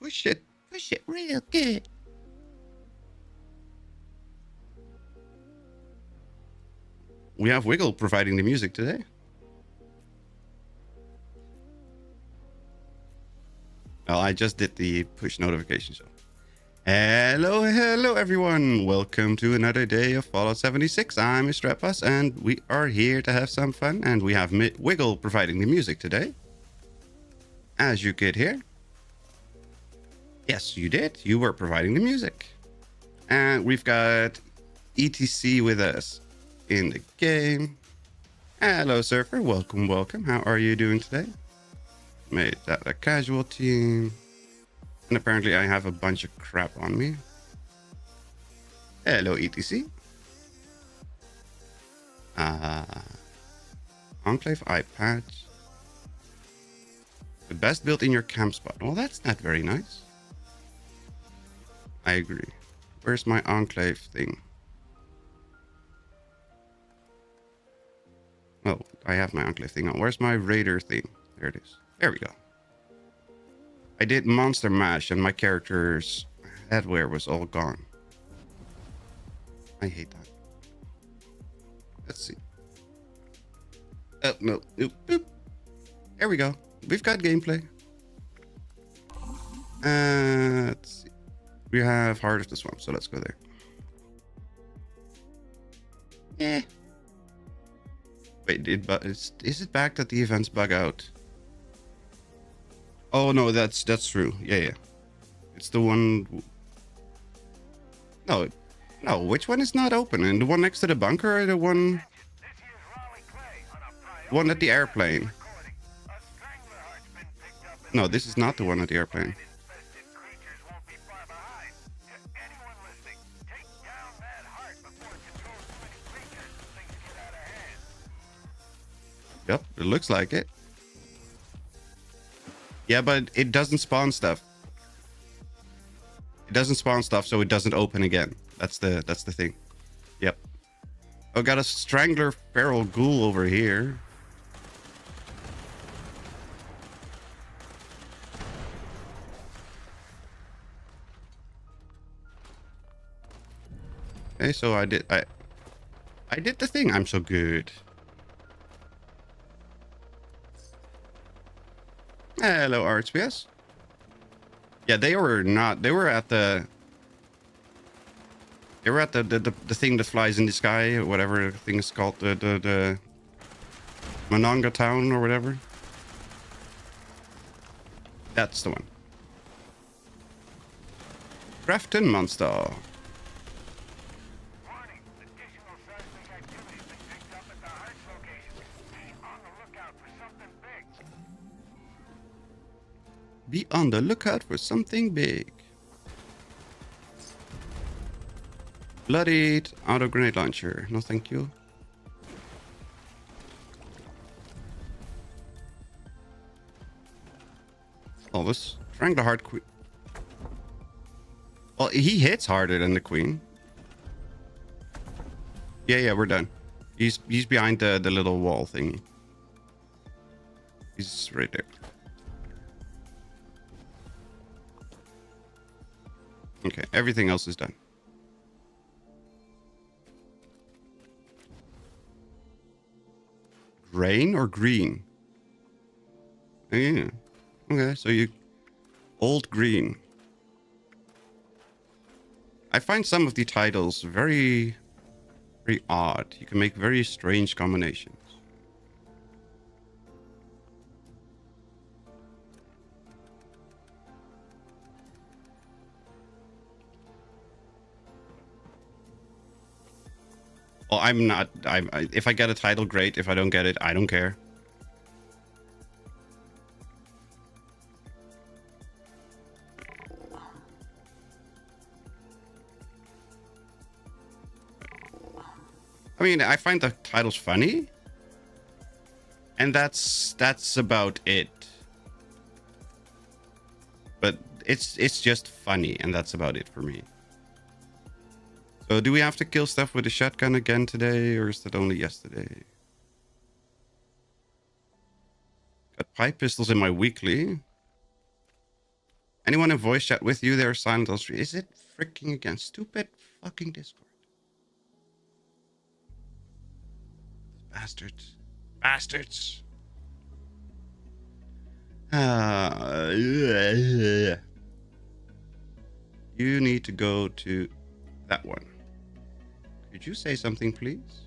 Push it real good. We have Wiggle providing the music today. Well, I just did the push notification, so. Hello, everyone. Welcome to another day of Fallout 76. I'm Mr. Epas, and we are here to have some fun, and we have Wiggle providing the music today. As you could hear. Yes, you did. You were providing the music. And we've got ETC with us in the game. Hello, Surfer. Welcome, welcome. How are you doing today? Made that a casual team. And apparently I have a bunch of crap on me. Hello, ETC. Enclave eye patch. The best built in your camp spot. Well, that's not very nice. I agree. Where's my Enclave thing? Oh, I have my Enclave thing on. Where's my Raider thing? There it is. There we go. I did Monster Mash and my character's headwear was all gone. I hate that. Let's see. Oh, no. Oop, boop. There we go. We've got gameplay. Let's see. We have Heart of the Swamp, so let's go there. Eh. Wait, is it back that the events bug out? Oh no, that's true. Yeah. It's the one. No, which one is not open? And the one next to the bunker, or the one at the airplane? No, this is not the one at the airplane. Yep, it looks like it. Yeah, but it doesn't spawn stuff. It doesn't spawn stuff, so it doesn't open again. That's the thing. Yep. Oh, got a strangler feral ghoul over here. Okay, so I did the thing. I'm so good. Hello, RHPS. Yeah, they were at the thing that flies in the sky, or whatever the thing is called, the Mononga town or whatever. That's the one. Grafton Monster. Be on the lookout for something big. Bloodied auto grenade launcher. No, thank you. Oh, this Strangleheart Queen. Well, he hits harder than the Queen. Yeah, we're done. He's behind the little wall thingy. He's right there. Okay, everything else is done. Grain or green? Oh, yeah. Okay, so you... Old green. I find some of the titles very odd. You can make very strange combinations. Well, if I get a title, great. If I don't get it, I don't care. I mean, I find the titles funny. And that's about it. But it's just funny, and that's about it for me. So do we have to kill stuff with a shotgun again today, or is that only yesterday? Got pipe pistols in my weekly. Anyone in voice chat with you, they're silent on stream. Is it freaking again? Stupid fucking Discord. Bastards. Bastards. You need to go to that one. Could you say something, please?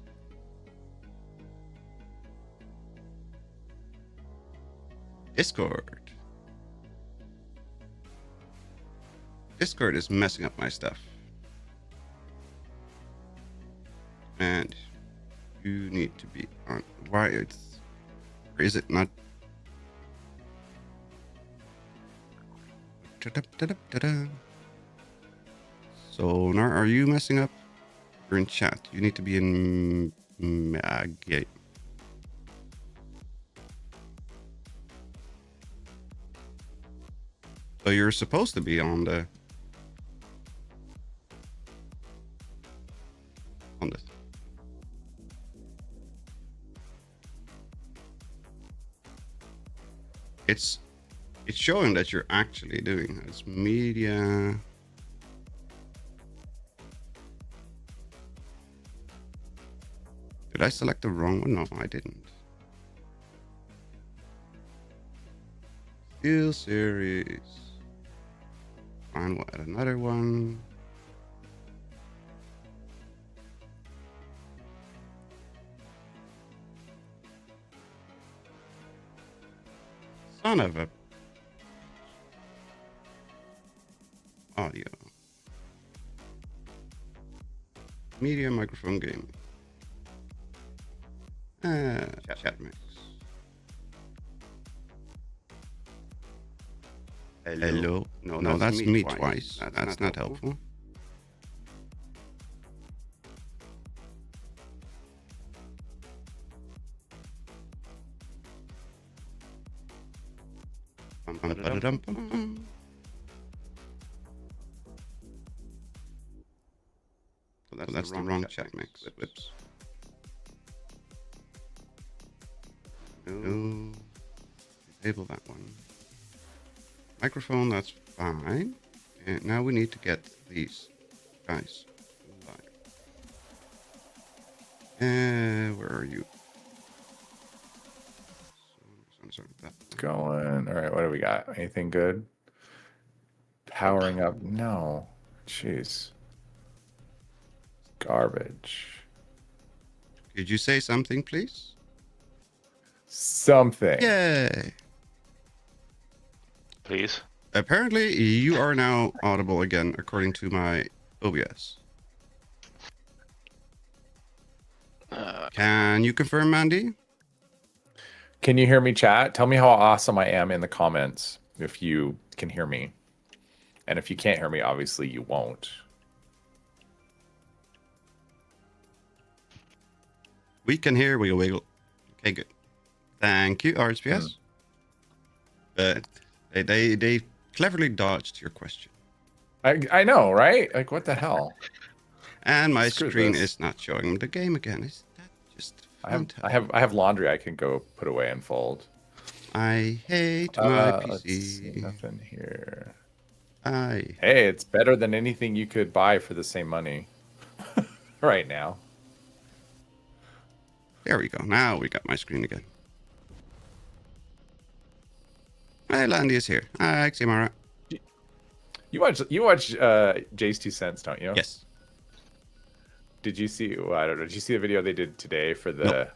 Discord. Discord is messing up my stuff. And you need to be on. Why it's. Or is it not? Sonar, are you messing up? You're in chat. You need to be in Magate. So you're supposed to be on the this. It's showing that you're actually doing it. It's media. Did I select the wrong one? No, I didn't. Steel series. Fine, we'll add another one. Son of a audio. Media microphone gaming. Chat mix. Hello. No, that's me twice. That's not helpful. So that's the wrong chat mix. Whoops. No. Disable that one. Microphone, that's fine. And now we need to get these guys live. Where are you? Sorry, It's going. All right, what do we got? Anything good? Powering up? No. Jeez. Garbage. Could you say something, please? Something. Yay. Please. Apparently, you are now audible again, according to my OBS. Can you confirm, Mandy? Can you hear me, chat? Tell me how awesome I am in the comments if you can hear me. And if you can't hear me, obviously you won't. We can hear wiggle wiggle. Okay, good. Thank you, RSPS. But they cleverly dodged your question. I know, right? Like, what the hell? And my Screw screen this. is not showing the game again. Is that just fantastic? I have laundry I can go put away and fold. I hate my Let's see, PC. nothing here. Hey, it's better than anything you could buy for the same money right now. there we go. Now we got my screen again. Hey, Landy is here. Hi, Ximara. You watch Jay's 2 Cents, don't you? Yes. Did you see? Well, I don't know. Did you see the video they did today for the Nope.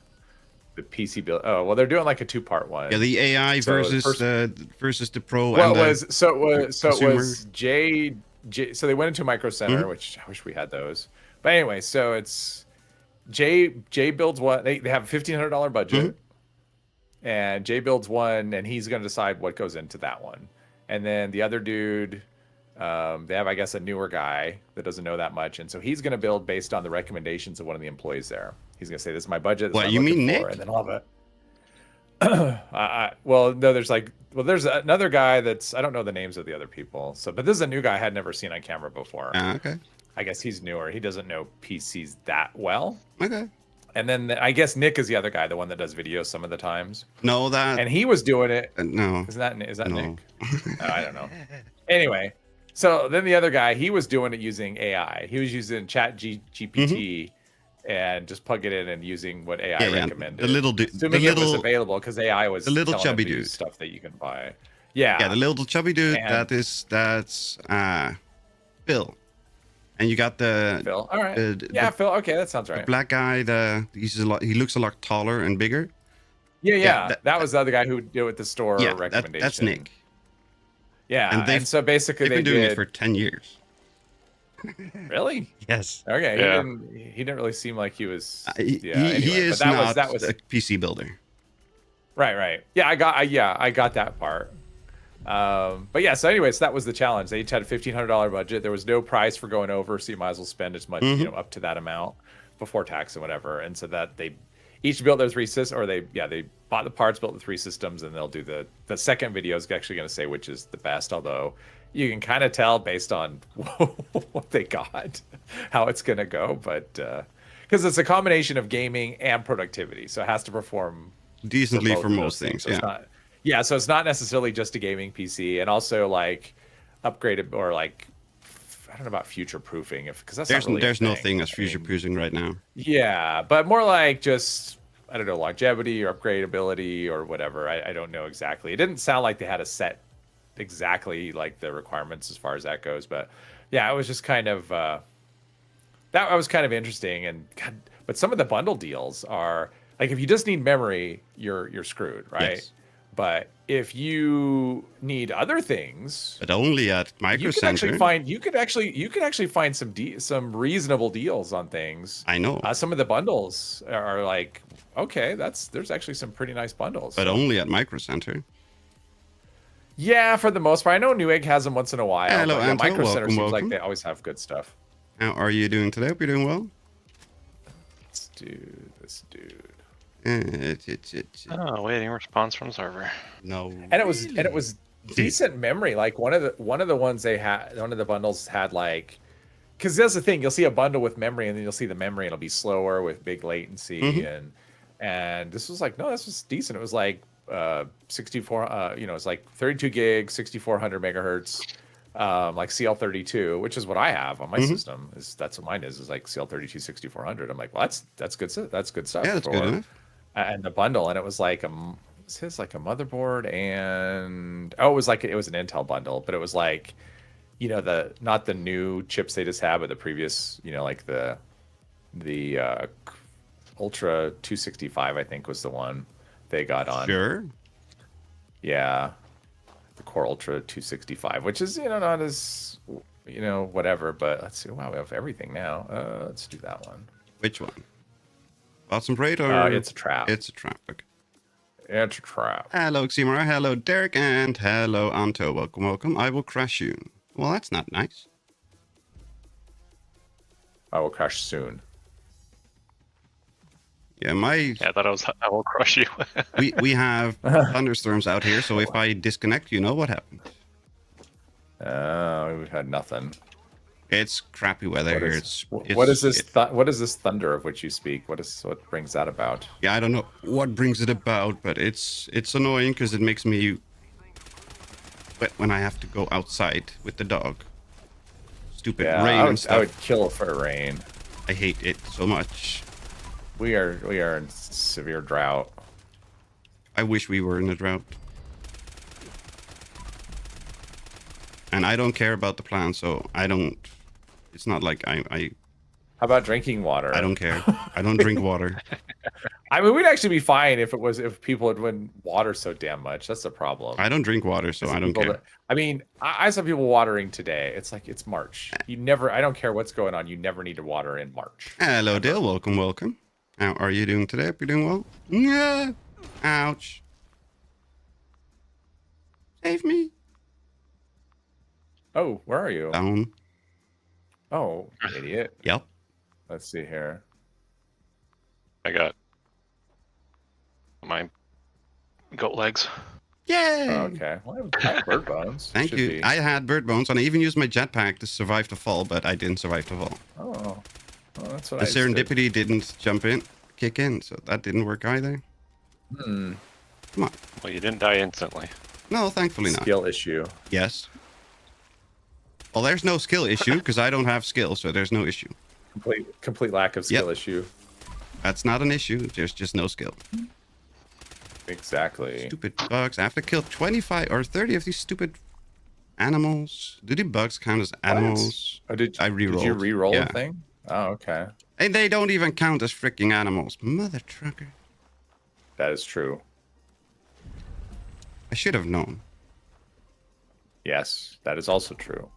the PC build? Oh, well, they're doing like a 2-part one. Yeah, the AI So versus the Pro. Well, and it was consumer. Jay. So they went into Micro Center, which I wish we had those. But anyway, so it's Jay builds one. They have a $1,500 budget, and Jay builds one, and he's going to decide what goes into that one. And then the other dude, they have, I guess, a newer guy that doesn't know that much, and so he's going to build based on the recommendations of one of the employees there. He's going to say, "This is my budget." This is What, what you I'm mean looking for," Nick? And then all of it. Well, no, there's another guy that's, I don't know the names of the other people. So, but this is a new guy I had never seen on camera before. Okay. I guess he's newer. He doesn't know PCs that well. Okay. And then I guess Nick is the other guy, the one that does videos some of the times. No, that And he was doing it. no. Is that No. Nick? Oh, I don't know. Anyway, so then the other guy, he was doing it using AI. He was using GPT and just plug it in and using what AI recommended. The little dude, assuming it was available because AI was the little telling him chubby to use dude stuff that you can buy. Yeah, the little chubby dude. And- That's Phil, and you got the Phil. All right. the Phil. Okay, that sounds right. black guy. He looks a lot taller and bigger. Yeah. That was the other guy who did with the store Yeah, recommendation. that's Nick. Yeah, and so basically they've been doing it for 10 years. Really? Yes. Okay. Yeah. He didn't really seem like he was. He anyway, is but not that was a PC builder. right. Yeah, I got that part. But yeah, so anyways, that was the challenge. They each had a $1,500 budget. There was no price for going over, so you might as well spend as much, up to that amount before tax and whatever. And so that they each built their 3 systems, or they bought the parts, built the 3 systems, and they'll do the second video is actually going to say which is the best. Although you can kind of tell based on what they got how it's going to go, but because it's a combination of gaming and productivity, so it has to perform Decently for both of most those things. So it's not, so it's not necessarily just a gaming PC, and also like upgraded or like I don't know about future proofing, because that's not really There's no thing. thing as future proofing right now. Yeah, but more like just I don't know, longevity or upgradability or whatever. I don't know exactly. It didn't sound like they had a set exactly like the requirements as far as that goes, but yeah, it was just kind of that was kind of interesting. And God, but some of the bundle deals are like if you just need memory, you're screwed, right? Yes. But if you need other things, But only at Micro you could actually Center. find you could actually find some reasonable deals on things. I know. Some of the bundles are like okay, there's actually some pretty nice bundles. But only at Micro Center. Yeah, for the most part. I know Newegg has them once in a while. Hello, but yeah, Anton. Micro Center Welcome, seems welcome. like they always have good stuff. How are you doing today? Hope you're doing well. Let's do this dude. Oh, waiting response from server. No. And it was decent memory. Like one of the ones they had, one of the bundles had like, because that's the thing. You'll see a bundle with memory, and then you'll see the memory, and it'll be slower with big latency. And this was like, no, this was decent. It was like 64. It's like 32 gigs, 6400 megahertz, like CL32, which is what I have on my system. That's what mine is. Is like CL32 6400. I'm like, well, that's good. That's good stuff. Yeah, that's good enough. And the bundle, and it was like was his like a motherboard, and it was an Intel bundle, but it was like, not the new chips they just had, but the previous, like the Ultra 265, I think was the one they got on. Sure. Yeah, the Core Ultra 265, which is not as whatever, but let's see. Wow, we have everything now. Let's do that one. Which one? Bottom Parade or? It's a trap. It's a trap. Okay. It's a trap. Hello, Ximara. Hello, Derek. And hello, Anto. Welcome. I will crash you. Well, that's not nice. I will crash soon. Yeah, Yeah, I thought I will crush you. we have thunderstorms out here, so if I disconnect, you know what happened. We've had nothing. It's crappy weather here. What is this? What is this thunder of which you speak? What brings that about? Yeah, I don't know what brings it about, but it's annoying because it makes me wet when I have to go outside with the dog. Stupid rain and stuff. I would kill for rain. I hate it so much. We are in severe drought. I wish we were in a drought. And I don't care about the plan, so I don't. It's not like I How about drinking water? I don't care. I don't drink water. I mean, we'd actually be fine if people would win water so damn much. That's the problem. I don't drink water, so I don't care. I saw people watering today. It's like it's March. I don't care what's going on. You never need to water in March. Hello, Dale. Welcome. How are you doing today? Hope you're doing well. Yeah. Ouch. Save me. Oh, where are you? Down. Oh, idiot. Yep. Let's see here. I got my goat legs. Yay. Okay. Well, I have bird bones. Thank Should you. be. I had bird bones, and I even used my jetpack to survive the fall, but I didn't survive the fall. Oh, well, that's what The I just did. serendipity didn't jump in, kick in, so that didn't work either. Hmm. Come on. Well, you didn't die instantly. No, thankfully not. Skill issue. Yes. Well, there's no skill issue because I don't have skill, so there's no issue. Complete lack of skill Yep. issue. That's not an issue. There's just no skill. Exactly. Stupid bugs. I have to kill 25 or 30 of these stupid animals. Do the bugs count as animals? Oh, did I rerolled. Did you re-roll Yeah. the thing? Oh, okay. And they don't even count as freaking animals. Mother trucker. That is true. I should have known. Yes, that is also true.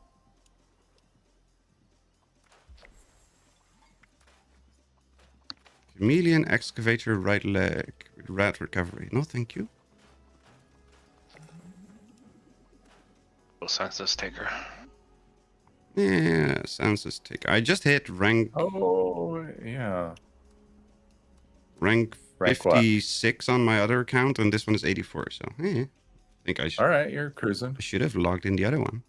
Chameleon excavator right leg. Rat recovery. No, thank you. Census taker. Yeah, census taker. I just hit rank Oh, yeah. rank Rank what? 56 on my other account, and this one is 84. So, I think I should. All right, you're cruising. I should have logged in the other one.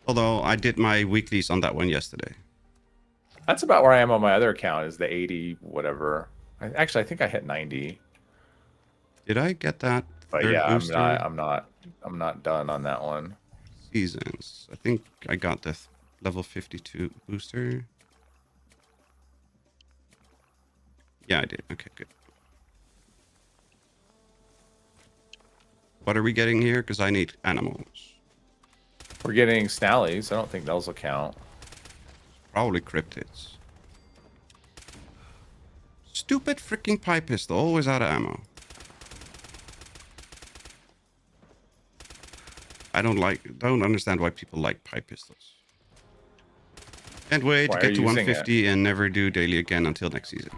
Although I did my weeklies on that one yesterday. That's about where I am on my other account. Is the 80 whatever? Actually, I think I hit 90. Did I get that? But third yeah, booster? I'm not done on that one. Seasons. I think I got the level 52 booster. Yeah, I did. Okay, good. What are we getting here? Because I need animals. We're getting Snallies. I don't think those will count. Probably cryptids. Stupid freaking pipe pistol. Always out of ammo. I don't understand why people like pipe pistols. Can't wait Why to are get to you using 150 and never do daily again until next season.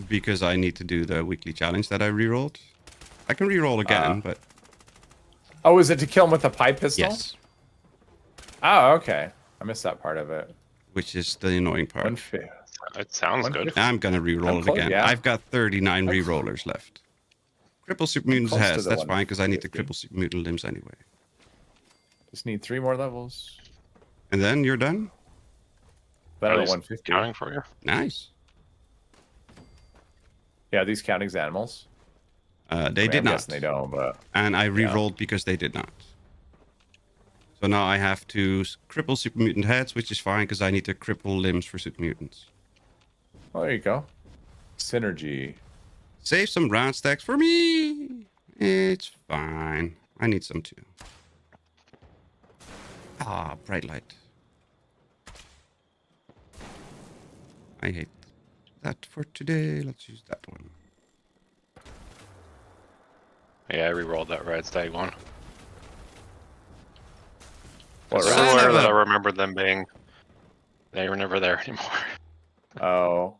Because I need to do the weekly challenge that I rerolled. I can reroll again, but Oh, is it to kill him with a pipe pistol? yes, Oh, okay. I missed that part of it. which is the annoying part. 150. It sounds good. 150. I'm gonna reroll I'm it close, again. yeah. I've got 39 rerollers left. Cripple super mutants close to has. the That's fine because I need the 150. cripple super mutant limbs anyway. Just need 3 more levels. And then you're done. Better Are than these 150. counting for you? Nice. Yeah, these counting as animals. They I mean, did I'm not. guessing they don't, but And I re-rolled because they did not. So now I have to cripple super mutant heads, which is fine because I need to cripple limbs for super mutants. well, there you go. Synergy. Save some round stacks for me. It's fine. I need some too. Ah, bright light. I hate that for today. Let's use that one. Yeah, I re-rolled that red stag one. What, I Son swear of that a- I remember them being. They were never there anymore. Oh.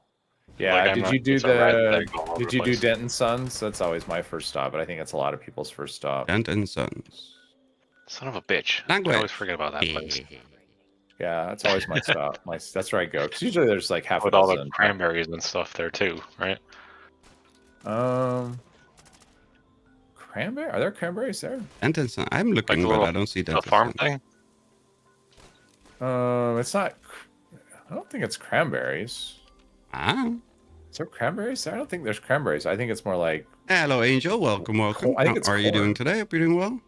Yeah, Like, I'm did not- you do it's a red the stag all over did the you do place. Denton Sons? That's always my first stop, but I think it's a lot of people's first stop. Dent and Sons. Son of a bitch. Language. I always forget about that place. Yeah, that's always my stop. That's where I go. 'Cause usually there's like half a With all the dozen. cranberries and stuff there too, right? Cranberry? Are there cranberries there? Dent and Sons. I'm looking, the but little- I don't see The Dent and farm Sons. thing? It's not. I don't think it's cranberries. Ah. Is there cranberries there? I don't think there's cranberries. I think it's more like. Hello, Angel. Welcome, welcome. I think How it's are you doing corn. today? Hope you're doing well.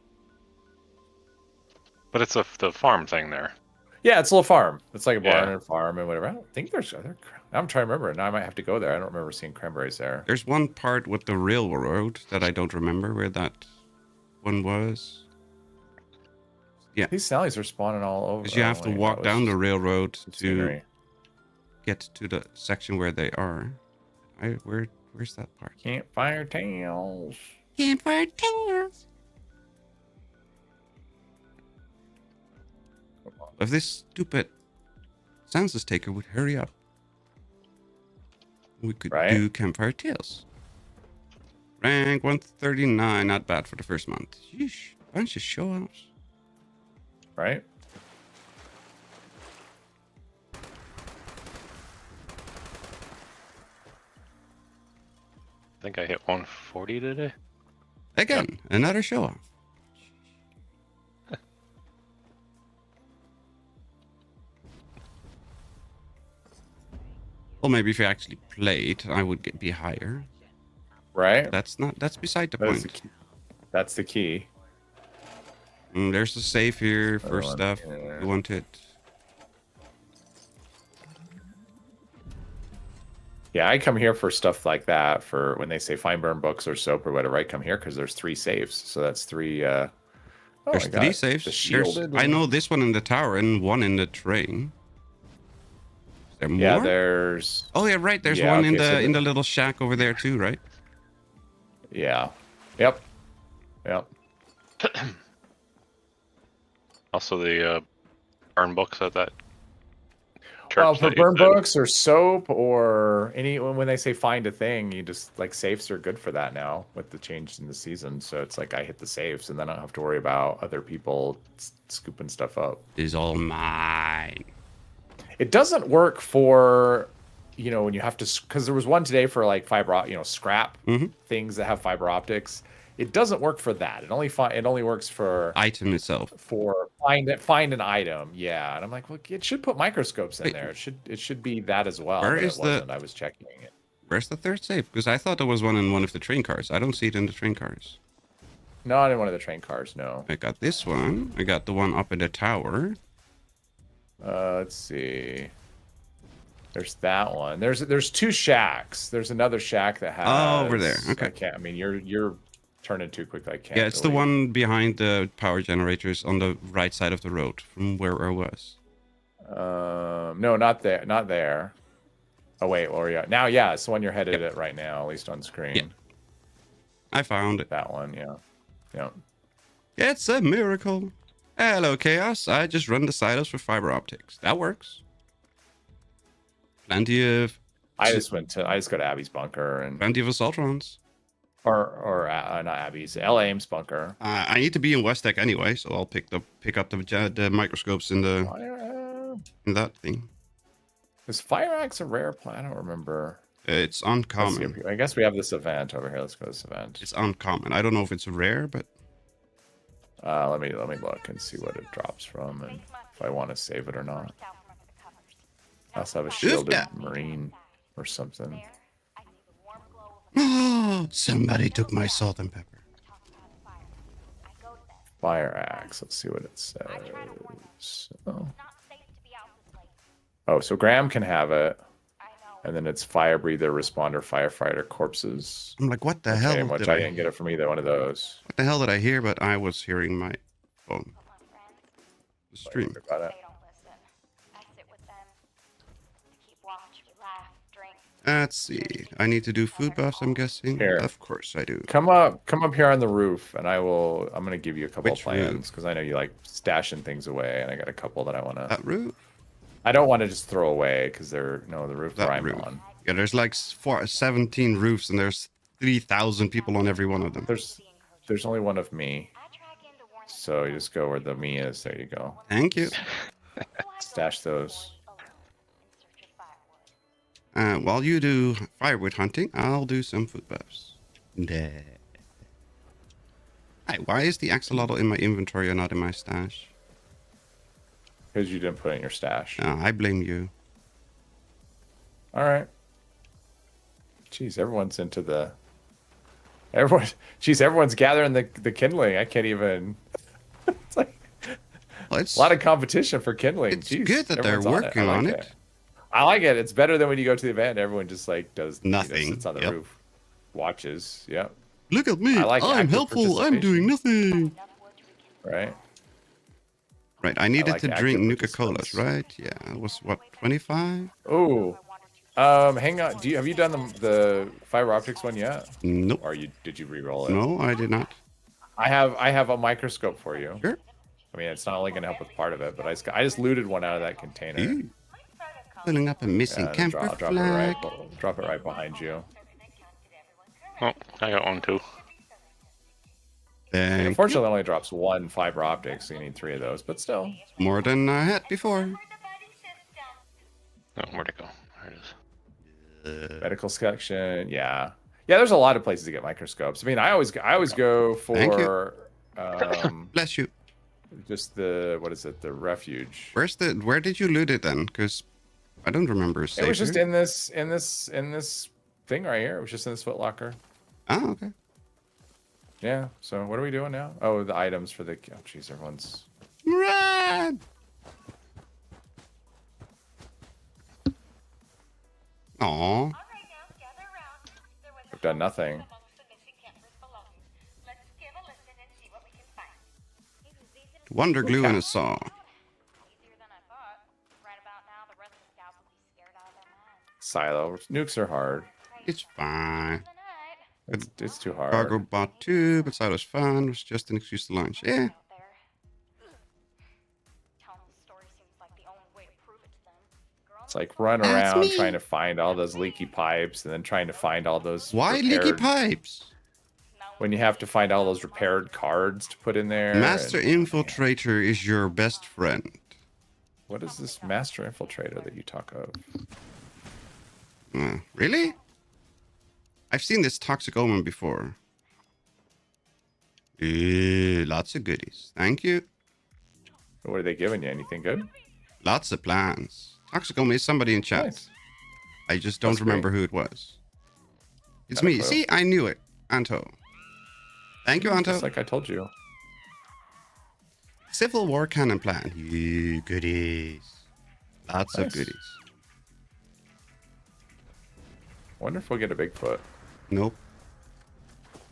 But it's the farm thing there. Yeah, it's a little farm. It's like a barn Yeah. and farm and whatever. I don't think there's. I'm trying to remember. Now I might have to go there. I don't remember seeing cranberries there. There's one part with the railroad that I don't remember where that one was. These Snallies are spawning all over. Because you have to wait, walk that was down the just railroad some to scenery. get to the section where they are. Where's that part? Campfire tales. Campfire tales. If this stupid census taker would hurry up, we could Right. do campfire tales. Rank 139, not bad for the first month. Yeesh, bunch of show-offs. Right. I think I hit 140 today. Again, another show-off. Well, maybe if you actually played, I would be higher. Right? That's beside the That is point. That's the key. There's a safe here for Another one stuff here. you want it. Yeah, I come here for stuff like that. For when they say find burn books or soap or whatever, I come here because there's 3 safes. So that's 3. Oh, There's I 3 got safes. The There's, shielded. I know this one in the tower and one in the train. Is there more? Yeah, there's. Oh yeah, right. There's Yeah, one in okay, the so in the little shack over there too, right? Yeah. Yep. Yep. Also, the burn books at that church. Well, for that you burn said. books or soap or any when they say find a thing, you just like safes are good for that now with the change in the season. So it's like I hit the safes and then I don't have to worry about other people scooping stuff up. It is all mine. It doesn't work for, when you have to, because there was one today for like scrap things that have fiber optics. It doesn't work for that. It only works for Item itself. Find an item. Yeah, and I'm like, well, it should put microscopes in there. It should be that as well. Where but is it wasn't. I was checking it. Where's the 3rd safe? Because I thought there was one in one of the train cars. I don't see it in the train cars. Not in one of the train cars. No. I got this one. I got the one up in the tower. Let's see. There's that one. There's 2 shacks. There's another shack that has. Oh, over there. Okay. I can't. I mean, you're turning too quick. I can't. Yeah, it's the really- one behind the power generators on the right side of the road from where I was. No, not there. Not there. Oh wait, where are you? Now, yeah, it's the one you're headed at right now, at least on screen. Yeah. I found it. That one, yeah. Yeah. It's a miracle. Hello, Chaos. I just run the silos for fiber optics. That works. Plenty of I just go to Abby's bunker and assault rounds. or not Abby's, L. Ames bunker. I need to be in West Tech anyway, so I'll pick up the microscopes in that thing. Is Fire Axe a rare plant? I don't remember. It's Let's see uncommon. I guess we have this event over here. Let's go to this event. It's uncommon. I don't know if it's rare, but Let me look and see what it drops from and if I want to save it or not. I also have a shielded marine or something. somebody took my salt and pepper. Fire Axe. Let's see what it says. Oh, so Graham can have it. And then it's Fire Breather, Responder, Firefighter, Corpses. I'm like, what the hell? Which I didn't get it from either one of those. What the hell did I hear? But I was hearing my phone. The stream. About it. Let's see. I need to do food buffs, I'm guessing. Here. Of course I do. Come up here on the roof, and I'm gonna give you a couple Which of plans roof? because I know you like stashing things away, and I got a couple that I want to. That roof? I don't want to just throw away because they're the roof That where I'm roof. on. Yeah, there's like 17 roofs, and there's 3,000 people on every one of them. There's only one of me, so you just go where the me is. There you go. Thank you. Stash those. While you do firewood hunting, I'll do some food buffs. Hey, why is the axolotl in my inventory and not in my stash? Because you didn't put it in your stash. I blame you. All right. Jeez, everyone's into the. Everyone's gathering the kindling. I can't even. It's like Well, it's a lot of competition for kindling. It's Jeez, good that they're everyone's working I on like it. I like it. It's better than when you go to the event. Everyone just like does Nothing. Sits on the Yep. roof, watches. Yep. Look at me. I like I'm active helpful. I'm doing nothing. Right. Right. I needed like to active drink Nuka-Colas, participants. right? Yeah. It was what, 25? Oh. Hang on. Have you done the fiber optics one yet? Nope. Or did you re-roll it? No, I did not. I have a microscope for you. Sure. I mean, it's not only going to help with part of it, but I just looted one out of that container. Ooh. Filling up a missing And camper drop flag. drop it right behind you. Oh, I got one too. Thank Unfortunately, it only drops 1 fiber optic, so you need 3 of those. But still, you. More than I had before. Oh, where'd it go? There it is. medical section, yeah. There's a lot of places to get microscopes. I mean, I always go Thank for Bless you. just the the refuge. Where did you loot it then? Because I don't remember. It was just in this thing right here. It was just in this Foot Locker. Oh, okay. Yeah. So what are we doing now? Oh, the items for the. Oh, jeez, everyone's. Run! Aw. We've done nothing. Wonder glue and a saw. Silo. Nukes are hard. It's fine. It's too hard. Cargo bought 2, but Silo's fun. It was just an excuse to launch. Yeah. It's like run around trying to find all those leaky pipes and then trying to find all those. Why leaky pipes? When you have to find all those repaired cards to put in there. Master Infiltrator is your best friend. What is this Master Infiltrator that you talk of? Really? I've seen this Toxic Omen before. Lots of goodies. Thank you. What are they giving you? Anything good? Lots of plans. Toxic Omen is somebody in chat. Nice. I just don't remember who it was. It's Not a me. clue. See, I knew it. Anto. Thank you, Anto. Just like I told you. Civil War cannon plan. Goodies. Lots of Nice. goodies. Wonder if we'll get a Bigfoot. Nope.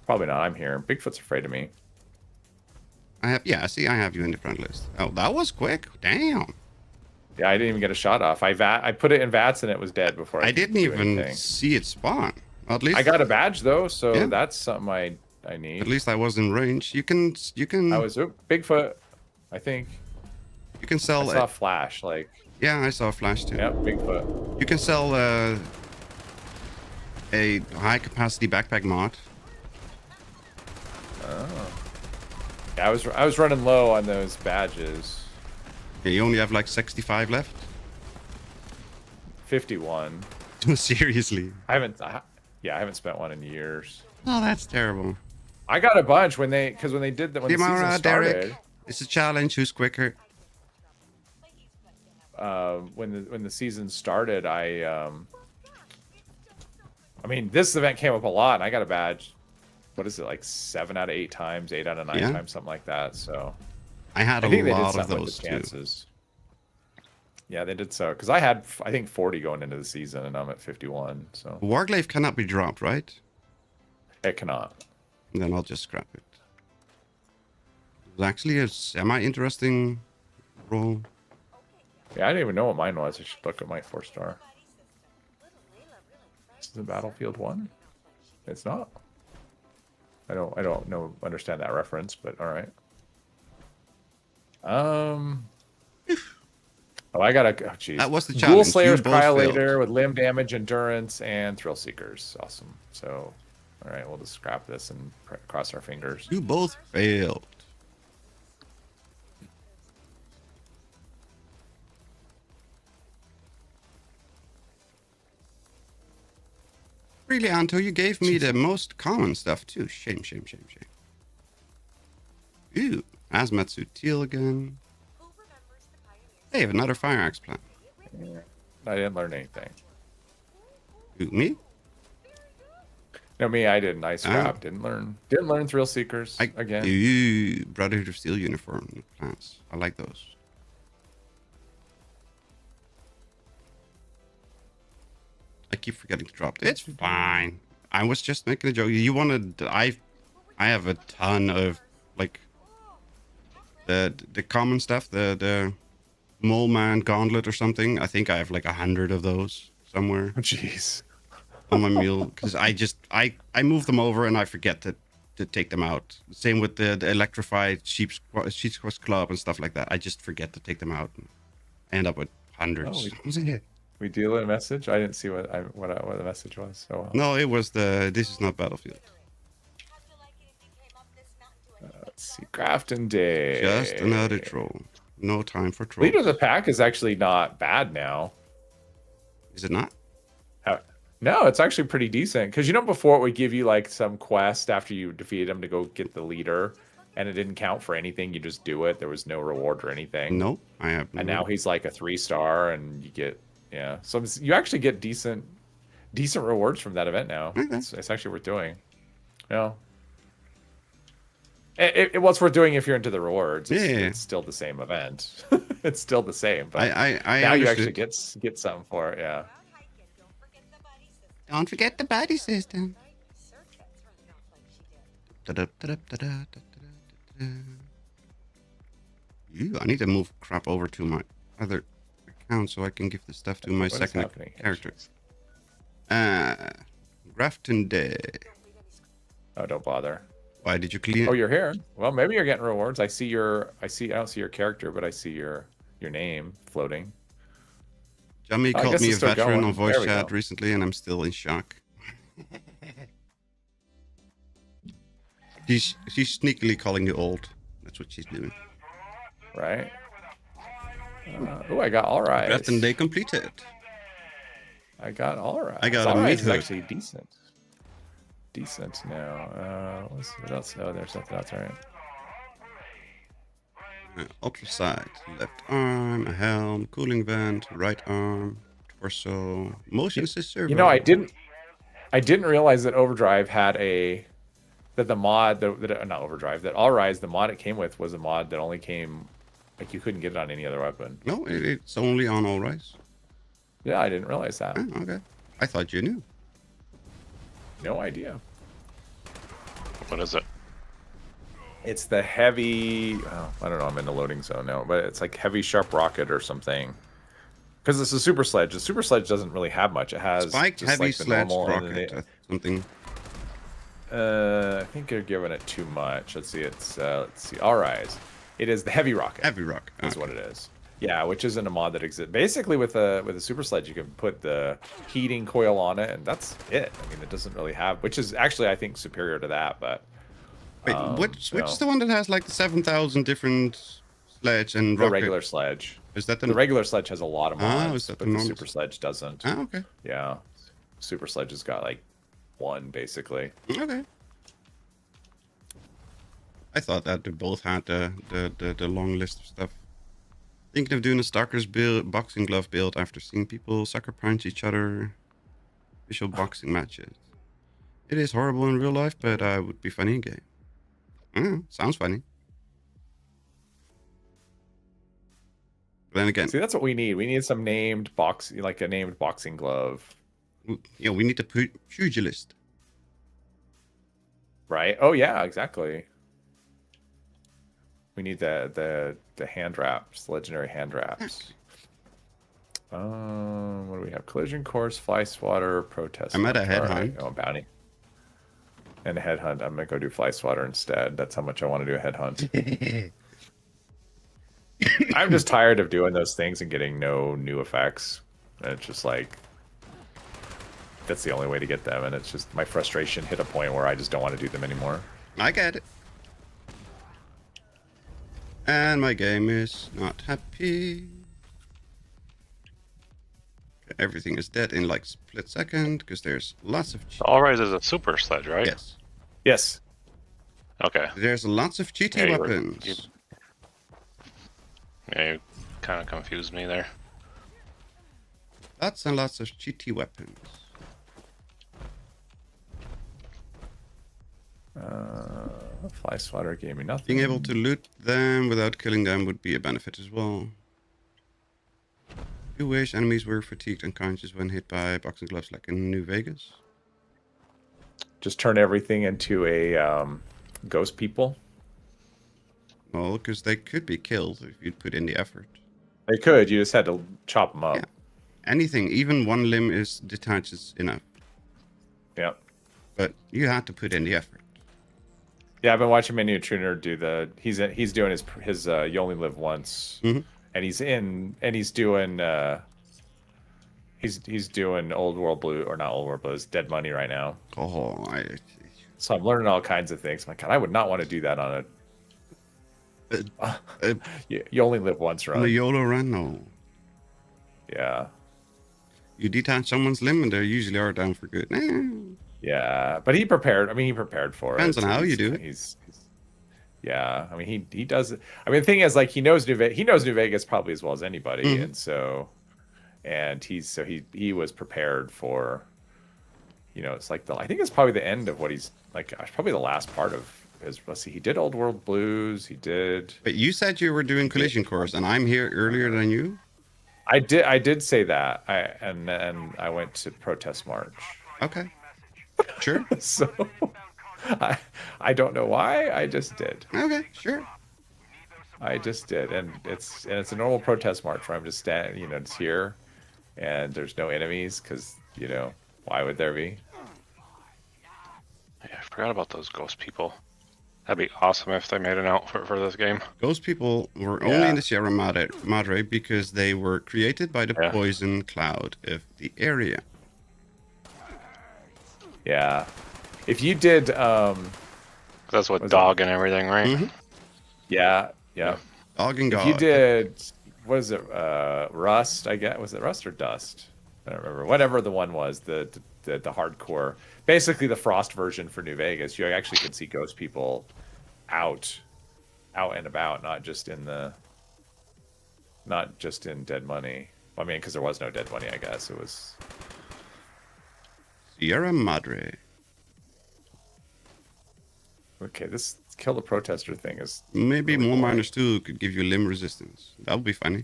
Probably not. I'm here. Bigfoot's afraid of me. I have you in the front list. Oh, that was quick. Damn. Yeah, I didn't even get a shot off. I put it in VATS and it was dead before I I could didn't do even anything. see it spawn. At least I got a badge though, so Yeah. that's something I need. At least I was in range. You can I was Bigfoot. I think you can I sell saw a flash. Like, yeah, I saw a flash too. yeah, Bigfoot. You can sell a high capacity backpack mod. Oh. Yeah, I was running low on those badges. Yeah, you only have like 65 left. 51. Seriously. I haven't spent one in years. Oh, that's terrible. I got a bunch when they did that when the season Dimara, started. Derek. It's a challenge. Who's quicker? When the season started, I mean, this event came up a lot, and I got a badge. What is it, like 7 out of 8 times, 8 out of 9 Yeah. times, something like that. So I had I a think they did lot of something with those the too. chances. Yeah, they did so because I had I think 40 going into the season, and I'm at 51. So Warglaive cannot be dropped, right? it cannot. Then I'll just scrap it. It was actually a semi-interesting roll. Yeah, I didn't even know what mine was. I should look at my 4-star. This is the Battlefield 1. It's not. I don't understand that reference, but all right. Oh, I got a. Oh, jeez. That was the Ghoul challenge. Slayer's You both Cryolator failed. with limb damage, endurance, and Thrill Seekers. Awesome. So, all right, we'll just scrap this and cross our fingers. You both failed. Really, Anto, you gave me the most common stuff too. Shame, shame, shame, shame. Ooh, Hazmat Teal again. Hey, another fire axe plan. I didn't learn anything. Ooh, me? No, me, I didn't. I scrapped. Didn't learn Thrill Seekers again. Ooh, Brotherhood of Steel uniform plans. I like those. I keep forgetting to drop. It's fine. I was just making a joke. You wanted? I have a ton of like the common stuff. The Mole Man Gauntlet or something. I think I have like 100 of those somewhere Oh, jeez. on my mule because I move them over and I forget to take them out. Same with the electrified sheep's club and stuff like that. I just forget to take them out and end up with hundreds. We deal a message. I didn't see what the message was. So No, it was this is not Battlefield. let's see. Grafton Day. Just another troll. No time for trolls. Leader of the Pack is actually not bad now. Is it not? No, it's actually pretty decent. Because before it would give you like some quest after you defeated him to go get the leader, and it didn't count for anything. You just do it. There was no reward or anything. No, I have. And now he's like a 3-star, and you get Yeah. So you actually get decent rewards from that event now. Okay. It's actually worth doing. No. Well, it's worth doing if you're into the rewards. It's still the same event. It's still the same, but I now you understood. actually get something for it. Yeah. Don't forget the buddy system. I need to move crap over to my other account so I can give the stuff to my What is second happening? character. Grafton Day. Oh, don't bother. Why did you clean? Oh, you're here. Well, maybe you're getting rewards. I don't see your character, but I see your name floating. Jummy I called guess me a it's still veteran going. on voice There we chat go. recently, and I'm still in shock. She's sneakily calling you old. That's what she's doing. Right. Oh, I got all right. Grafton Day completed. I got all right. I got a all right. meat Is hook. actually decent. Decent now. What else? Oh, there's something else, right? Ultra sight, left arm, a helm, cooling vent, right arm, torso, motion assist servo. You know, I didn't realize that Overdrive had the mod not Overdrive, that All Rise, the mod it came with was a mod that only came, like, you couldn't get it on any other weapon. No, it's only on All Rise. Yeah, I didn't realize that. Oh, okay. I thought you knew. No idea. What is it? It's the heavy. Oh, I don't know. I'm in the loading zone now, but it's like heavy sharp rocket or something. Because it's a super sledge. The super sledge doesn't really have much. It has Spiked just heavy like the sledge normal. rocket. Something. I think you're giving it too much. Let's see. Let's see. All Rise. It is the heavy rocket. Heavy rock. That's what it is. Yeah, which isn't a mod that exists. Basically, with a super sledge, you can put the heating coil on it, and that's it. I mean, it doesn't really have, which is actually, I think, superior to that. But Wait, which is the one that has like the 7,000 different sledge and rocket? the regular sledge. Is that The regular sledge has a lot of mods, is that the but the normal super sledge doesn't. Oh, okay. Yeah, super sledge has got like one basically. Okay. I thought that they both had the long list of stuff. Thinking of doing a Stalker's build, boxing glove build after seeing people sucker punch each other. Official boxing matches. It is horrible in real life, but would be funny in game. Sounds funny. But then again, See, that's what we need. We need some named like a named boxing glove. we need to put pugilist. Right? Oh yeah, exactly. We need the hand wraps, legendary hand wraps. What do we have? Collision course, fly swatter, protest. I'm at a All headhunt. right. Oh, bounty. And a headhunt. I'm gonna go do fly swatter instead. That's how much I want to do a headhunt. I'm just tired of doing those things and getting no new effects. And it's just like that's the only way to get them, and it's just my frustration hit a point where I just don't want to do them anymore. I get it. And my game is not happy. Everything is dead in like split second because there's lots of. All Rise is a super sledge, right? Yes. Yes. Okay. There's lots of cheaty Yeah, weapons. You kind of confused me there. Lots and lots of cheaty weapons. Fly swatter gave me nothing. Being able to loot them without killing them would be a benefit as well. You wish enemies were fatigued and unconscious when hit by boxing gloves like in New Vegas. Just turn everything into a ghost people. Well, because they could be killed if you'd put in the effort. They could. You just had to chop them up. Yeah. Anything, even one limb is detaches enough. Yeah. But you had to put in the effort. Yeah, I've been watching Menu Tuner do the. He's doing his You Only Live Once, Mm-hmm. and he's doing he's doing Old World Blue, or not Old World Blues, Dead Money right now. Oh, So I'm learning all kinds of things. I'm like, God, I would not want to do that on you only live once on a run. YOLO run, no. Yeah. You detach someone's limb and they usually are down for good. Yeah, but he prepared. I mean, he prepared for Depends it. on how you He's- do it. Yeah, I mean, he does it. I mean, the thing is, like, he knows New Vegas probably as well as anybody, Mhm. and so, and he was prepared for, it's like I think it's probably the end of what he's like, probably the last part of his. Let's see, he did Old World Blues, he did. But you said you were doing Collision Course, and I'm here earlier than you. I did say that. And then I went to Protest March. Okay, sure. So I don't know why. I just did. Okay, sure. I just did, and it's a normal protest march where I'm just standing, it's here, and there's no enemies because why would there be? Yeah, I forgot about those ghost people. That'd be awesome if they made an out for this game. Those people were only in the Sierra Madre because they were created by the poison cloud of the area. Yeah, if you did, that's what dog and everything, right? Mm-hmm. Yeah. Dog and God. If you did, what is it? Rust, I guess. Was it Rust or Dust? I don't remember. Whatever the one was, the hardcore, basically the Frost version for New Vegas. You actually could see ghost people out and about, not just in Dead Money. I mean, because there was no Dead Money, I guess it was Sierra Madre. Okay, this kill the protester thing is Maybe really more boring. miners too could give you limb resistance. That would be funny.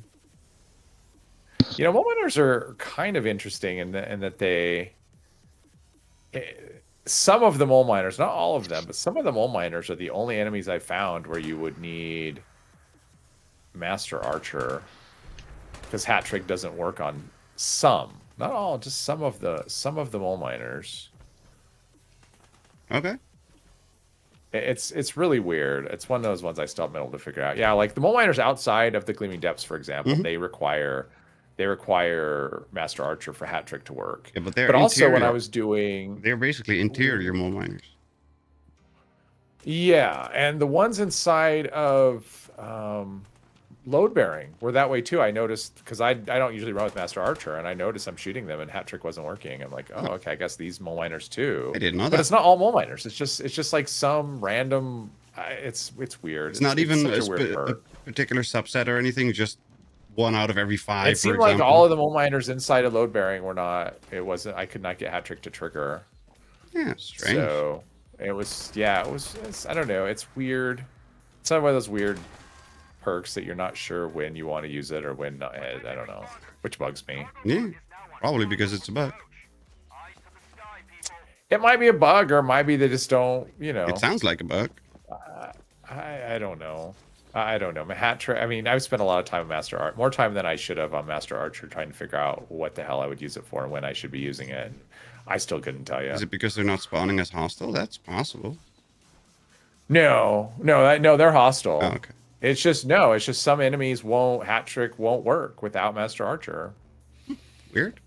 Mole miners are kind of interesting in that they, some of the mole miners, not all of them, but some of the mole miners are the only enemies I found where you would need Master Archer, because hat trick doesn't work on some, not all, just some of the mole miners. Okay. It's really weird. It's one of those ones I still haven't been able to figure out. Yeah, like the mole miners outside of the Gleaming Depths, for example, they require Master Archer for hat trick to work. Yeah, but they're also when interior. I was doing, They're basically interior mole miners. yeah, and the ones inside of load bearing were that way too. I noticed, because I don't usually run with Master Archer, and I noticed I'm shooting them and hat trick wasn't working. I'm like, oh, okay, I guess these mole miners too. I didn't know that. But it's not all mole miners. It's just like some random. It's weird. It's not even such a, weird a perk. particular subset or anything. Just one out of every 5. It seemed for like example. all of the mole miners inside of load bearing were not. It wasn't. I could not get hat trick to trigger. Yeah, strange. So it was. Yeah, it was. I don't know. It's weird. It's one of those weird perks that you're not sure when you want to use it or when not. I don't know, which bugs me. Yeah, probably because it's a bug. It might be a bug, or it might be they just don't. It sounds like a bug. I don't know. I don't know. My hat trick. I mean, I've spent a lot of time on Master Art, more time than I should have on Master Archer, trying to figure out what the hell I would use it for and when I should be using it. I still couldn't tell you. Is it because they're not spawning as hostile? That's possible. No, they're hostile. Oh, okay. It's just some enemies hat trick won't work without Master Archer. Weird.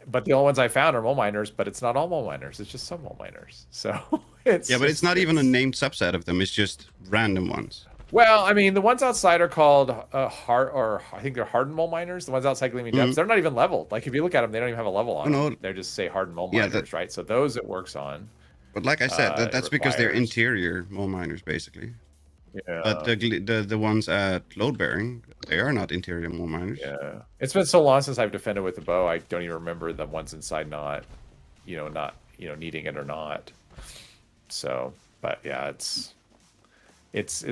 But the only ones I found are mole miners, but it's not all mole miners. It's just some mole miners. So it's Yeah, but it's not even a named subset of them. It's just random ones. Well, I mean, the ones outside are called I think they're hardened mole miners. The ones outside Gleaming Depths, they're not even leveled. Like if you look at them, they don't even have a level on them. They just say hardened mole miners, right? So those it works on. But like I said, that's because they're requires- interior mole miners, basically. Yeah. But the ones at load bearing, they are not interior mole miners. Yeah. It's been so long since I've defended with the bow. I don't even remember the ones inside not needing it or not. So, but yeah, it's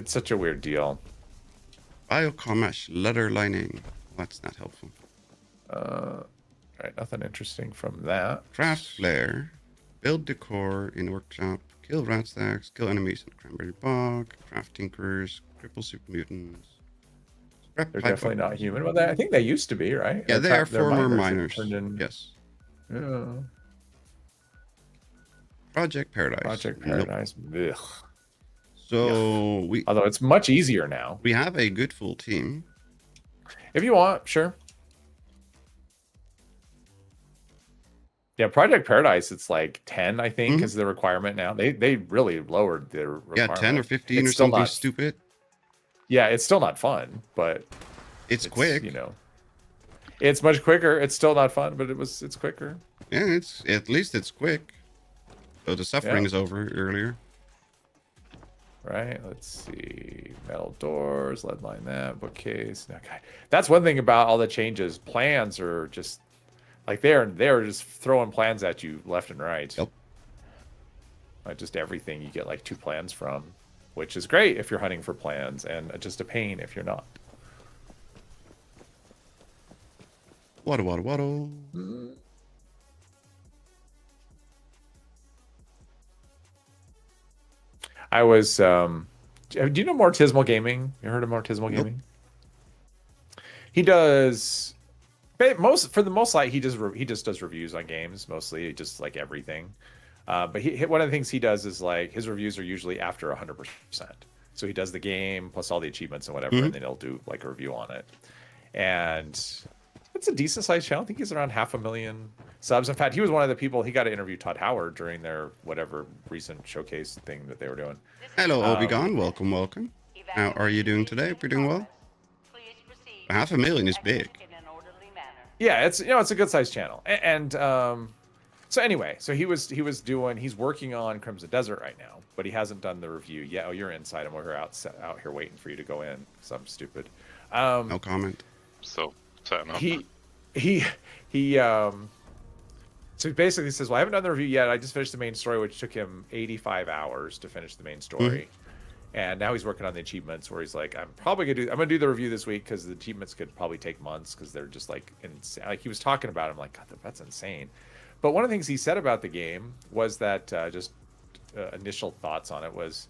such a weird deal. Biocomesh leather lining. That's not helpful. Right, nothing interesting from that. Craft flare. Build decor in workshop. Kill rat stacks. Kill enemies in cranberry bog. Craft tinkerers. Cripple super mutants. They're definitely not human. Well, I think they used to be, right? Yeah, they are former miners. Turned Yes. Yeah. Project Paradise. Project Nope. Paradise. Ugh. So Although it's much easier now. we have a good full team. If you want, sure. Yeah, Project Paradise, it's like 10, I think, is the requirement now. They really lowered the requirement. Yeah, 10 or 15 It's or still something not- stupid. Yeah, it's still not fun, but It's quick. It's much quicker. It's still not fun, but it's quicker. Yeah, it's at least it's quick. So the suffering is over earlier. Right, let's see. Metal doors, lead line that, bookcase. Okay. That's one thing about all the changes. Plans are just Like they're just throwing plans at you left and right. Yep. Like just everything you get like 2 plans from, which is great if you're hunting for plans, and just a pain if you're not. Waddle, waddle, waddle. I was do you know Mortismal Gaming? You heard of Mortismal Nope. Gaming? He does for the most part he just does reviews on games, mostly just like everything. But one of the things he does is like his reviews are usually after 100%. So he does the game plus all the achievements and whatever, and then he'll do like a review on it. And it's a decent sized channel. I think he's around 500,000 subs. In fact, he was one of the people. He got to interview Todd Howard during their whatever recent showcase thing that they were doing. Hello, Obi-Gon. Welcome, welcome. How are you doing today? We're doing well. 500,000 is big. Yeah, it's it's a good sized channel. And so anyway, so he's working on Crimson Desert right now, but he hasn't done the review yet. Oh, you're inside, and we're out here waiting for you to go in because I'm stupid. No comment. So setting up. So he basically says, well, I haven't done the review yet. I just finished the main story, which took him 85 hours to finish the main story. And now he's working on the achievements where he's like, I'm gonna do the review this week because the achievements could probably take months because they're just like insane. Like he was talking about it, I'm like, God, that's insane. But one of the things he said about the game was that initial thoughts on it was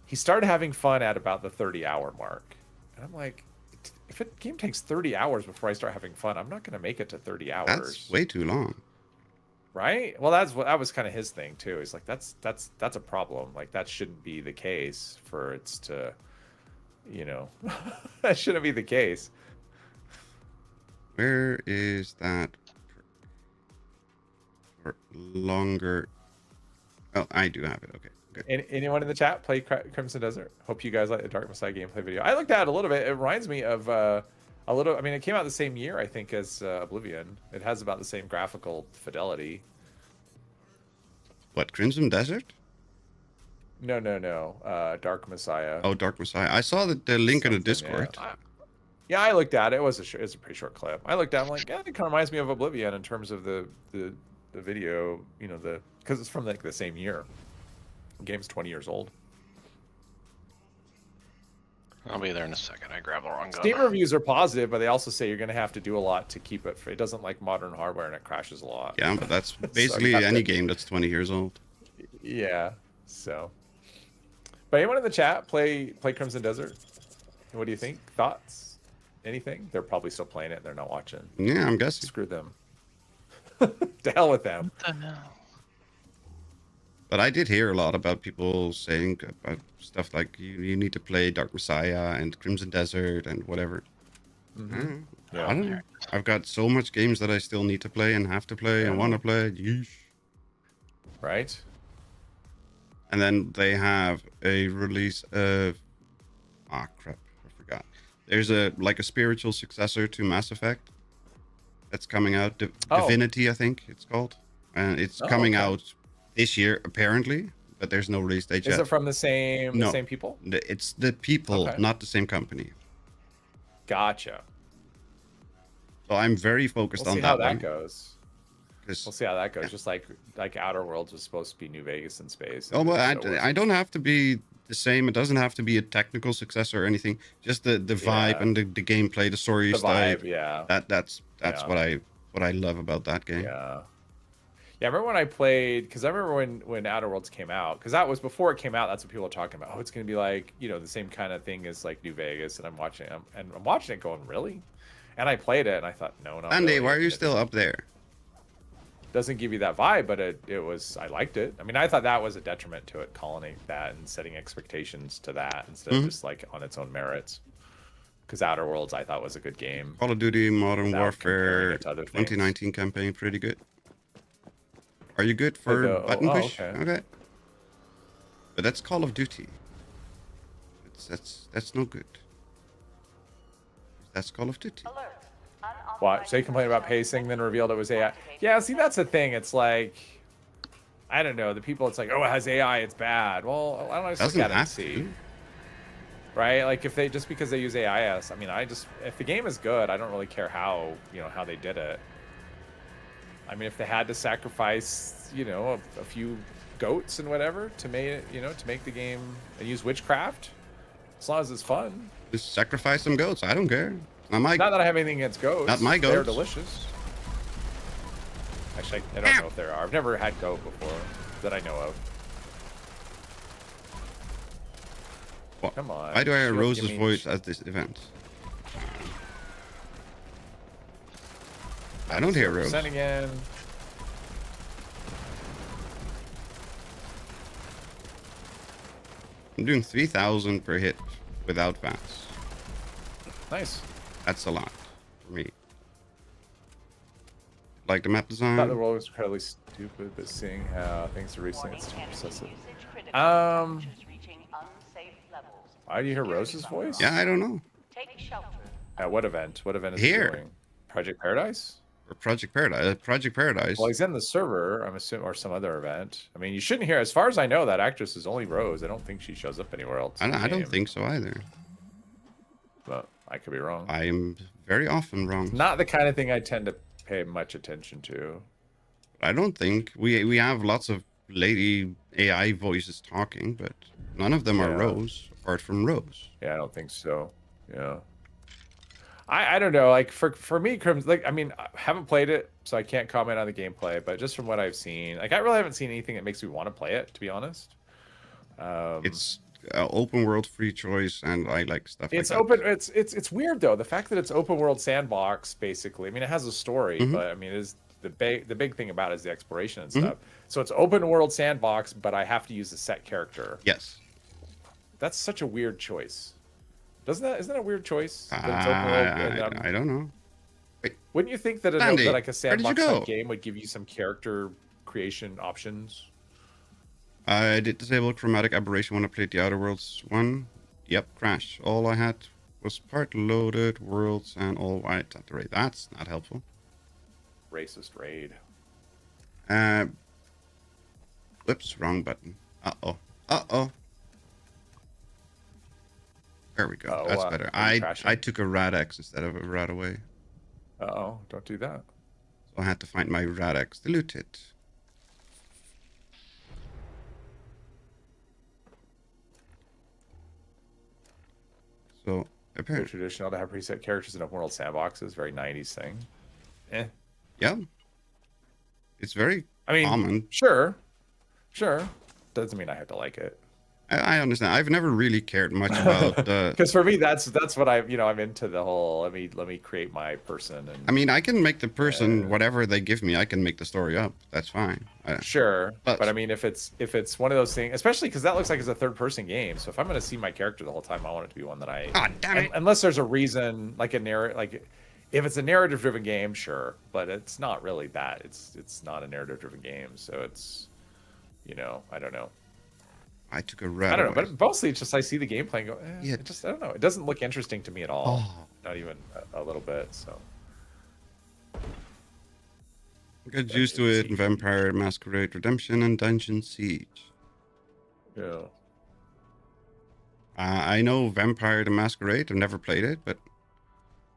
he started having fun at about the 30-hour mark. And I'm like, if a game takes 30 hours before I start having fun, I'm not going to make it to 30 hours. That's way too long. Right? Well, that was kind of his thing too. He's like, that's a problem. Like that shouldn't be the case for it to, that shouldn't be the case. Where is that? For longer. Oh, I do have it. Okay. Good. Anyone in the chat play Crimson Desert? Hope you guys like the Dark Messiah gameplay video. I looked at it a little bit. It reminds me of a little. I mean, it came out the same year, I think, as Oblivion. It has about the same graphical fidelity. What, Crimson Desert? No. Dark Messiah. Oh, Dark Messiah. I saw the link in the Discord. Yeah, I looked at it. It was a pretty short clip. I looked at it, I'm like, yeah, it kind of reminds me of Oblivion in terms of the video, because it's from like the same year. The game's 20 years old. I'll be there in a second. I grabbed the wrong gun. Steam reviews are positive, but they also say you're going to have to do a lot to keep it. It doesn't like modern hardware and it crashes a lot. Yeah, but that's basically any game that's 20 years old. Yeah. So, but anyone in the chat play Crimson Desert? What do you think? Thoughts? Anything? They're probably still playing it and they're not watching. Yeah, I'm guessing. Screw them. To hell with them. What the hell? But I did hear a lot about people saying about stuff like you need to play Dark Messiah and Crimson Desert and whatever. Mm-hmm. I don't know. I've got so much games that I still need to play and have to play and want to play. Yeesh. Right? And then they have a release of... Ah, crap. I forgot. There's a spiritual successor to Mass Effect that's coming out. Divinity, I think it's called. And it's coming out this year, apparently, but there's no release date yet. Is it from the same people? It's the people, not the same company. Gotcha. So I'm very focused on that. We'll see how that one. goes. We'll see how that goes. Just like Outer Worlds was supposed to be New Vegas in space. Oh, well, I don't have to be the same. It doesn't have to be a technical successor or anything. Just the vibe and the gameplay, the story style. That's what I love about that game. Yeah, I remember when I played, because I remember when Outer Worlds came out, because that was before it came out. That's what people were talking about. Oh, it's going to be like the same kind of thing as like New Vegas, and I'm watching it going, really? And I played it, and I thought, no. Andy, really. why are you still up there? Doesn't give you that vibe, but it was. I liked it. I mean, I thought that was a detriment to it, calling that and setting expectations to that instead of just like on its own merits. Because Outer Worlds, I thought was a good game. Call of Duty Modern Warfare 2019 campaign, pretty good. Are you good for button push? Okay. But that's Call of Duty. That's no good. That's Call of Duty. What? So you complained about pacing, then revealed it was AI. Yeah, see, that's the thing. It's like, I don't know. The people, it's like, oh, it has AI, it's bad. Well, I don't know. Just look at it and see. Right? Like if they just because they use AIS, I mean, if the game is good, I don't really care how they did it. I mean, if they had to sacrifice, you know, a few goats and whatever to make, you know, to make the game and use witchcraft, as long as it's fun. Just sacrifice some goats. I don't care. Not Not that I have anything against goats. Not my They're goats. delicious. Actually, I don't know if there are. I've never had goat before that I know of. What? Come on. Why do I hear Shield, Rose's give me- voice at this event? I don't hear Rose. Again. I'm doing 3,000 per hit without VATS. Nice. That's a lot for me. Like the map I thought the design? world was incredibly stupid, but seeing how things are recently, it's too obsessive. Why do you hear Rose's voice? Yeah, I don't know. At what event? What event is Here. he doing? Project Paradise? Or Project Paradise. Project Paradise. Well, he's in the server, I'm assuming, or some other event. I mean, you shouldn't hear. As far as I know, that actress is only Rose. I don't think she shows up anywhere else. in the I don't game, think so either. But I could be wrong. I am very often wrong. Not the kind of thing I tend to pay much attention to. I don't think we have lots of lady AI voices talking, but none of them are Yeah. Rose, apart from Rose. Yeah, I don't think so. Yeah. I don't know. Like for me, Crimson, like I mean, I haven't played it, so I can't comment on the gameplay. But just from what I've seen, like I really haven't seen anything that makes me want to play it. To be honest, It's open world, free choice, and I like stuff. it's like open. It's weird though. The fact that it's open world sandbox, basically. I mean, it has a story, Mhm. but I mean, is the big thing about it is the exploration and stuff. So it's open world sandbox, but I have to use a set character. That. Yes. That's such a weird choice. Isn't that a weird choice? That it's open world and, I don't know. wouldn't you think that Sandy, that like a where did you sandbox go? type game would give you some character creation options? I did disable chromatic aberration when I played the Outer Worlds one. Yep, crash. All I had was part loaded worlds and all white at the rate. That's not helpful. Racist raid. Whoops, wrong button. Uh-oh. There we go. Oh, That's better. are you I crashing? took a Radex instead of a Radaway. Uh-oh, don't do that. So I had to find my Radex to loot it. So, Very apparently, traditional to have preset characters in open world sandboxes. Very 90s thing. yeah. It's very I mean, common. sure. Doesn't mean I have to like it. I understand. I've never really cared much about the... Because for me, that's what I'm into the whole. Let me create my person and. I mean, I can make the person whatever they give me. I can make the story up. That's fine. Sure, But- but I mean, if it's one of those things, especially because that looks like it's a third-person game. So if I'm going to see my character the whole time, I want it to be one that I. Ah, damn it. Unless there's a reason, like a narrative, like if it's a narrative-driven game, sure, but it's not really that. It's not a narrative-driven game, so it's, I don't know. I took a I Radaway. don't know, but mostly it's just I see the gameplay and go, Yeah. I don't know. It doesn't look interesting to me at all. Oh. Not even a little bit. So. Got used to it in Vampire Masquerade Redemption and Dungeon Siege. Yeah. I know Vampire the Masquerade. I've never played it, but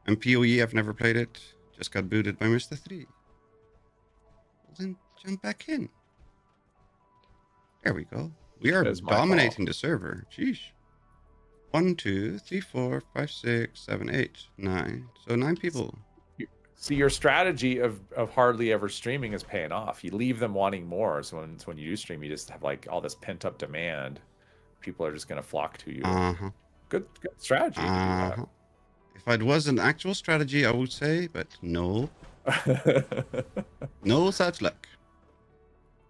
and PoE I've never played it. Just got booted by Mr. 3. Well, then jump back in. There we go. We are That's my dominating the server. Sheesh. 1, 2, 3, 4, 5, 6, 7, 8, 9. So 9 people. See, your strategy of hardly ever streaming is paying off. You leave them wanting more. So when you do stream, you just have like all this pent up demand. People are just going to flock to you. Uh-huh. Good strategy. To Uh-huh. If it was an actual strategy, I would say, but no. do that. No such luck.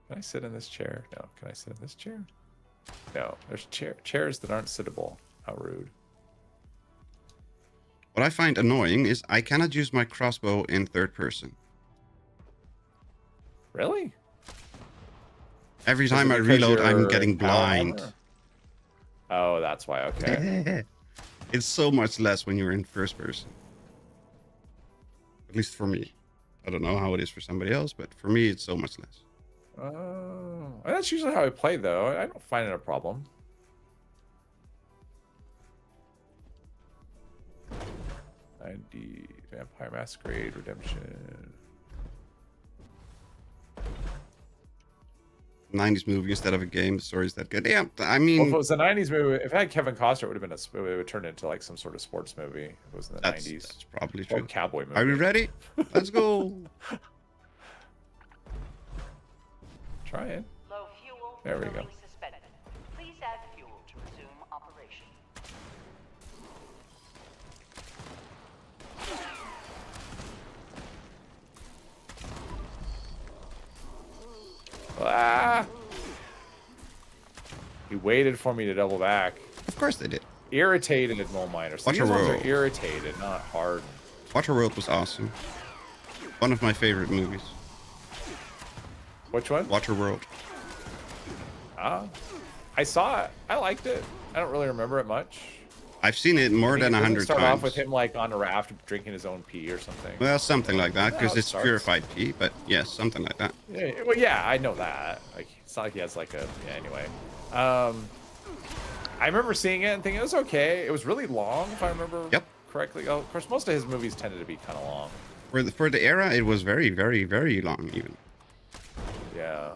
Can I sit in this chair? No. Can I sit in this chair? No. There's chairs that aren't sittable. How rude. What I find annoying is I cannot use my crossbow in third person. Really? Every Is it time I because reload, I'm you're getting blind. power armor? Oh, that's why. Okay. It's so much less when you're in first person. At least for me. I don't know how it is for somebody else, but for me, it's so much less. Oh, that's usually how I play, though. I don't find it a problem. ID Vampire Masquerade Redemption. 90s movie instead of a game. The story's that good. Yeah, I Well, if mean, it was a '90s movie, if it had Kevin Costner, it would have been it would turn into like some sort of sports movie. If it was in the that's '90s probably or true. cowboy movie. Are we ready? Let's go. Try it. Low fuel. There we go. Loading suspended. Please add fuel to resume operation. Ah! He waited for me to double back. Of course they did. Irritated mole miners. Watch These a ones roll. are irritated, not hardened. Waterworld was awesome. One of my favorite movies. Which one? Waterworld. Ah, I saw it. I liked it. I don't really remember it much. I've seen it more than 100 Start times. off with him like on a raft drinking his own pee or something. Well, something like that, because Well, it it's starts. purified pee, but yes, something like that. Yeah, well, yeah, I know that. Like, it's not like he has like a. Yeah, anyway. I remember seeing it and thinking it was okay. It was really long, if I remember Yep. correctly. Oh, of course, most of his movies tended to be kind of long. For the era, it was very, very, very long, even. Yeah.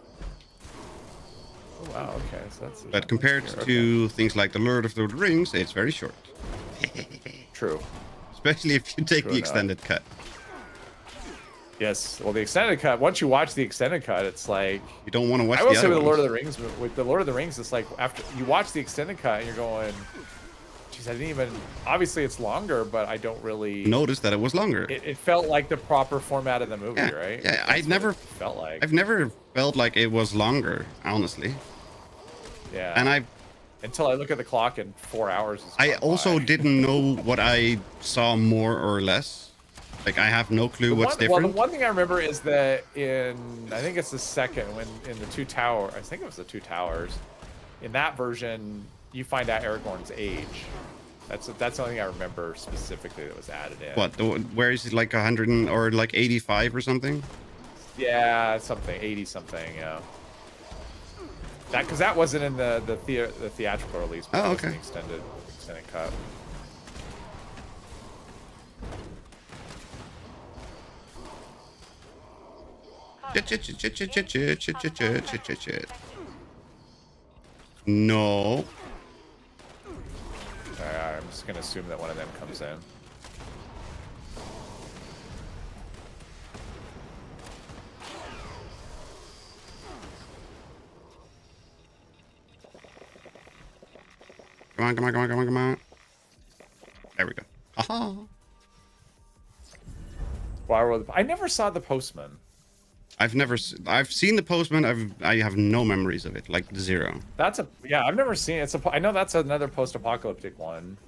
Oh, wow. Okay. So that's. But compared here, to things like The Lord of the Rings, it's very short. True. Especially if you take True the enough. extended cut. Yes. Well, the extended cut. Once you watch the extended cut, it's like. You don't want to watch I will the say other with the Lord of ones. the Rings, with the Lord of the Rings, it's like after you watch the extended cut, and you're going, "Geez, I didn't even." Obviously, it's longer, but I don't really Notice that it was longer. It felt like the proper format of the movie, Yeah, right? yeah, That's I'd what never- it felt like. I've never felt like it was longer, honestly. Yeah. And until I look at the clock and 4 hours. Is I gone also by. didn't know what I saw more or less. Like, I have no clue what's Well, different. the one thing I remember is that I think it's the second, when in the Two Towers, I think it was the Two Towers, in that version, you find out Aragorn's age. That's the only thing I remember specifically that was added in. What? Where is it, like 100 or like 85 or something? Yeah, something 80 something. Yeah. Because that wasn't in the theatrical release. But Oh, it was in okay. the extended cut. Chit. No. I'm just gonna assume that one of them comes in. Come on. There we go. Aha. I never saw The Postman. I've seen The Postman. I have no memories of it, like zero. I've never seen it. I know that's another post-apocalyptic one,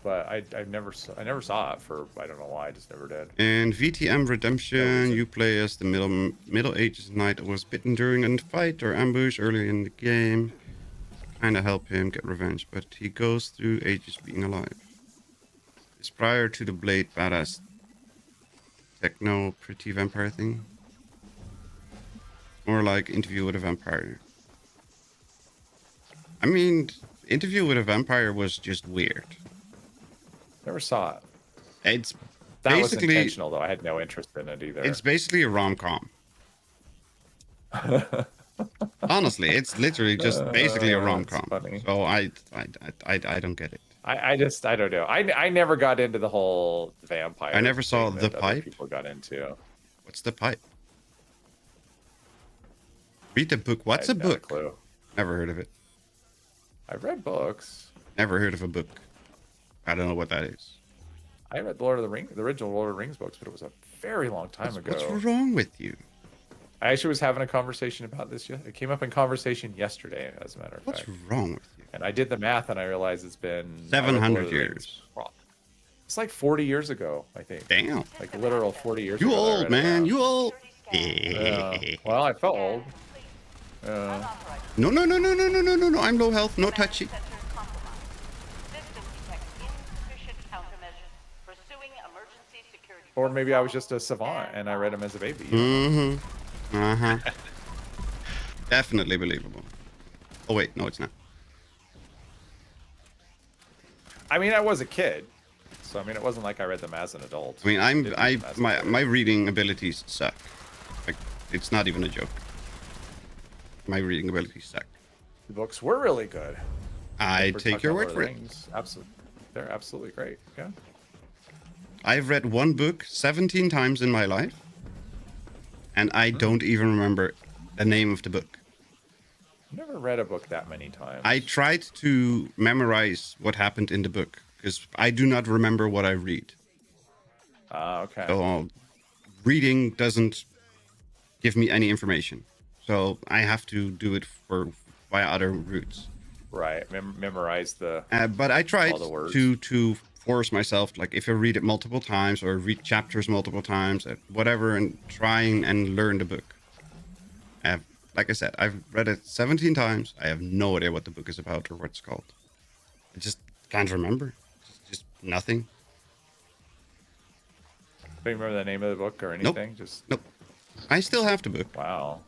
but I never saw it for, I don't know why, I just never did. In VTM Redemption, you play as the Middle Ages knight that was bitten during a fight or ambush early in the game. Kinda help him get revenge, but he goes through ages being alive. It's prior to the Blade badass techno pretty vampire thing. More like Interview with a Vampire. I mean, Interview with a Vampire was just weird. Never saw it. It's That was basically intentional, though. I had no interest in it either. it's basically a rom-com. Honestly, it's literally just basically a that's rom-com. funny. So I don't get it. I don't know. I never got into the whole vampire. I never saw thing The that other Pipe. People got into. What's the pipe? Read the book. What's I a have no book? clue. Never heard of it. I've read books. Never heard of a book. I don't know what that is. I read the original Lord of the Rings books, but it was a very long time ago. What's wrong with you? I actually was having a conversation about this. It came up in conversation yesterday, as a matter of What's fact. wrong with you? And I did the math, and I realized it's been 700 Lord of the Rings. years. It's like 40 years ago, I think. Damn. Like literal 40 years You ago. that I old, read it man. down. You old. Well, I felt old. No. I'm low health. No touchy. Or maybe I was just a savant, and I read them as a baby. Mm-hmm. Uh-huh. Definitely believable. Oh, wait. No, it's not. I mean, I was a kid, so I mean, it wasn't like I read them as an adult. I mean, Didn't read them as a kid. my reading abilities suck. Like, it's not even a joke. my reading abilities suck. The books were really good. I We're take talking your about word Lord for of it. the Rings. Absolutely, they're absolutely great. Yeah. I've read one book 17 times in my life, and I don't even remember the name of the book. I've never read a book that many times. I tried to memorize what happened in the book because I do not remember what I read. Okay. So reading doesn't give me any information. So I have to do it via other routes. Right. Memorize the. But I tried all the words. to force myself, like if I read it multiple times or read chapters multiple times, whatever, and trying and learn the book. Like I said, I've read it 17 times. I have no idea what the book is about or what it's called. I just can't remember. Just nothing. Do you remember the name of the book or anything? Just Nope. I still have the book, wow.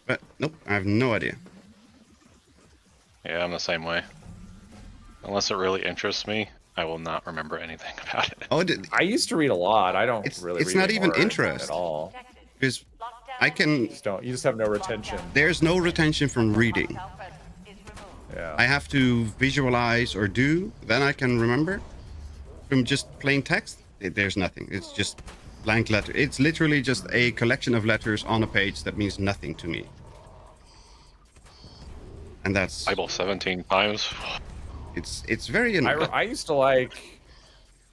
but nope, I have no idea. Yeah, I'm the same way. Unless it really interests me, I will not remember anything about it. Oh, I used to read a lot. I don't really. it's read not even anymore interest. at all. Because I can. You just have no retention. There's no retention from reading. Yeah. I have to visualize or do, then I can remember. From just plain text, there's nothing. It's just blank letter. It's literally just a collection of letters on a page that means nothing to me. And that's Bible 17 times. it's very annoying. I used to like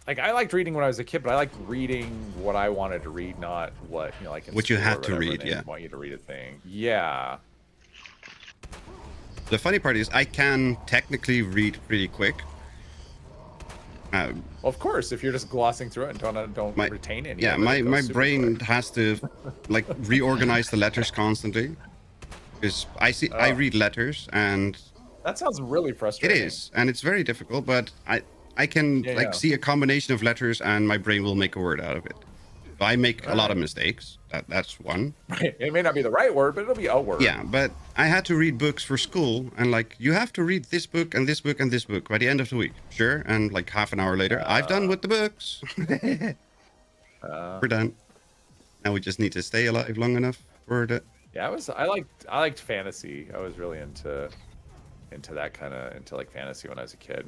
I liked reading when I was a kid, but I liked reading what I wanted to read, not what like in What you school or had to whatever, read, they yeah. Want you to read a thing. Yeah. The funny part is I can technically read pretty quick. Well, of course, if you're just glossing through it and don't retain any. Yeah, of it, it my goes super brain quick. has to like reorganize the letters constantly. Because I read letters and That sounds really it frustrating. is, and it's very difficult, but I can Yeah. see a combination of letters and my brain will make a word out of it. So I make a lot of mistakes. That's one. It may not be the right word, but it'll be a word. Yeah, but I had to read books for school, and like you have to read this book and this book and this book by the end of the week. Sure, and like half an hour later, I've done with the books. We're done. Now we just need to stay alive long enough for the. Yeah, I liked fantasy. I was really into that kind of like fantasy when I was a kid.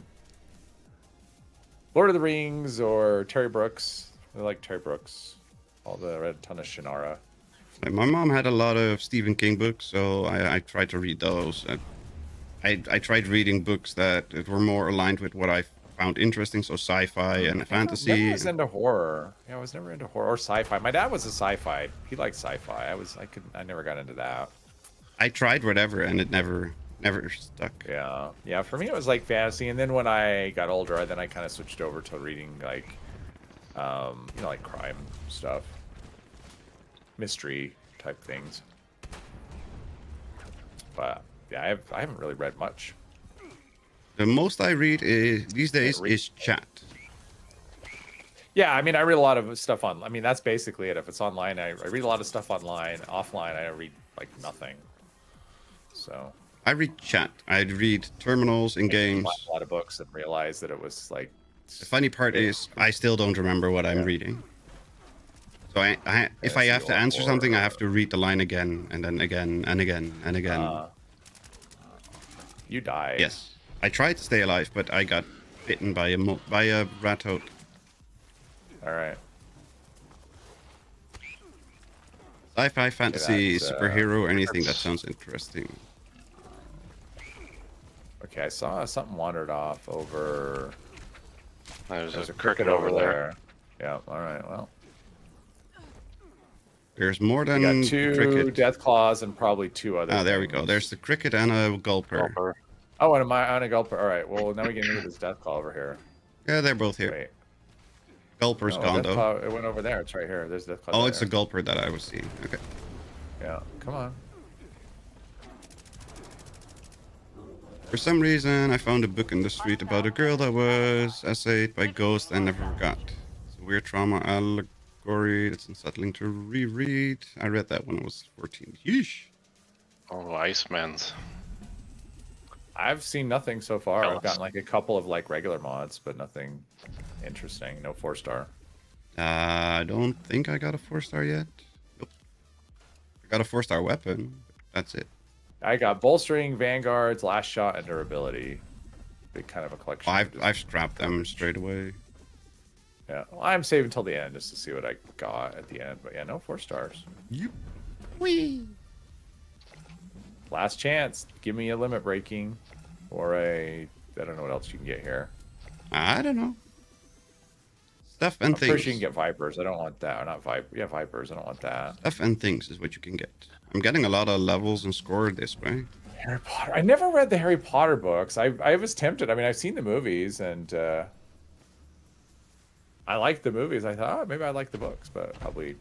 Lord of the Rings or Terry Brooks. I like Terry Brooks. I read a ton of Shannara. Like, my mom had a lot of Stephen King books, so I tried to read those. I tried reading books that were more aligned with what I found interesting, so sci-fi and I fantasy. never was into horror. Yeah, I was never into horror or sci-fi. My dad was a sci-fi. He liked sci-fi. I never got into that. I tried whatever, and it never stuck. Yeah, yeah. For me, it was like fantasy, and then when I got older, then I kind of switched over to reading like, like crime stuff, mystery type things. But yeah, I haven't really read much. The most I read these days is chat. Yeah, I mean, I read a lot of stuff on. I mean, that's basically it. If it's online, I read a lot of stuff online. Offline, I read like nothing. So I read chat. I read terminals in games. a lot of books and realized that it was like. The funny part is I still don't remember what I'm reading. So if I have to answer something, I have to read the line again and then again and again and again. You died. Yes, I tried to stay alive, but I got bitten by a rat toad. All right. Sci-fi, fantasy, that's, superhero, anything that sounds interesting. Okay, I saw something wandered off over. There's a cricket over there. Yeah. All right. Well, There's more we than got two cricket. death claws and probably two other. Ah, there we go. things. There's the cricket and a gulper. Gulper. Oh, and on a gulper. All right. Well, now we get into this death claw over here. Yeah, they're both here. Wait. Gulper's No, gone death though. claw, it went over there. It's right here. There's death claw. Oh, there. it's a gulper that I was seeing. Okay. Yeah. Come on. For some reason, I found a book in the street about a girl that was essayed by ghosts and never forgot. It's a weird trauma allegory. It's unsettling to reread. I read that when I was 14. Yeesh. Oh, Iceman's. I've seen nothing so far. Tell I've us. gotten like a couple of like regular mods, but nothing interesting. No 4-star. I don't think I got a 4-star yet. Nope. I got a 4-star weapon. That's it. I got bolstering, vanguards, last shot, and durability. Big kind of a collection. I've scrapped them straight away. Yeah, well, I'm saving till the end just to see what I got at the end. But yeah, no 4 stars. Yep. Whee. Last chance. Give me a limit breaking, or I don't know what else you can get here. I don't know. Stuff and I'm things. pretty sure you can get vipers. I don't want that. Or not viper. Yeah, vipers. I don't want that. Stuff and things is what you can get. I'm getting a lot of levels and score this way. Harry Potter. I never read the Harry Potter books. I was tempted. I mean, I've seen the movies and I liked the movies. I thought, oh, maybe I like the books, but probably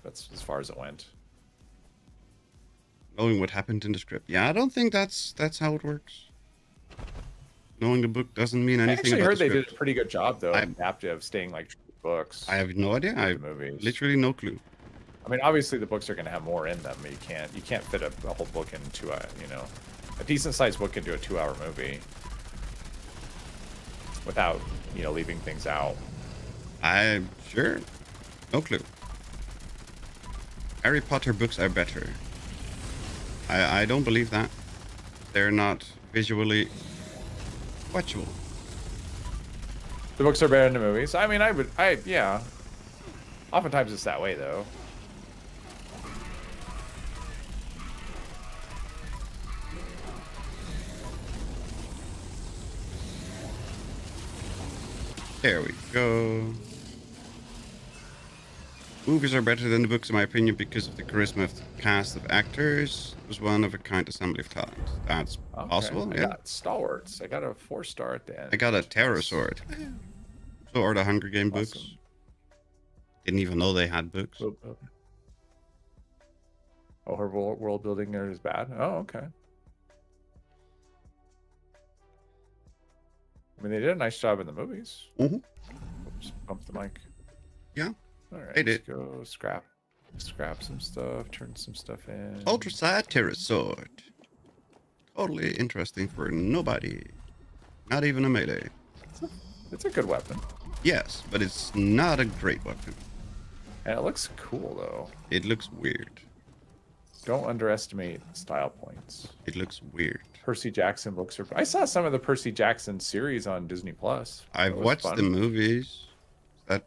that's as far as it went. Knowing what happened in the script. Yeah, I don't think that's how it works. Knowing the book doesn't mean anything. I actually about heard the they script. did a pretty good job though, adaptive, staying like true to books. I have no idea. I have movies. literally no clue. I mean, obviously the books are going to have more in them. You can't fit a whole book into a decent sized book into a 2-hour movie without leaving things out. I'm sure. No clue. Harry Potter books are better. I don't believe that. They're not visually watchable. The books are better than the movies. I mean, yeah. Oftentimes it's that way though. There we go. Movies are better than the books in my opinion because of the charisma of the cast of actors. It was one of a kind assembly of talent. That's possible, I yeah. got stalwarts. I got a 4-star at the end. I got a terror sword. So are the Hunger Game books. Awesome. Didn't even know they had books. Oh, her world building there is bad. Oh, okay. I mean, they did a nice job in the movies. Mm-hmm. Oops, bump the mic. Yeah, All right, they did. let's go scrap some stuff, turn some stuff in. Ultra Side Terror Sword. Totally interesting for nobody. Not even a melee. It's a good weapon. Yes, but it's not a great weapon. And it looks cool, though. It looks weird. Don't underestimate style points. It looks weird. Percy Jackson books are... I saw some of the Percy Jackson series on Disney+. I've watched the movies.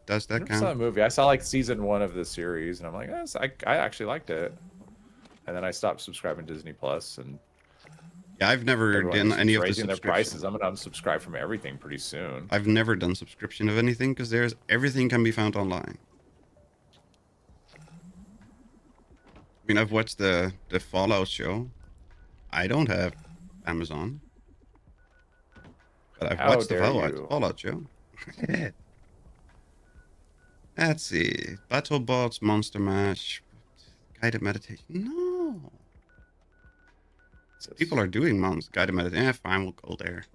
Does that I count? saw a movie. I saw like season 1 of the series, and I'm like, yes, I actually liked it. And then I stopped subscribing to Disney+, and Yeah, I've never done any of the raising their prices. subscriptions. I'm gonna unsubscribe from everything pretty soon. I've never done subscription of anything because everything can be found online. I mean, I've watched the Fallout show. I don't have Amazon, but I've How watched the dare you. Fallout show. Let's see. BattleBots, Monster Mash, Guided Meditation. No. People are doing guided meditation. Fine, we'll go there.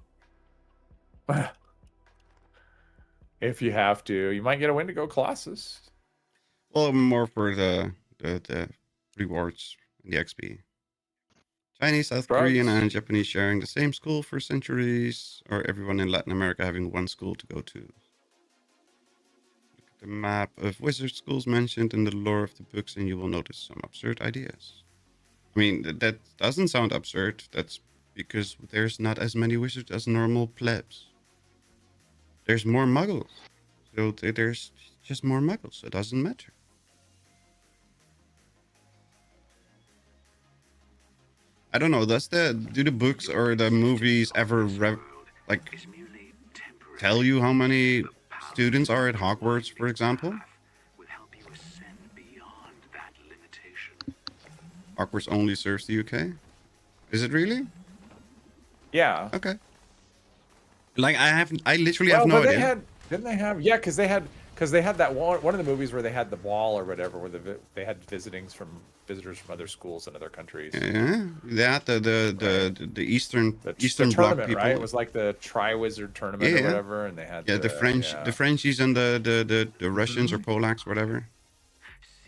If you have to, you might get a Wendigo Colossus. Well, more for the rewards and the XP. Chinese, South Korean, and Japanese sharing the same school for centuries, or everyone in Latin America having one school to go to. Look at the map of wizard schools mentioned in the lore of the books, and you will notice some absurd ideas. I mean, that doesn't sound absurd. That's because there's not as many wizards as normal plebs. There's more muggles. So there's just more muggles. So it doesn't matter. I don't know. Do the books or the movies ever tell you how many students are at Hogwarts, for example? Hogwarts only serves the UK? Is it really? Yeah. Okay. Like I literally have no idea. Didn't they have? Yeah, because they had that one of the movies where they had the ball or whatever, where they had visitors from other schools and other countries. Yeah, they had the Eastern Bloc tournament, people. right? It was like the Tri-Wizard tournament or whatever, and they had the Frenchies and the Russians or Polacks, whatever.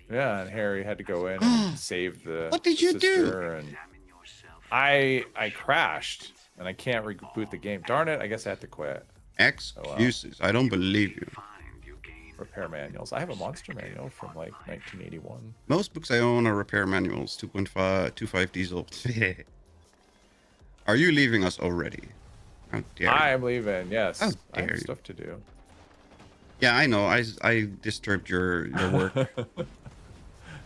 Yeah, and Harry had to go in and save the What did you do? And I crashed, and I can't reboot the game. Darn it! I guess I had to quit. Excuses. I don't believe you. repair manuals. I have a monster manual from like 1981. Most books I own are repair manuals. 2.5 diesel. Are you leaving us already? How dare you? I'm leaving. Yes, How I have dare you. stuff to do. Yeah, I know. I disturbed your work.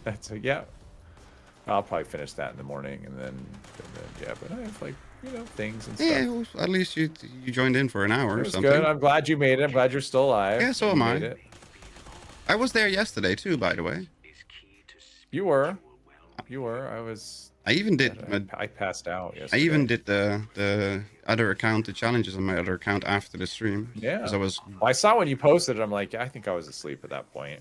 That's yeah. I'll probably finish that in the morning, and then yeah. But I have like things and stuff. Yeah, well, at least you joined in for an hour It or was something. good. I'm glad you made it. I'm glad you're still alive. Yeah, so You am made I. it. I was there yesterday too, by the way. You were. You were. I was. I even did. I passed out I yesterday. even did the other account, the challenges on my other account after the stream. Yeah. Because I was. Well, I saw when you posted it. I'm like, I think I was asleep at that point.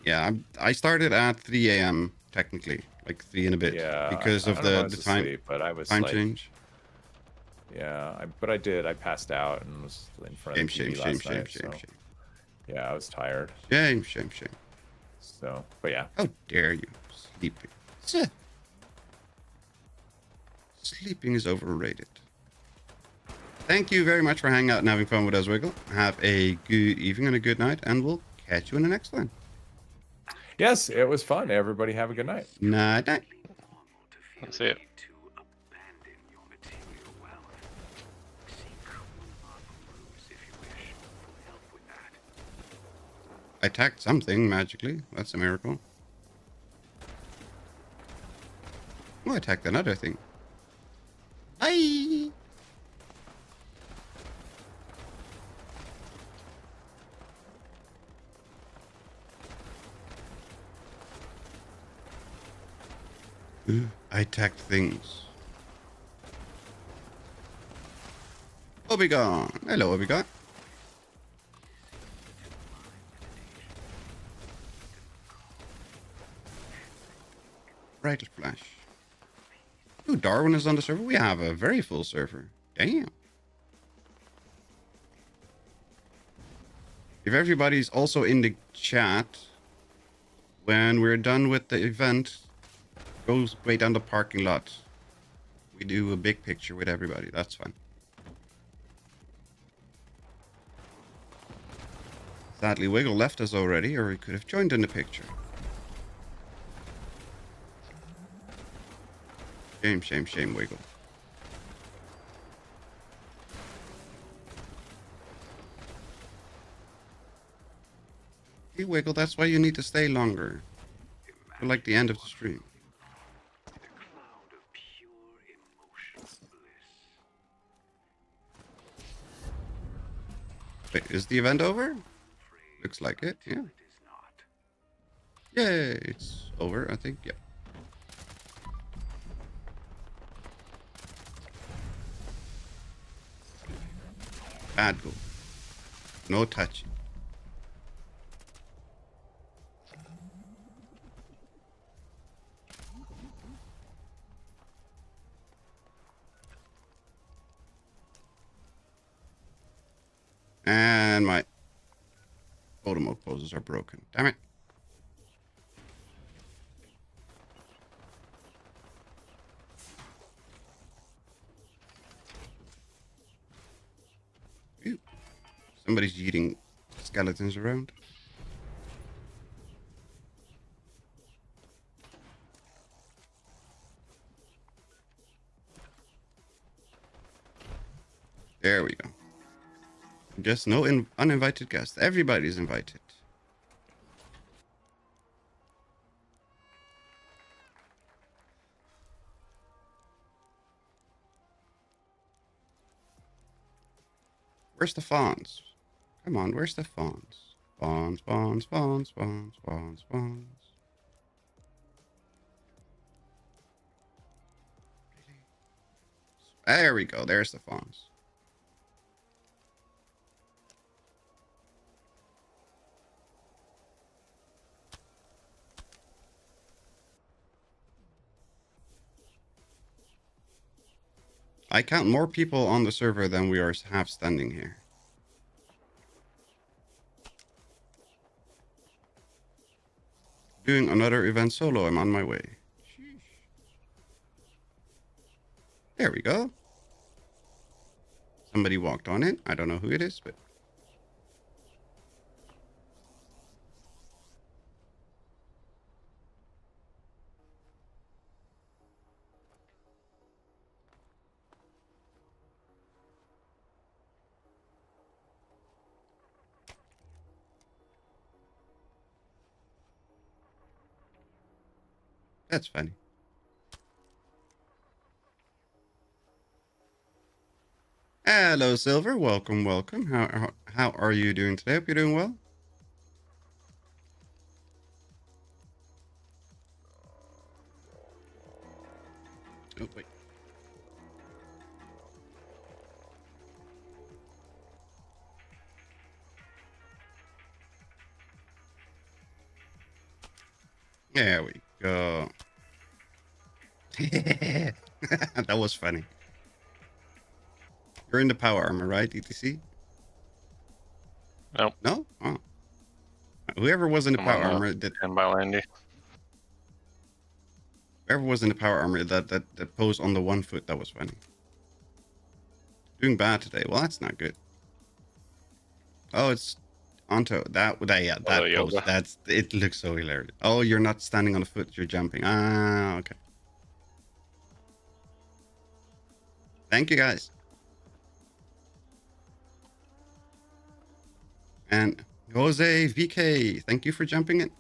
Yeah, I started at 3 a.m. technically, like 3 and a bit. Yeah. Because of I don't know if I the was time asleep, but I was time like, change. Yeah, but I did. I passed out and was in front of the TV last night. Shame. Yeah, I was tired. Shame. So, but yeah. How dare you, sleeping? Sir. Sleeping is overrated. Thank you very much for hanging out and having fun with us, Wiggle. Have a good evening and a good night, and we'll catch you in the next one. Yes, it was fun. Everybody have a good night. Night. That's it. I attacked something magically. That's a miracle. Oh, I attacked another thing. Bye! I attacked things. Obigon! Hello, Obigon. Bright flash. Ooh, Darwin is on the server. We have a very full server. Damn. If everybody's also in the chat, when we're done with the event, go straight down the parking lot. We do a big picture with everybody. That's fine. Sadly, Wiggle left us already, or he could have joined in the picture. Shame, Wiggle. Hey, Wiggle, that's why you need to stay longer. For like the end of the stream. Wait, is the event over? Looks like it, yeah. Yay, it's over, I think, yep. Bad go. No touching. And my photo mode poses are broken. Damn it. Ew. Somebody's eating skeletons around. There we go. Just no uninvited guests. Everybody's invited. Where's the fawns? Come on, where's the fawns? Fawns. There we go. There's the fawns. I count more people on the server than we have standing here. Doing another event solo. I'm on my way. Sheesh. There we go. Somebody walked on it. I don't know who it is, but... That's funny. Hello, Silver. Welcome, welcome. How are you doing today? Hope you're doing well. Oh, wait. There we go. That was funny. You're in the power armor, right, ETC? Nope. No? Oh. Whoever was in the I'm power on armor the that 10 by Landy. whoever was in the power armor that posed on the 1 foot, that was funny. Doing bad today. Well, that's not good. Oh, it's onto that yeah, that pose. Yoga. That's it looks so hilarious. Oh, you're not standing on a foot, you're jumping. Ah, okay. Thank you guys. And Jose VK, thank you for jumping in.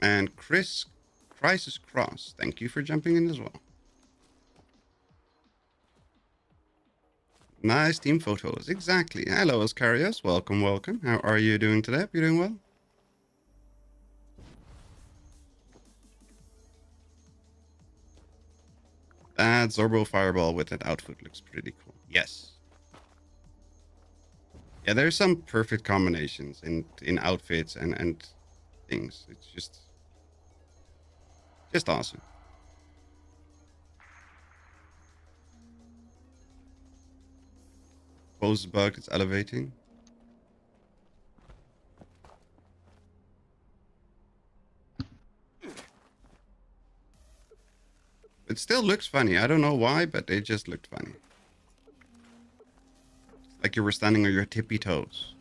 And Chris Crisis Cross, thank you for jumping in as well. Nice team photos. Exactly. Hello, Oscarios. Welcome, welcome. How are you doing today? Hope you're doing well. That Zorbo Fireball with that outfit looks pretty cool. Yes. Yeah, there's some perfect combinations in outfits and things. It's just awesome. Pose bug, it's elevating. It still looks funny. I don't know why, but it just looked funny. Like you were standing on your tippy toes.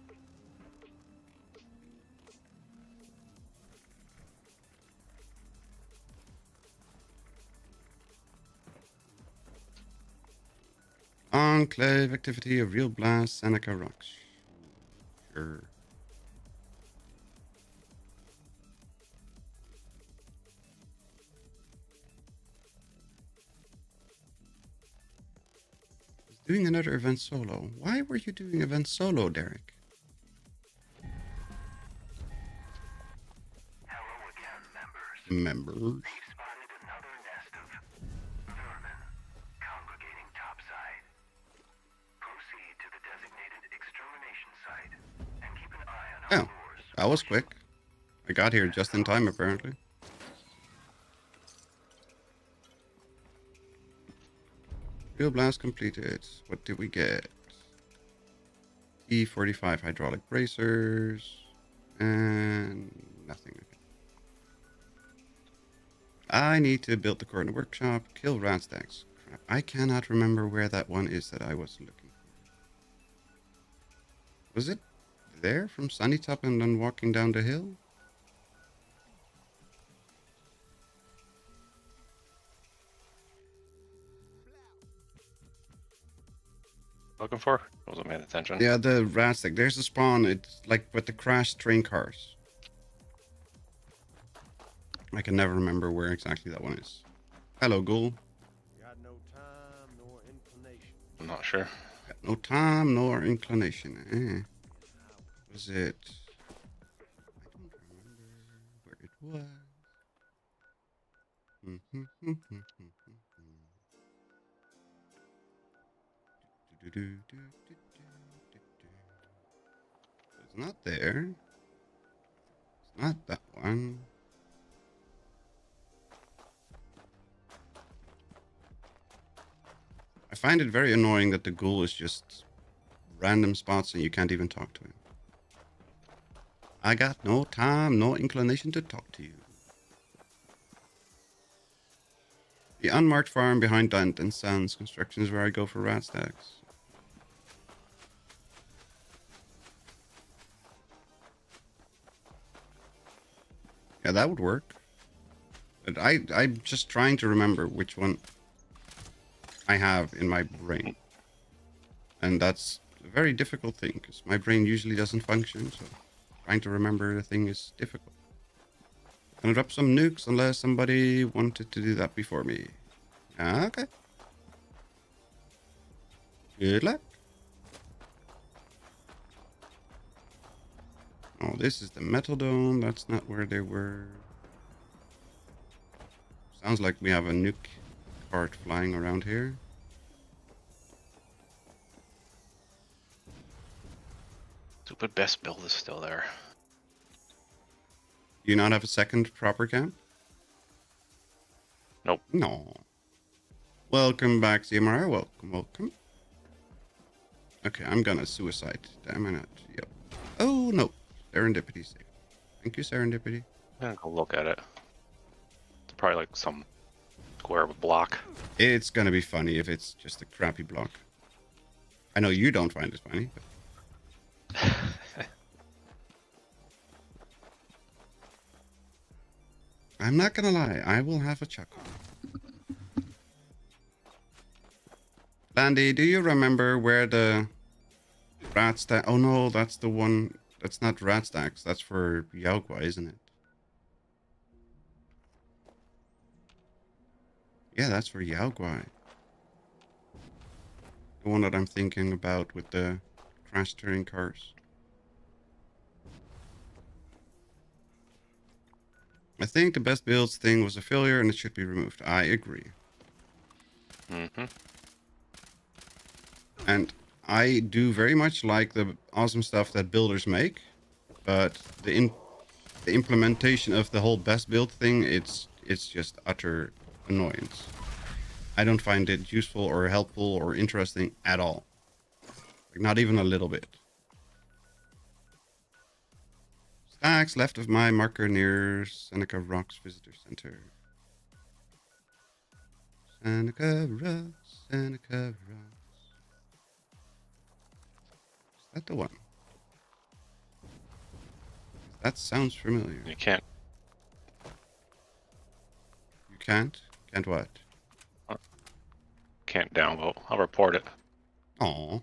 Enclave activity of Real Blast, Seneca Rocks. Sure. He's doing another event solo. Why were you doing event solo, Derek? Hello again, members. Members. We've spotted another nest of vermin congregating topside. Proceed to the designated extermination site and keep an eye on our Oh, doors. that was quick. I got here just in time, apparently. Real Blast completed. What did we get? E45 hydraulic bracers. And nothing. Okay. I need to build the core in the workshop. Kill rat stacks. Crap. I cannot remember where that one is that I was looking for. Was it there from Sunnytop and then walking down the hill? Looking for? Wasn't paying attention. Yeah, the rat stack. There's a spawn. It's like with the crashed train cars. I can never remember where exactly that one is. Hello, Ghoul. Got no time nor inclination. I'm not sure. Got no time nor inclination. Was it? I don't remember where it was. It's not there. It's not that one. I find it very annoying that the ghoul is just random spots and you can't even talk to him. I got no time, no inclination to talk to you. The unmarked farm behind Dant and Sons construction is where I go for rat stacks. Yeah, that would work. But I'm just trying to remember which one I have in my brain. And that's a very difficult thing, because my brain usually doesn't function, so trying to remember the thing is difficult. Gonna drop some nukes unless somebody wanted to do that before me. Okay. Good luck. Oh, this is the metal dome. That's not where they were. Sounds like we have a nuke cart flying around here. Stupid best build is still there. Do you not have a second proper camp? Nope. No. Welcome back, CMR. Welcome, welcome. Okay, I'm gonna suicide. Damn it. Yep. Oh, no. Serendipity save. Thank you, Serendipity. I'm gonna go look at it. It's probably like some square of a block. It's gonna be funny if it's just a crappy block. I know you don't find it funny, but... I'm not gonna lie, I will have a chuckle. Landy, do you remember where the rat stack... Oh no, that's the one... That's not rat stacks, that's for Yaogwa, isn't it? Yeah, that's for Yaogwa. The one that I'm thinking about with the crash touring cars. I think the best builds thing was a failure and it should be removed. I agree. Mm-hmm. And I do very much like the awesome stuff that builders make, but the implementation of the whole best build thing, it's just utter annoyance. I don't find it useful or helpful or interesting at all. Like, not even a little bit. Stacks left of my marker near Seneca Rocks Visitor Center. Seneca Rocks, Seneca Rocks. Is that the one? That sounds familiar. You can't. You can't? Can't what? Can't downvote. I'll report it. Aw. Oh,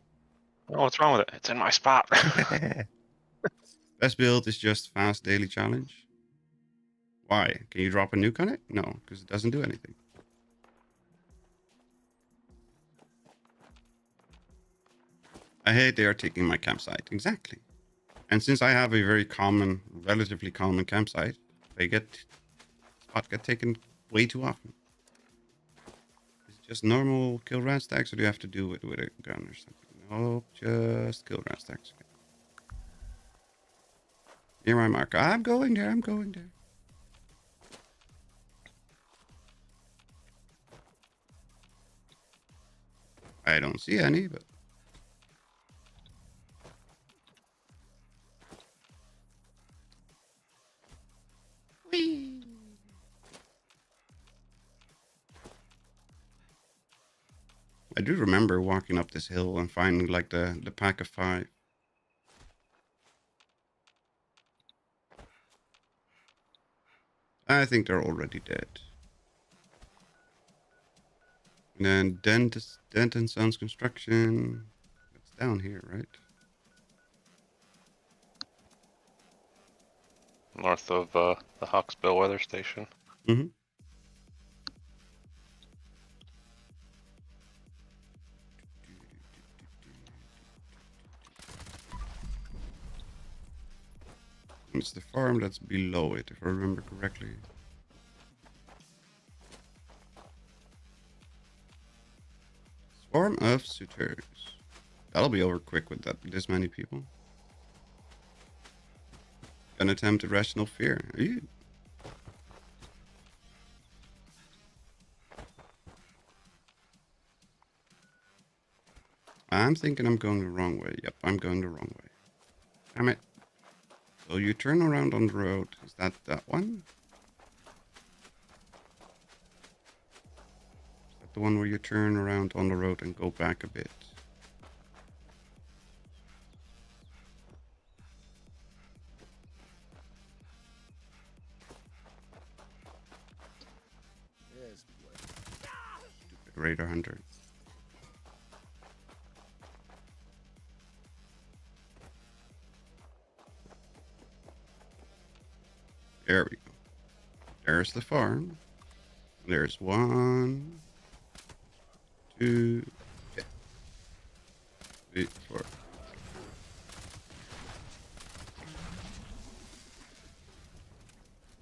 what's wrong with it? It's in my spot. Best build is just fast daily challenge. Why? Can you drop a nuke on it? No, because it doesn't do anything. I hate they are taking my campsite. Exactly. And since I have a very common, relatively common campsite, they get taken way too often. Is it just normal kill rat stacks, or do you have to do it with a gun or something? Nope, just kill rat stacks. Near my marker. I'm going there. I'm going there. I don't see any, but... Whee! I do remember walking up this hill and finding like the pack of 5. I think they're already dead. And then Dent and Sons Construction. That's down here, right? North of the Hawksbill weather station. Mm-hmm. It's the farm that's below it, if I remember correctly. Swarm of suitors. That'll be over quick with this many people. An attempt at rational fear. Ew. I'm thinking I'm going the wrong way. Yep, I'm going the wrong way. Damn it. So you turn around on the road. Is that one? Is that the one where you turn around on the road and go back a bit? Yes, boy. Stupid Raider Hunter. There we go. There's the farm. There's 1, 2, 3, 4.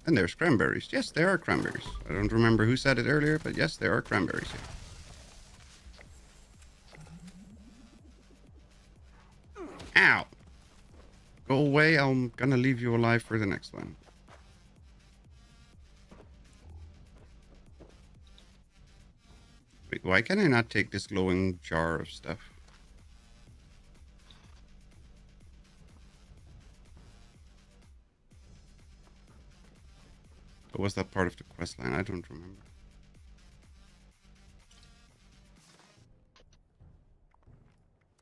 And there's cranberries. Yes, there are cranberries. I don't remember who said it earlier, but yes, there are cranberries here. Ow! Go away, I'm gonna leave you alive for the next one. Wait, why can I not take this glowing jar of stuff? Or was that part of the quest line? I don't remember.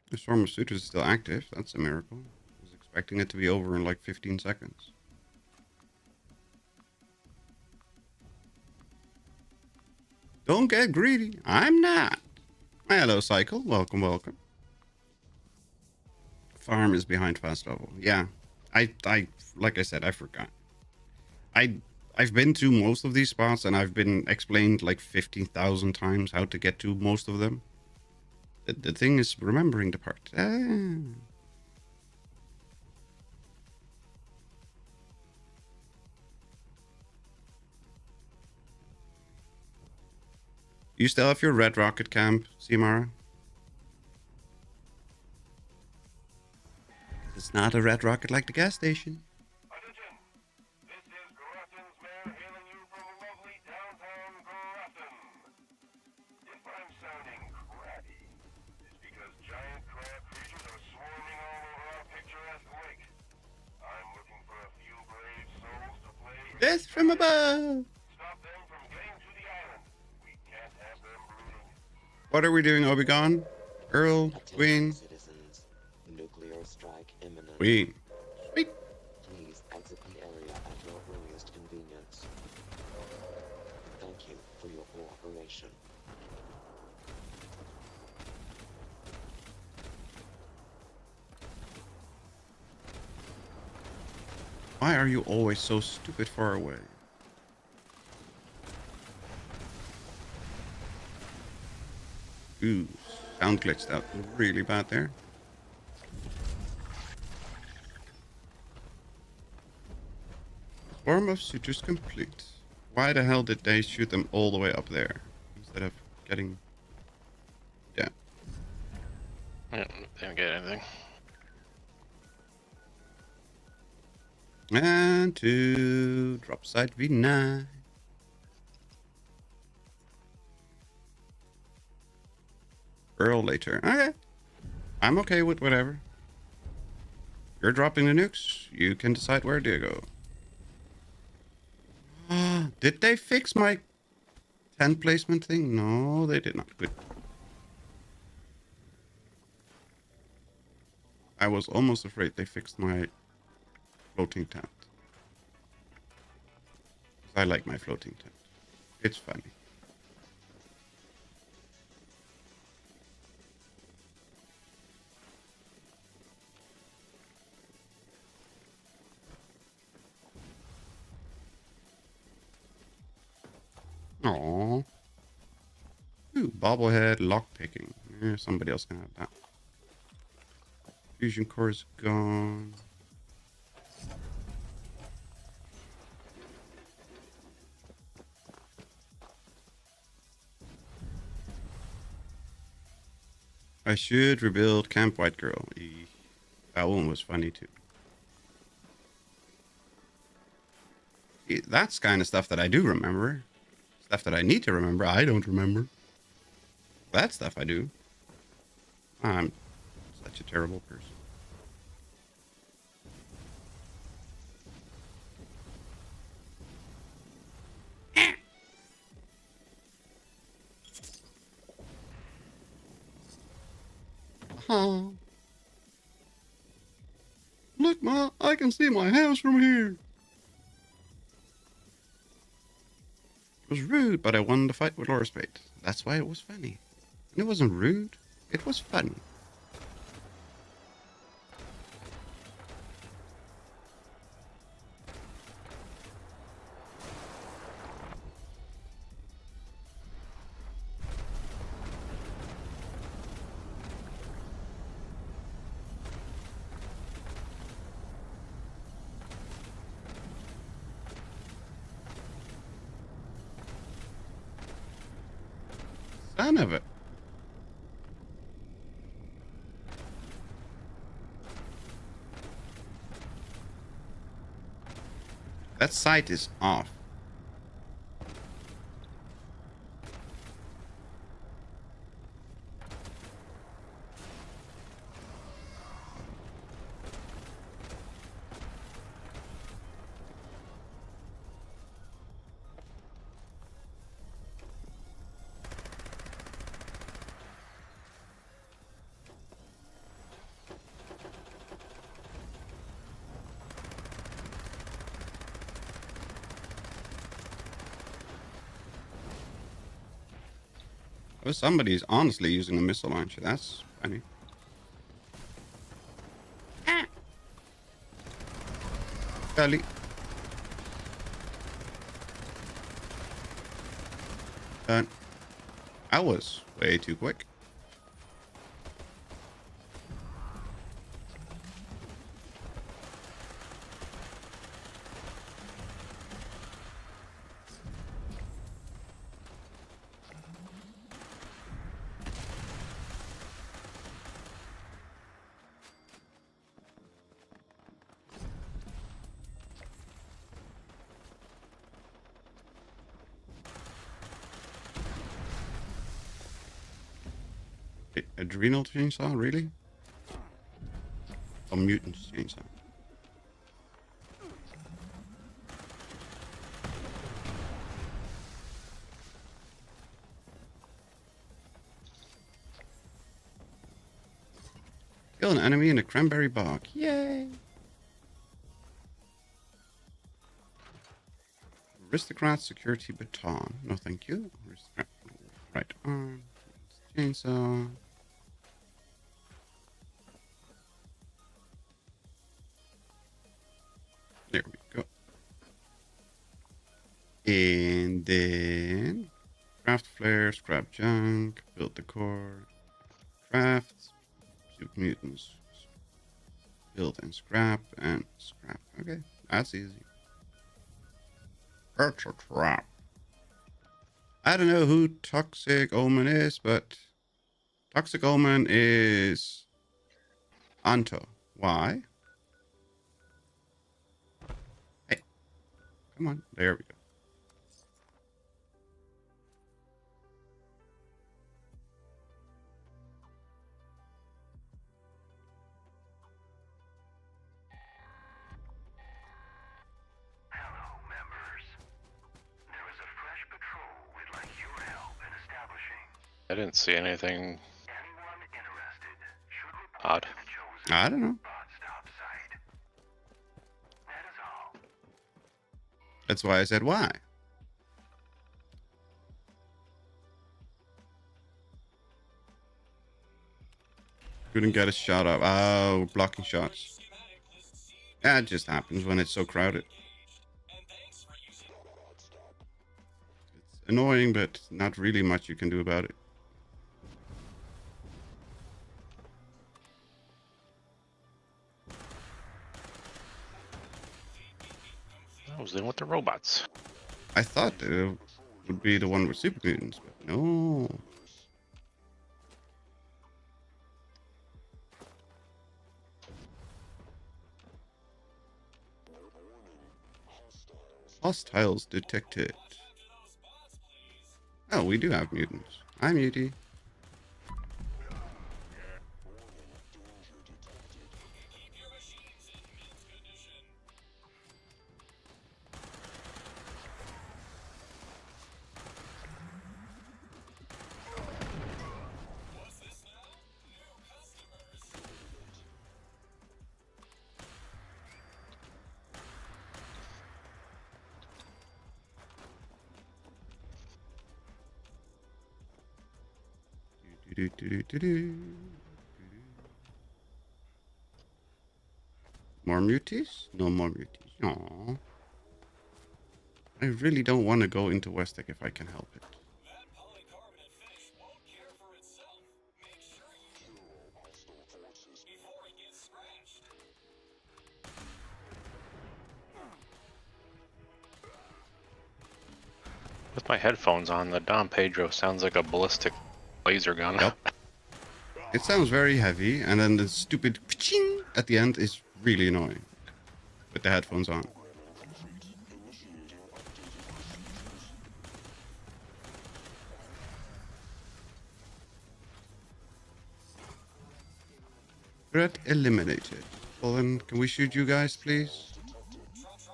The Swarm of Suitors is still active. That's a miracle. I was expecting it to be over in like 15 seconds. Don't get greedy. I'm not. Hello, Cycle. Welcome, welcome. Farm is behind fast level. Yeah. I like I said, I forgot. I've been to most of these spots and I've been explained like 50,000 times how to get to most of them. The thing is remembering the part. You still have your red rocket camp, Simara? It's not a red rocket like the gas station. Attention! This is Grafton's mayor hailing you from lovely downtown Grafton. If I'm sounding crabby, it's because giant crab creatures are swarming all over our picturesque lake. I'm looking for a few brave souls to play. Death from above! Stop them from getting to the island. We can't have them brooding. What are we doing, Obi-Wan? Earl? Queen? Citizens, nuclear strike imminent. Queen. Sweet. Please exit the area at your earliest convenience. Thank you for your cooperation. Why are you always so stupid far away? Ooh, sound glitched out really bad there. Swarm of Suitors complete. Why the hell did they shoot them all the way up there instead of getting... Yeah. Yeah, didn't get anything. And to drop site V9. Earl later. Okay. I'm okay with whatever. You're dropping the nukes. You can decide where to go. Did they fix my tent placement thing? No, they did not. Good. I was almost afraid they fixed my floating tent. I like my floating tent. It's funny. Aww. Ooh, bobblehead lockpicking. Yeah, somebody else can have that. Fusion core is gone. I should rebuild Camp White Girl. That one was funny too. That's kind of stuff that I do remember. Stuff that I need to remember, I don't remember. That stuff I do. I'm such a terrible person. Oh. Look, Ma, I can see my house from here. It was rude, but I won the fight with Laura Spade. That's why it was funny. And it wasn't rude, it was funny. ton of it. That sight is off. Oh, somebody's honestly using a missile launcher. That's funny. Ah. Belly. Done. That was way too quick. Adrenal chainsaw, really? A mutant chainsaw. Kill an enemy in a cranberry bog. Yay! Aristocrat security baton. No, thank you. Aristocrat. Right arm. Chainsaw. There we go. And then craft flare, scrap junk, build the core, craft, super mutants, build and scrap. Okay, that's easy. It's a trap. I don't know who Toxic Omen is, but Toxic Omen is Anto. Why? Hey, come on. There we go. Hello, members. There is a fresh patrol we'd like your help in establishing. I didn't see anything Anyone interested should report odd. to the chosen I don't know. bot stop site. That is all. That's why I said why. Couldn't get a shot up. Oh, blocking shots. That just happens when it's so crowded. It's annoying, but not really much you can do about it. I was in with the robots. I thought it would be the one with super mutants, but no. Hostiles detected. Oh, we do have mutants. Hi, Mutie. More muties? No more muties. Aww. I really don't want to go into Westec if I can help it. With my headphones on, the Dom Pedro sounds like a ballistic laser gun. Yep. It sounds very heavy, and then the stupid ching at the end is really annoying with the headphones on. Threat eliminated. Well then, can we shoot you guys, please?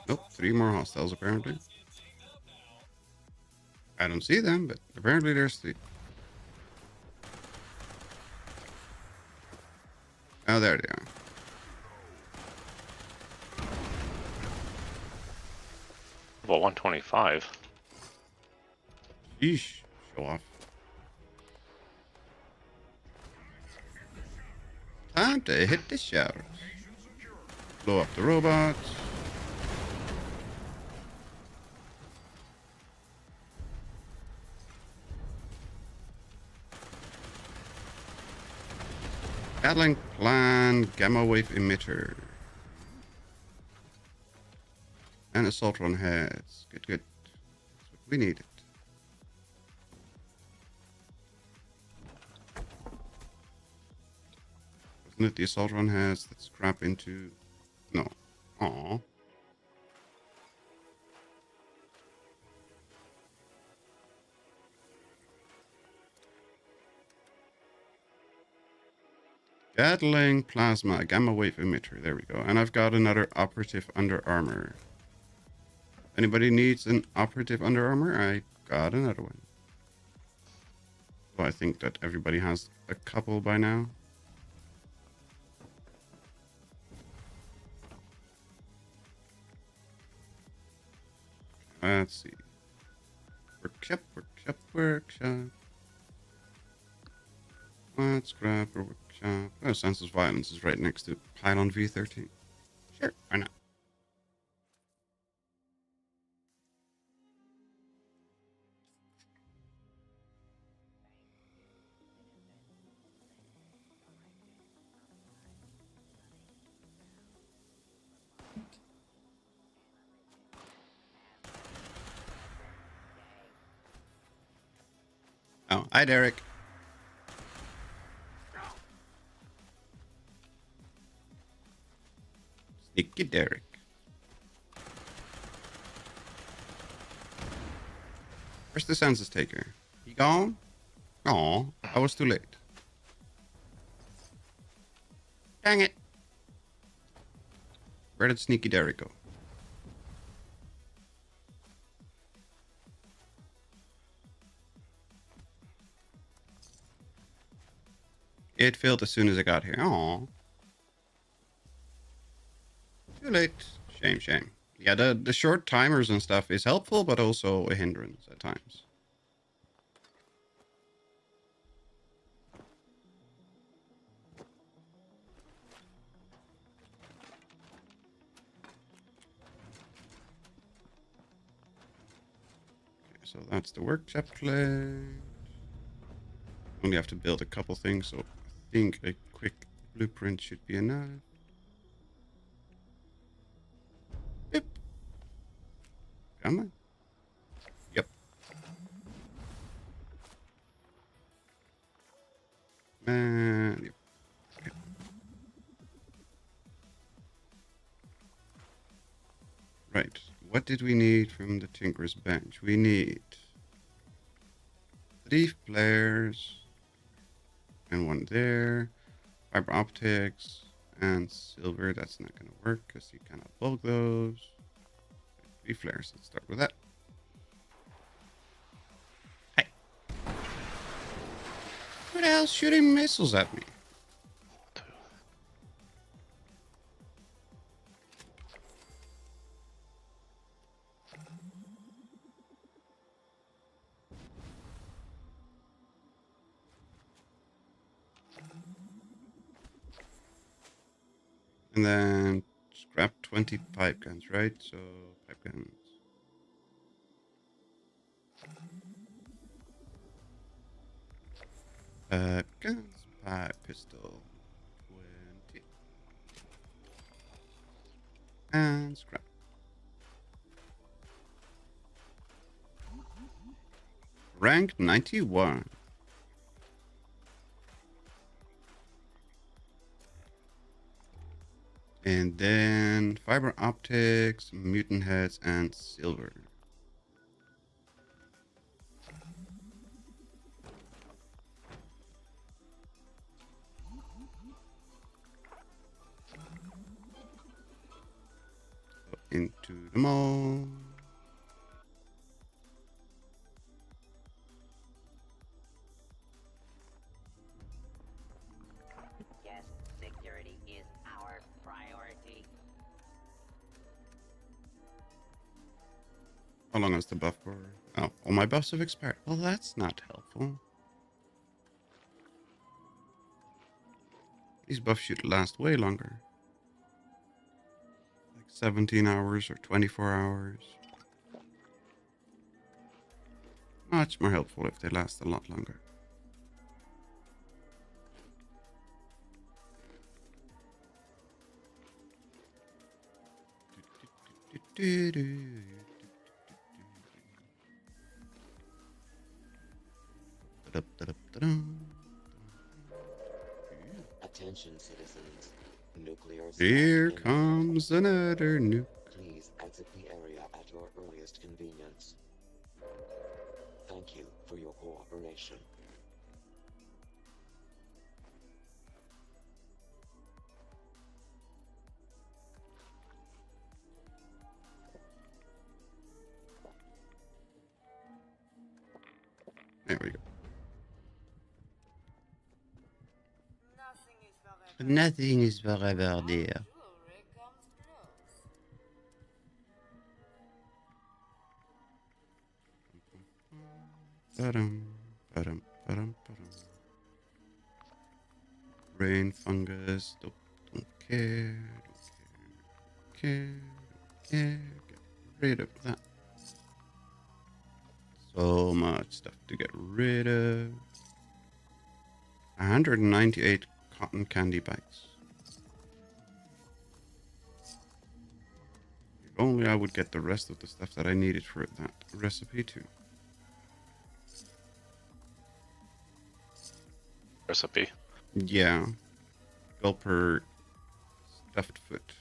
Nope, 3 more hostiles apparently. I don't see them, but apparently there's 3. Oh, there they are. Level 125. Yeesh. Show off. Time to hit the showers. Blow up the robots. Battling plan, gamma wave emitter. And assault run heads. Good, good. That's what we needed. Wasn't it the assault run heads that scrap into... No. Aww. Gatling plasma, gamma wave emitter. There we go. And I've got another operative under armor. Anybody needs an operative under armor? I got another one. So I think that everybody has a couple by now. Let's see. Workshop, workshop, workshop. Let's grab a workshop. Oh, Senseless Violence is right next to Pylon V13. Sure, why not? Oh, hi, Derek. Sneaky Derek. Where's the census taker? He gone? Aw, I was too late. Dang it. Where did Sneaky Derek go? It failed as soon as I got here. Aw. Too late. Shame, shame. Yeah, the short timers and stuff is helpful, but also a hindrance at times. Okay, so that's the workshop plate. Only have to build a couple things, so I think a quick blueprint should be enough. Yep. Come on. Yep. And yep. Okay. Right. What did we need from the Tinker's bench? We need 3 flares. And 1 there. Fiber optics and silver. That's not going to work because you cannot bulk those. 3 flares. Let's start with that. Hey. Who the hell's shooting missiles at me? And then scrap 20 pipe guns, right? So pipe guns. Pipe guns, pipe pistol. 20. And scrap. Rank 91. And then fiber optics, mutant heads, and silver. So into the mall. Yes, security is our priority. How long is the buff for? Oh, all my buffs have expired. Well, that's not helpful. These buffs should last way longer. Like 17 hours or 24 hours. Much more helpful if they last a lot longer. Attention, citizens. Nuclear Here strike comes another nuke. imminent. Please exit the area at your earliest convenience. Thank you for your cooperation. There we go. Nothing is forever. Nothing is forever, dear. Jewelry comes close. Ba-dum. Rain, fungus, don't care, don't care. Get rid of that. So much stuff to get rid of. 198 cotton candy bites. If only I would get the rest of the stuff that I needed for that recipe too. Recipe. Yeah. Gulper stuffed foot.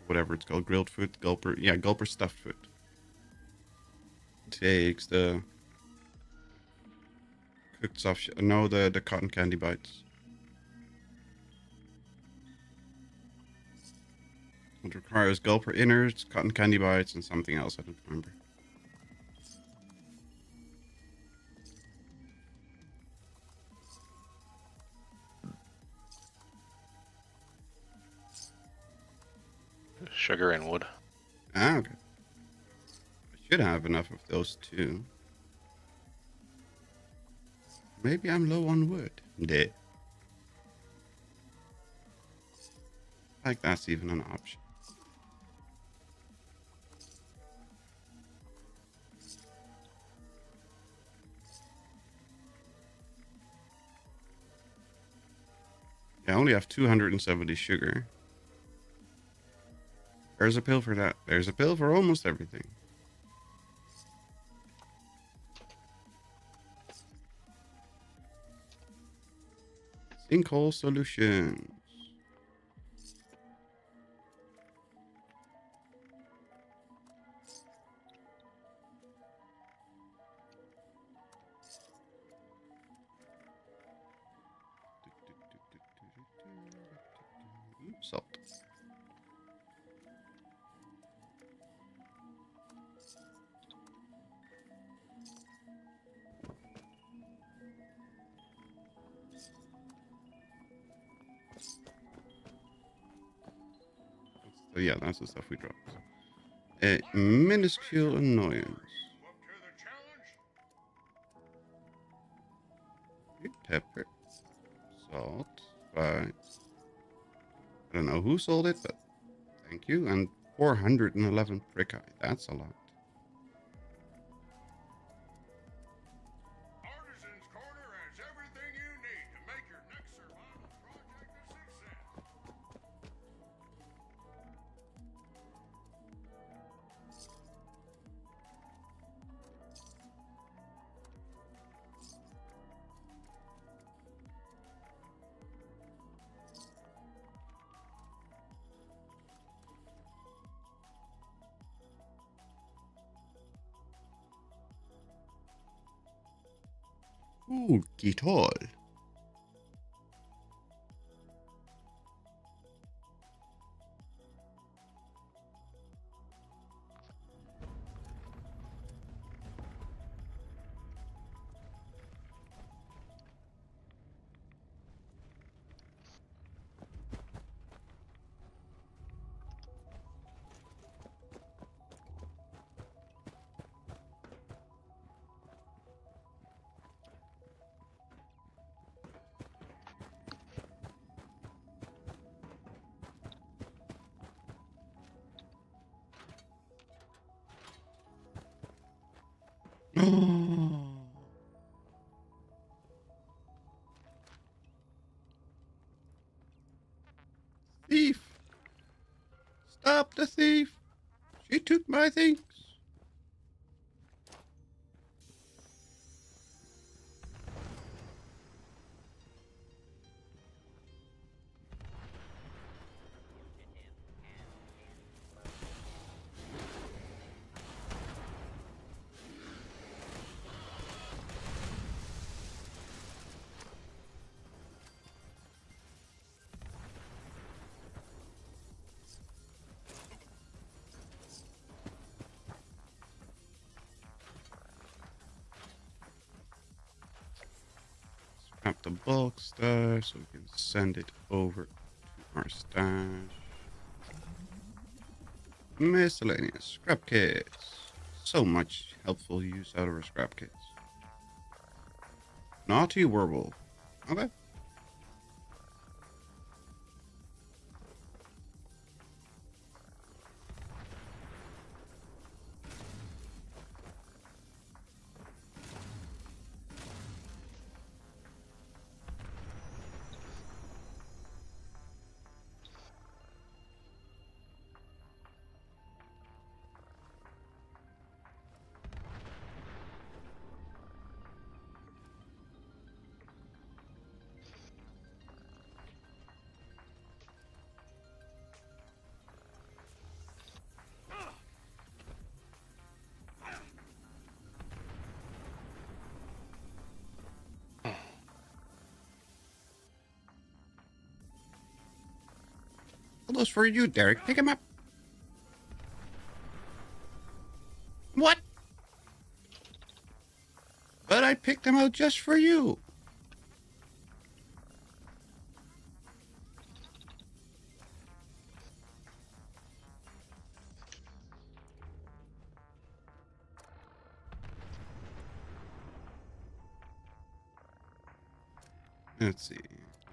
Whatever it's called. Grilled foot. Gulper. Yeah, Gulper stuffed foot. Takes the cooked soft no, the cotton candy bites. It requires Gulper innards, cotton candy bites, and something else I don't remember. Sugar and wood. Ah, okay. I should have enough of those too. Maybe I'm low on wood. Dead. Like that's even an option. Yeah, I only have 270 sugar. There's a pill for that. There's a pill for almost everything. Sinkhole solutions. Salt. So yeah, that's the stuff we dropped. A minuscule annoyance. Up to the challenge? Pepper, salt, spice. I don't know who sold it, but thank you. And 411 prick eye. That's a lot. Artisan's Corner has everything you need to make your next survival project a success. Ooh, guitar. Thief! Stop the thief! She took my things. Scrap the bulk stuff so we can send it over to our stash. Miscellaneous scrap kits. So much helpful use out of our scrap kits. Naughty werewolf. Okay. All those for you, Derek. Pick him up. What? But I picked them out just for you. Let's see.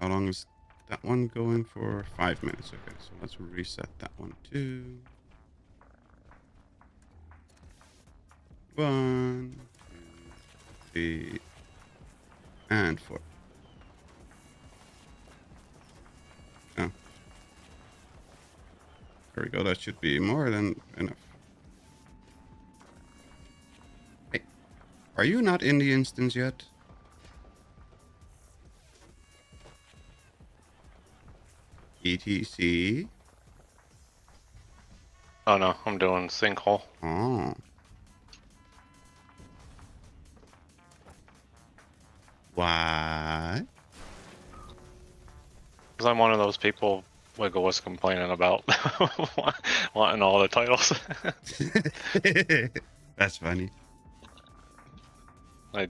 How long is that one going for? 5 minutes. Okay, so let's reset that one too. 1, 2, 3, and 4. Oh. There we go. That should be more than enough. Hey, are you not in the instance yet? ETC. Oh no, I'm doing sinkhole. Oh. Why? Because I'm one of those people Wiggle was complaining about wanting all the titles. That's funny. I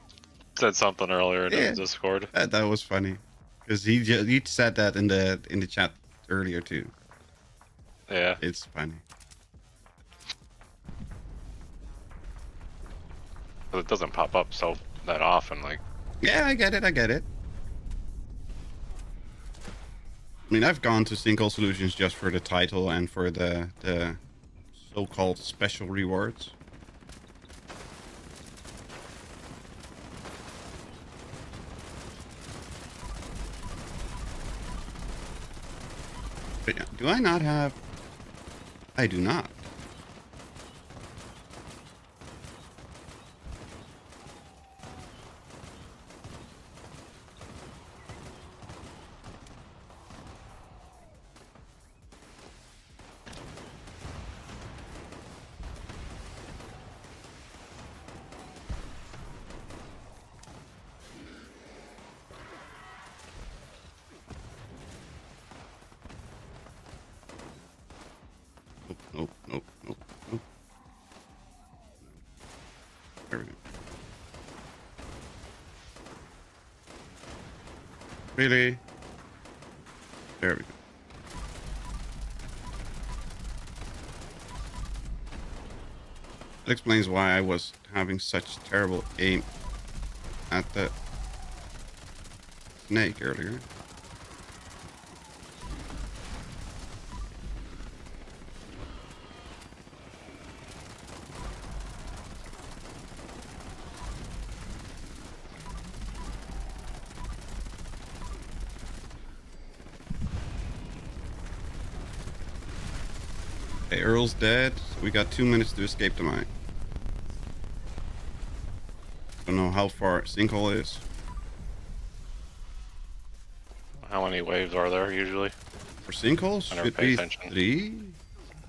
said something earlier in the Discord. That was funny. Because he said that in the chat earlier too. Yeah. It's funny. But it doesn't pop up so that often, like. Yeah, I get it. I mean, I've gone to sinkhole solutions just for the title and for the so-called special rewards. But yeah, do I not have? I do not. Really? There we go. That explains why I was having such terrible aim at the snake earlier. Okay, Earl's dead. We got 2 minutes to escape the mine. Don't know how far Sinkhole is. How many waves are there usually? For Sinkholes, I never should pay be attention. 3,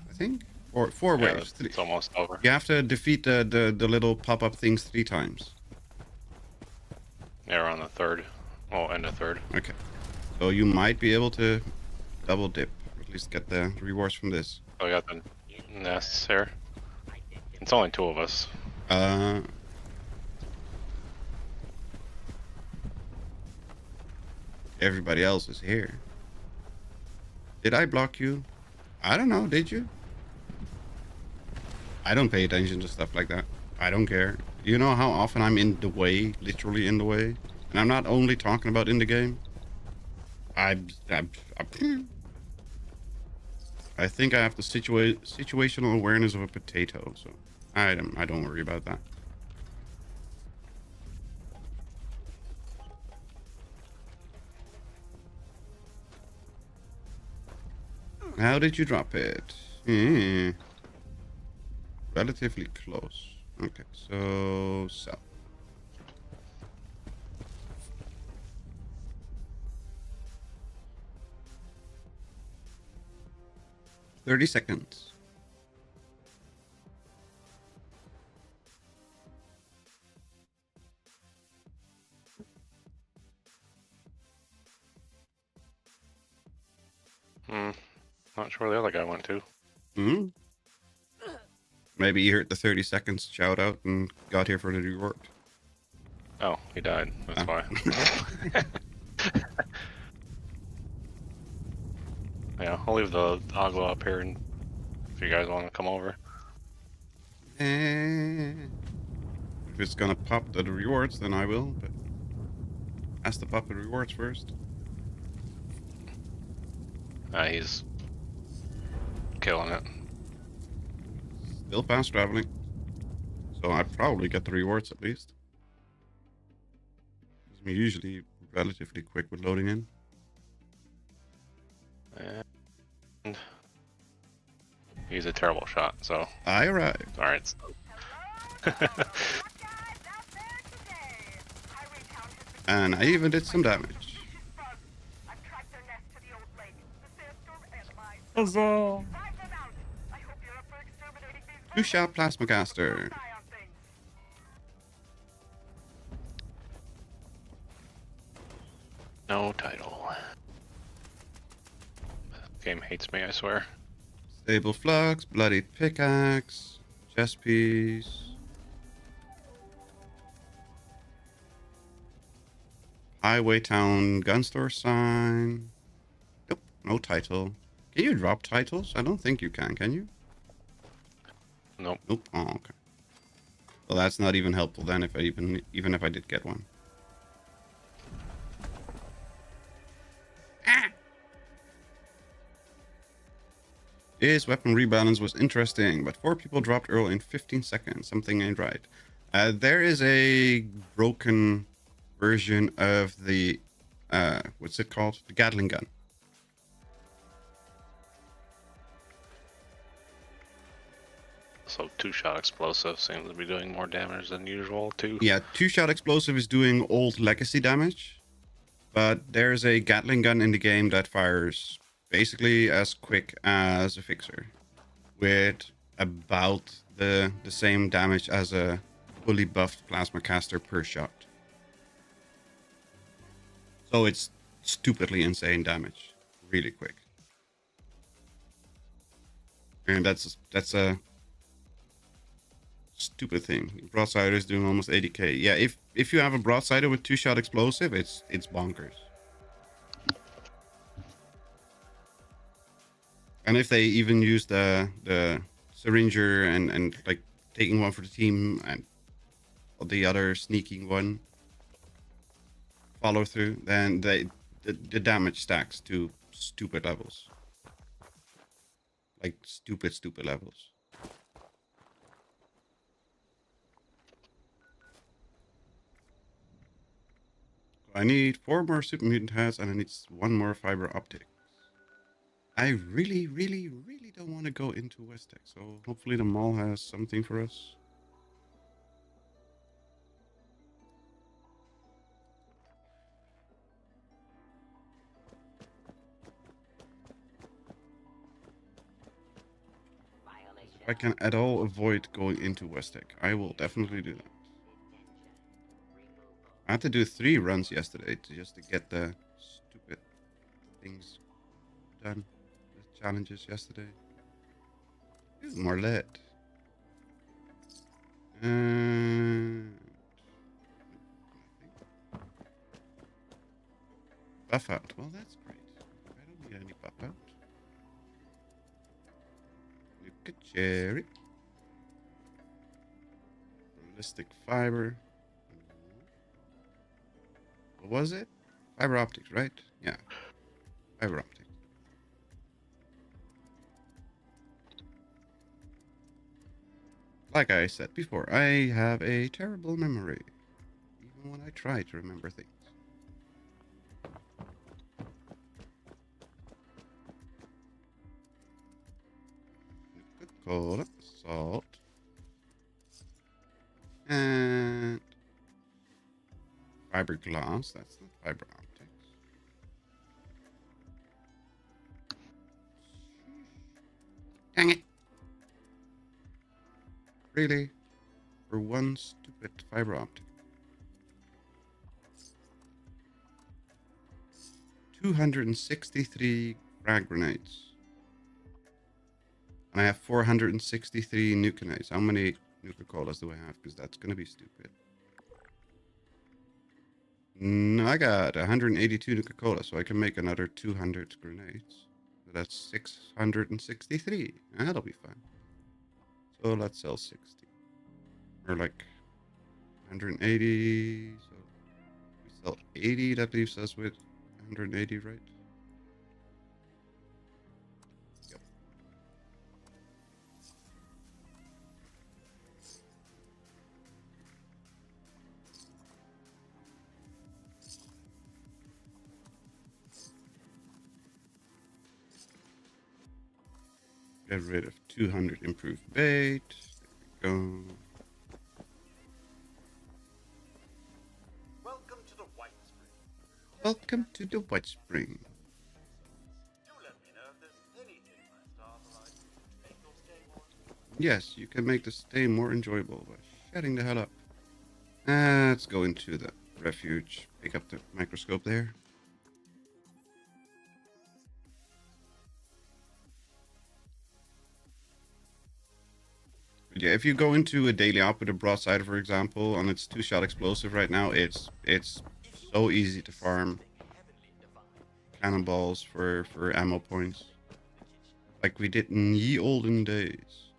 I think. Or 4 Yeah, waves. it's almost over. You have to defeat the little pop-up things 3 times. Yeah, we're on the third. Oh, end of third. Okay. So you might be able to double dip. Or at least get the rewards from this. So we got the nests here. It's only 2 of us. Everybody else is here. Did I block you? I don't know, did you? I don't pay attention to stuff like that. I don't care. You know how often I'm in the way, literally in the way? And I'm not only talking about in the game. I think I have the situational awareness of a potato, so I don't worry about that. How did you drop it? Relatively close. Okay, so south. "30 seconds. Not sure where the other guy went to. Hmm? Maybe you heard the 30 seconds shout out and got here for the reward. Oh, he died. That's why. Yeah, I'll leave the Aglo up here, and if you guys want to come over. If it's gonna pop the rewards, then I will, but has to pop the rewards first. He's killing it. Still fast traveling. So I probably get the rewards at least. I'm usually relatively quick with loading in. And he's a terrible shot, so. I arrived. Alright. And I even did some damage. Huzzah! 2-shot plasma caster. No title. Game hates me, I swear. Stable flux, bloody pickaxe, chest piece. Highway town gun store sign. Nope, no title. Can you drop titles? I don't think you can you? Nope. Nope. Oh, okay. Well, that's not even helpful then if I even if I did get one. His weapon rebalance was interesting, but 4 people dropped Earl in 15 seconds. Something ain't right. There is a broken version of the, what's it called? The Gatling gun. So 2-shot explosive seems to be doing more damage than usual too. Yeah, 2-shot explosive is doing old legacy damage, but there's a Gatling gun in the game that fires basically as quick as a fixer, with about the same damage as a fully buffed plasma caster per shot. So it's stupidly insane damage, really quick. And that's a stupid thing. Broadsider is doing almost 80k. Yeah, if you have a broadsider with 2-shot explosive, it's bonkers. And if they even use the syringer and like taking one for the team and the other sneaking one follow through, then the damage stacks to stupid levels. Like stupid levels. I need 4 more super mutant hats and I need 1 more fiber optic. I really don't want to go into West Tech, so hopefully the mall has something for us. If I can at all avoid going into West Tech, I will definitely do that. I had to do 3 runs yesterday just to get the stupid things done. The challenges yesterday. Ooh, more lead. And buff out. Well, that's great. I don't need any buff out. Look at cherry. Ballistic fiber. What was it? Fiber optics, right? Yeah. Fiber optics. Like I said before, I have a terrible memory. Even when I try to remember things. Coca-Cola, salt. And fiberglass. That's not fiber optics. Dang it. Really? For one stupid fiber optic. 263 frag grenades. And I have 463 nuke grenades. How many Nuka-Colas do I have? Because that's going to be stupid. No, I got 182 Nuka-Cola, so I can make another 200 grenades. So that's 663. That'll be fine. So let's sell 60. Or like 180. So we sell 80. That leaves us with 180, right? Yep. Get rid of 200 improved bait. There we go. Welcome to the White Spring. Welcome to the White Spring. Do let me know if there's anything my stars are like to make your stay more. Yes, you can make the stay more enjoyable by shutting the hell up. Let's go into the refuge. Pick up the microscope there. But yeah, if you go into a daily op with a broadside, for example, and it's 2-shot explosive right now, it's so easy to farm cannonballs for ammo points, like we did in ye olden days.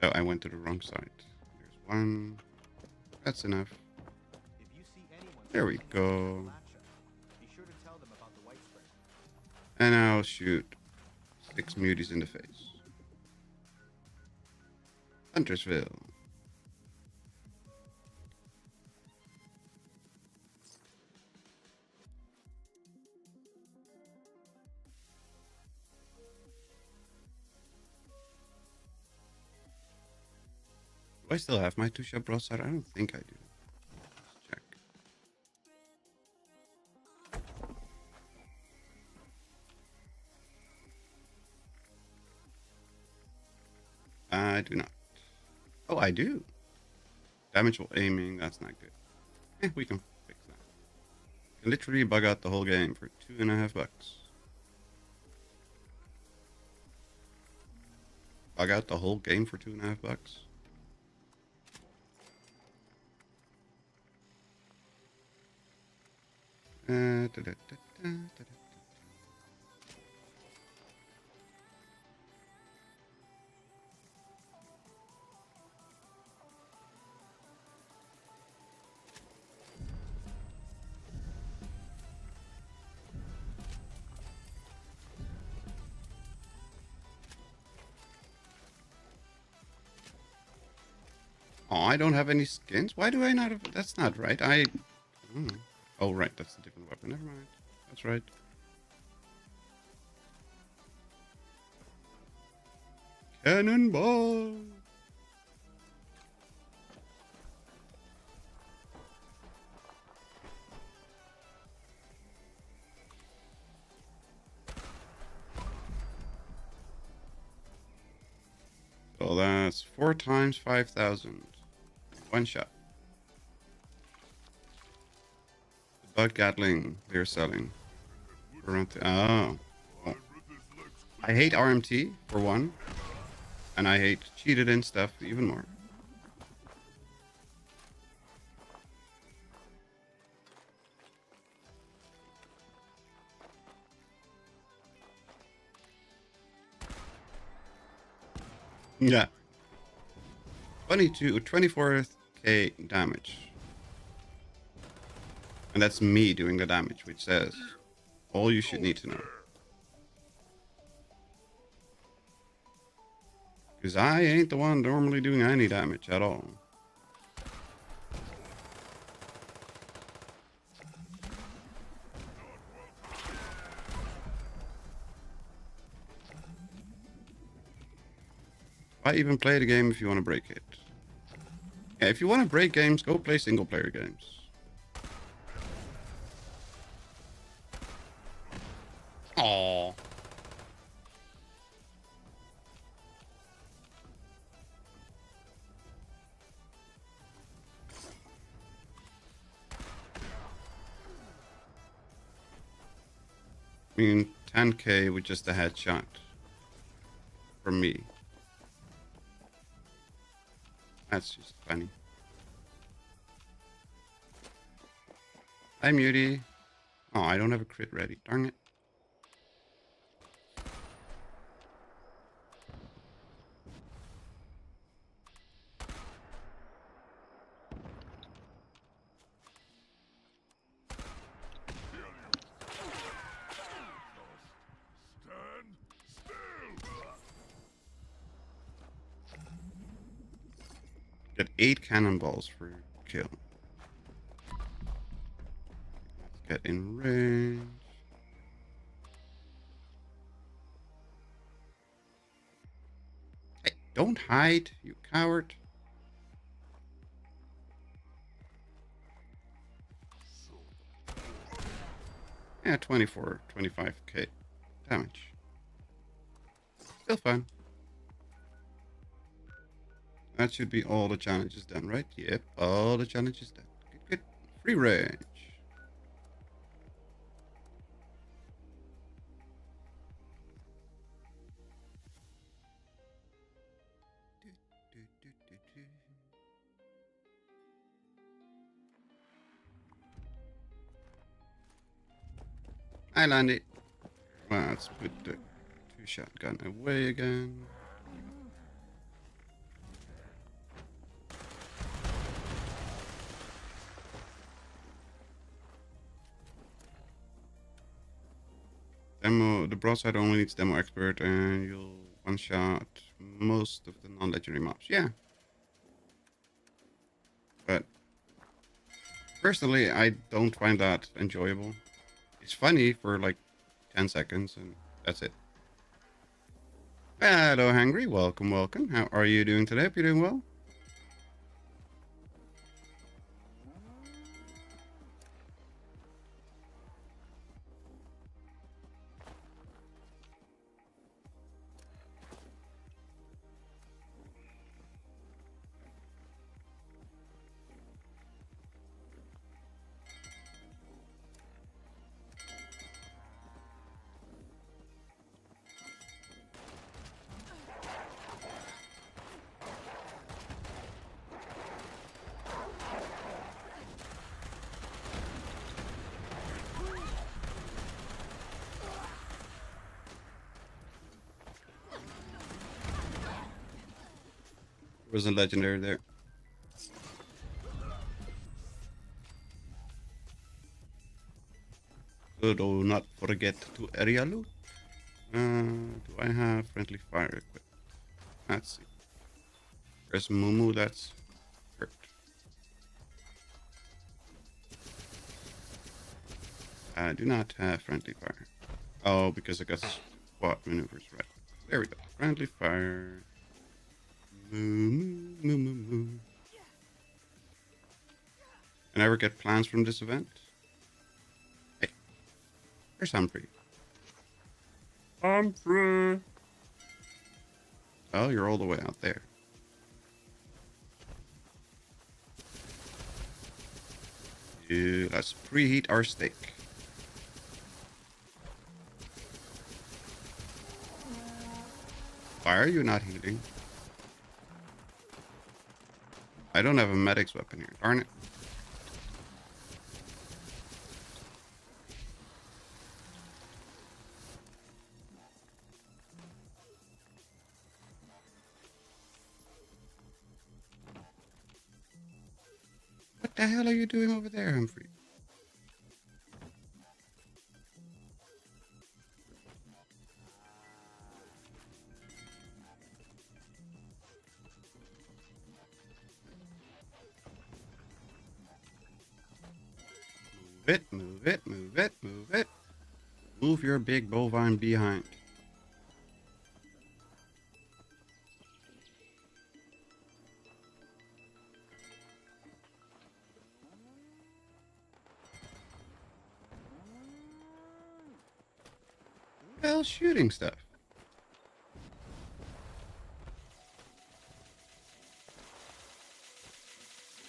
Oh, I went to the wrong side. There's one. That's enough. If you see anyone There we go. be sure to tell them about the White Spring. And I'll shoot 6 muties in the face. Huntersville. Do I still have my 2-shot broadside? I don't think I do. Let's check. I do not. Oh, I do. Damage while aiming, that's not good. We can fix that. Can literally bug out the whole game for $2.50. Bug out the whole game for $2.50? Da, da, da, da, da. Oh, I don't have any skins? Why do I not have... That's not right. Oh, right. That's a different weapon. Never mind. That's right. Cannonball! So that's 4 times 5,000. One shot. The bug gatling they're selling. Oh. I hate RMT, for one. And I hate cheated in stuff even more. Yeah. 24k damage. And that's me doing the damage, which says all you should need to know. Because I ain't the one normally doing any damage at all. Why even play the game if you want to break it? Yeah, if you want to break games, go play single player games. Aww. I mean, 10k with just a headshot from me. That's just funny. Hi, Muty. Oh, I don't have a crit ready. Darn it. Get 8 cannonballs for kill. Let's get in range. Hey, don't hide, you coward. Yeah, 25k damage. Still fun. That should be all the challenges done, right? Yep, all the challenges done. Good, good. Free range. Hi, Landy. Well, let's put the 2-shotgun away again. The broadside only needs demo expert, and you'll one-shot most of the non-legendary mobs. Yeah. But personally, I don't find that enjoyable. It's funny for like 10 seconds, and that's it. Hello, Hangry. Welcome, welcome. How are you doing today? Hope you're doing well. Was a legendary there. So do not forget to area loot. Do I have friendly fire equipped? Let's see. There's Mumu, that's hurt. I do not have friendly fire. Oh, because I got squad maneuvers, right. There we go. Friendly fire. Moo, moo, moo, moo, moo. I never get plans from this event. Hey, there's Humphrey. Humphrey! Oh, you're all the way out there. Yeah, let's preheat our steak. Why are you not healing? I don't have a medic's weapon here. Darn it. What the hell are you doing over there, Humphrey? Move it, move it, move it, move it. Move your big bovine behind. Well, shooting stuff.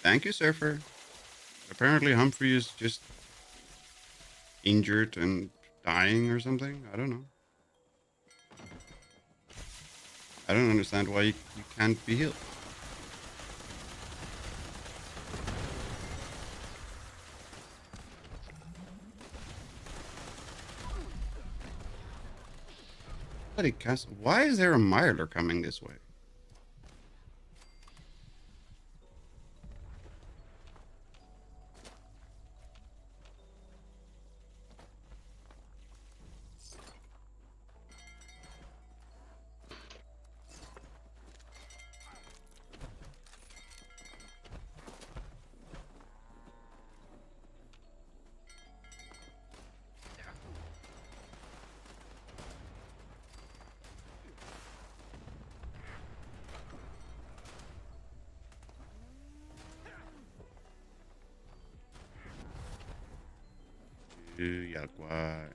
Thank you, Surfer. Apparently Humphrey is just injured and dying or something. I don't know. I don't understand why you can't be healed. Bloody castle. Why is there a miler coming this way? Yaguar.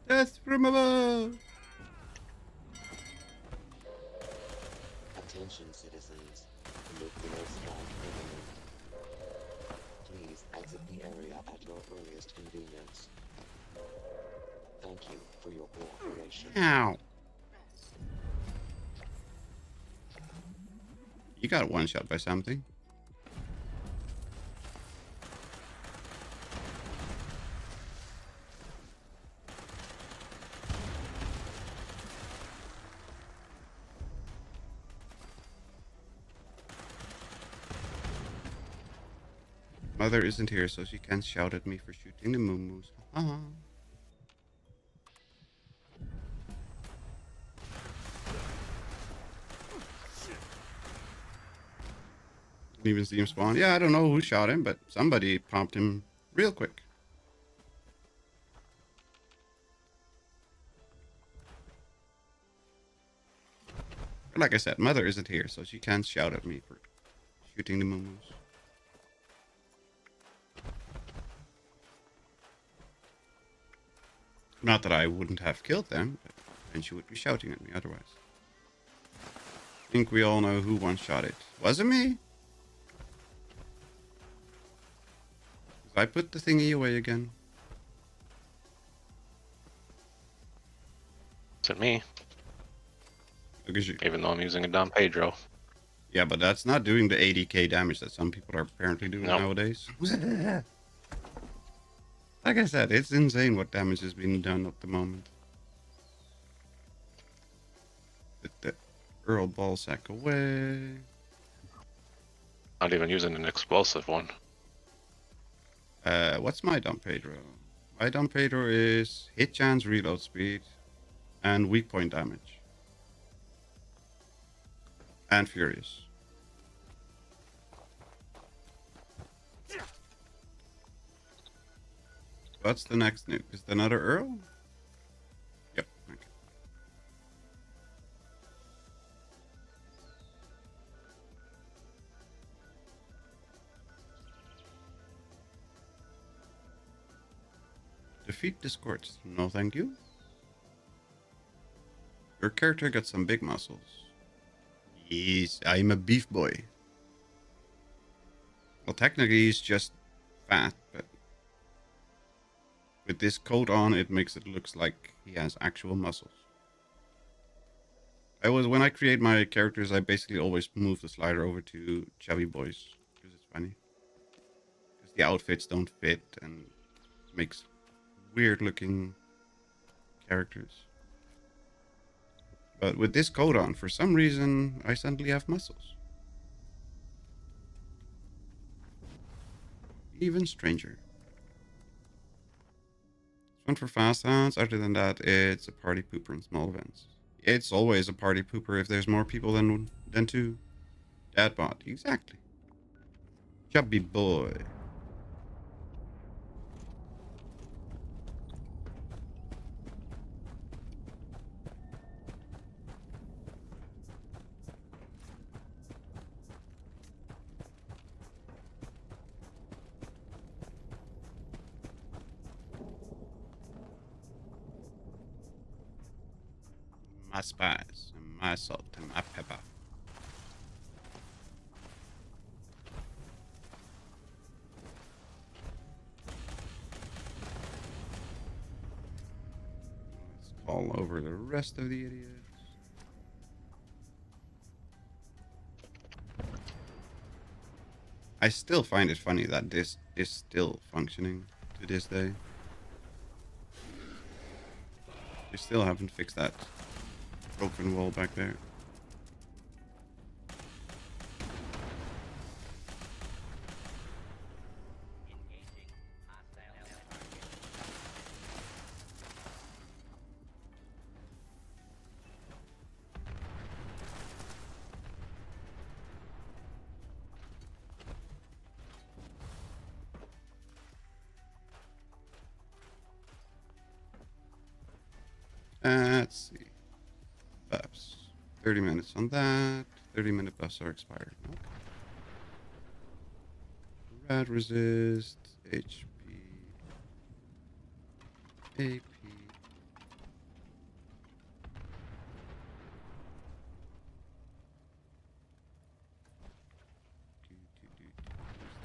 Death from above! Attention, citizens. Look below sky permanent. Please exit the area at your earliest convenience. Thank you for your cooperation. Ow. You got one shot by something. Mother isn't here, so she can't shout at me for shooting the moo-moos. Didn't even see him spawn. Yeah, I don't know who shot him, but somebody popped him real quick. But like I said, Mother isn't here, so she can't shout at me for shooting the moo-moos. Not that I wouldn't have killed them, but then she would be shouting at me otherwise. I think we all know who one-shot it. Was it me? 'Cause I put the thingy away again. Is it me? Because you, Even though I'm using a Don Pedro. yeah, but that's not doing the 80k damage that some people are apparently doing Nope. nowadays. Like I said, it's insane what damage is being done at the moment. Earl Ballsack away. Not even using an explosive one. What's my Dom Pedro? My Dom Pedro is hit chance, reload speed, and weak point damage. And furious. What's the next nuke? Is it another Earl? Yep. Okay. Defeat Discord. No, thank you. Your character got some big muscles. Yes, I'm a beef boy. Well, technically he's just fat, but with this coat on, it makes it looks like he has actual muscles. When I create my characters, I basically always move the slider over to chubby boys because it's funny. Because the outfits don't fit and makes weird looking characters. But with this coat on, for some reason, I suddenly have muscles. Even stranger. It's one for fast hands. Other than that, it's a party pooper in small events. It's always a party pooper if there's more people than two. Dadbot, exactly. Chubby boy. My spice, and my salt, and my pepper. Let's fall over the rest of the idiots. I still find it funny that this is still functioning to this day. They still haven't fixed that broken wall back there. Let's see. Buffs. 30 minutes on that. 30-minute buffs are expired. Okay. Rad resist. HP. AP.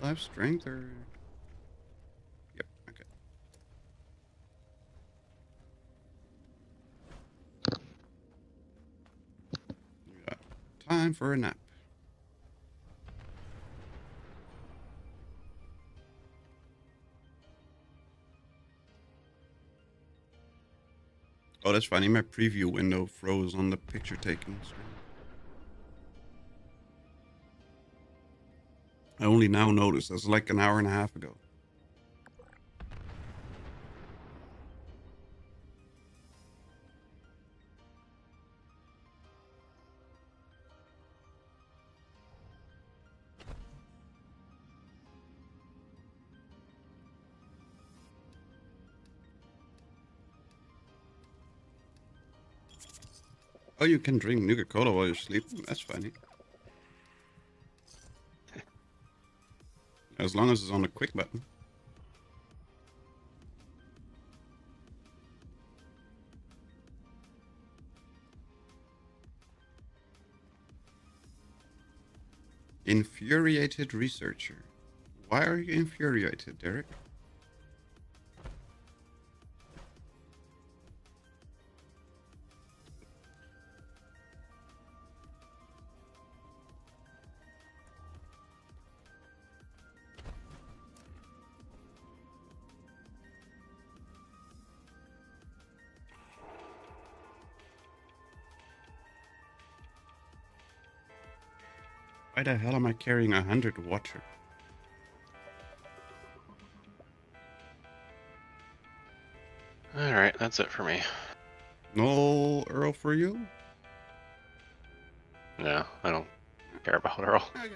Life strength or... Yep, okay. Time for a nap. Oh, that's funny. My preview window froze on the picture taking screen. I only now noticed. That's like an hour and a half ago. Oh, you can drink Nuka Cola while you're sleeping? That's funny. As long as it's on the quick button. Infuriated researcher. Why are you infuriated, Derek? Why the hell am I carrying 100 water? Alright, that's it for me. No Earl for you? No, I don't care about Earl. Okay.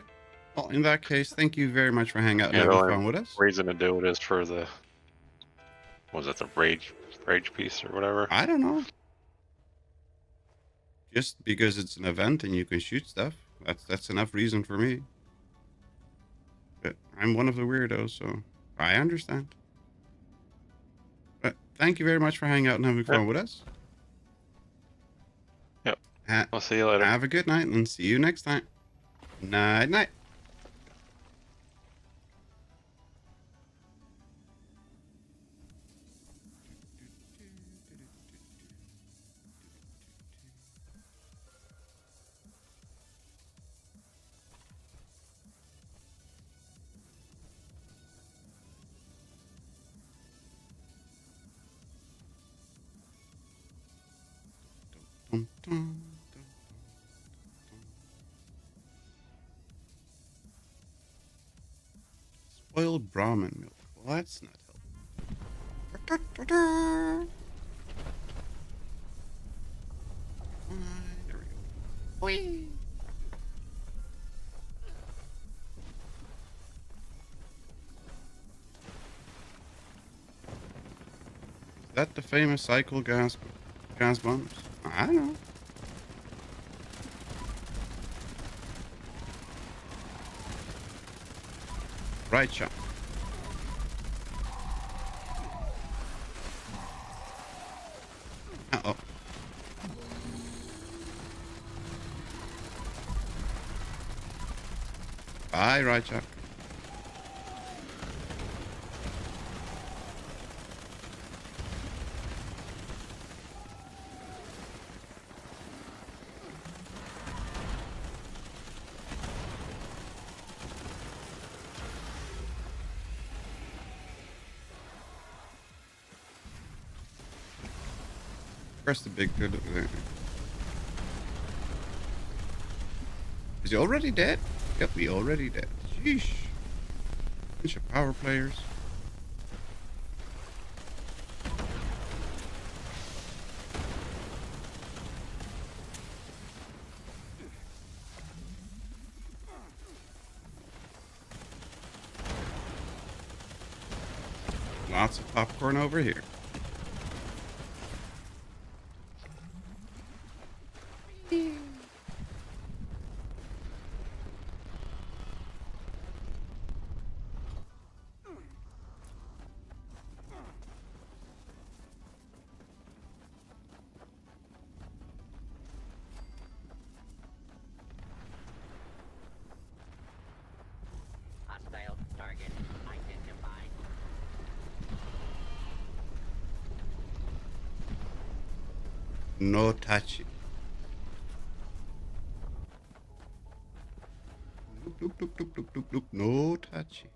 Well, in that case, thank you very much for hanging out and Yeah, the having only fun with us. reason to do it is for the, was it the rage piece or whatever? I don't know. Just because it's an event and you can shoot stuff, that's enough reason for me. But I'm one of the weirdos, so I understand. But thank you very much for hanging out and having fun with us. Yep. Ha- I'll see you later. have a good night and see you next time. Night, night. Dum, dum, dum, dum, dum. Spoiled Brahmin milk. Well, that's not helpful. There we go. Whee! Is that the famous cycle gas bombs? I don't know. Right shot. Uh-oh. Bye, right shot. Where's the big good over there? Is he already dead? Yep, he already dead. Sheesh. Bunch of power players. Lots of popcorn over here. Hostile target identified. No touchy. Nope, nope, nope, nope, nope, nope, nope. No touchy.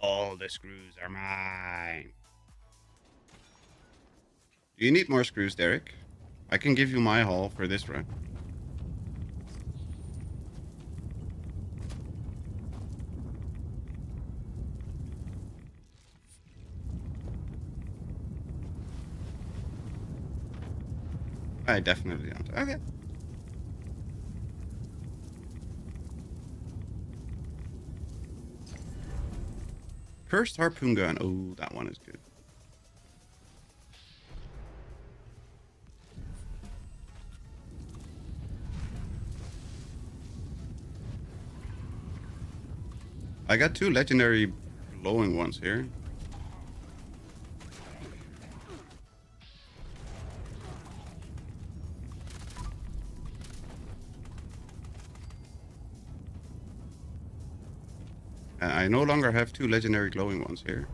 All the screws are mine. Do you need more screws, Derek? I can give you my haul for this run. I definitely don't. Okay. Cursed harpoon gun. Oh, that one is good. I got 2 legendary glowing ones here. And I no longer have 2 legendary glowing ones here.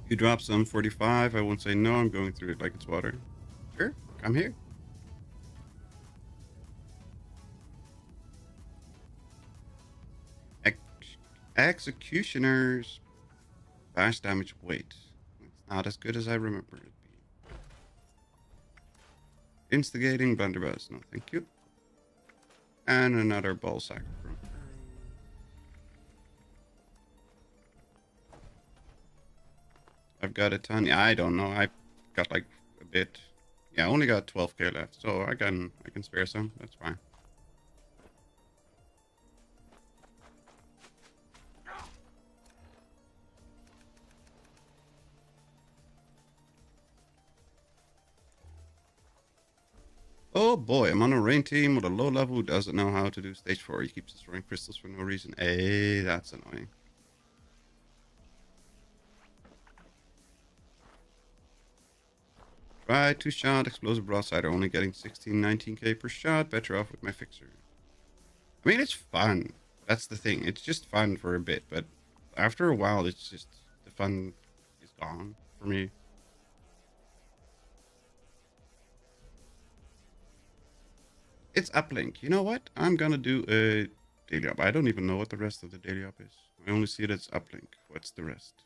You drop some 45, I won't say no, I'm going through it like it's water. Sure, come here. Executioner's bash damage weight. It's not as good as I remember it being. Instigating blunderbuss, no thank you. And another ball sack. I've got a ton. Yeah, I don't know. I got like a bit. Yeah, I only got 12k left, so I can spare some. That's fine. Oh boy, I'm on a rain team with a low level who doesn't know how to do stage 4. He keeps destroying crystals for no reason. Hey, that's annoying. Try 2-shot explosive broadside, only getting 16, 19k per shot. Better off with my fixer. I mean, it's fun. That's the thing. It's just fun for a bit, but after a while, it's just the fun is gone for me. It's uplink. You know what? I'm gonna do a daily up. I don't even know what the rest of the daily up is. I only see that it's uplink. What's the rest?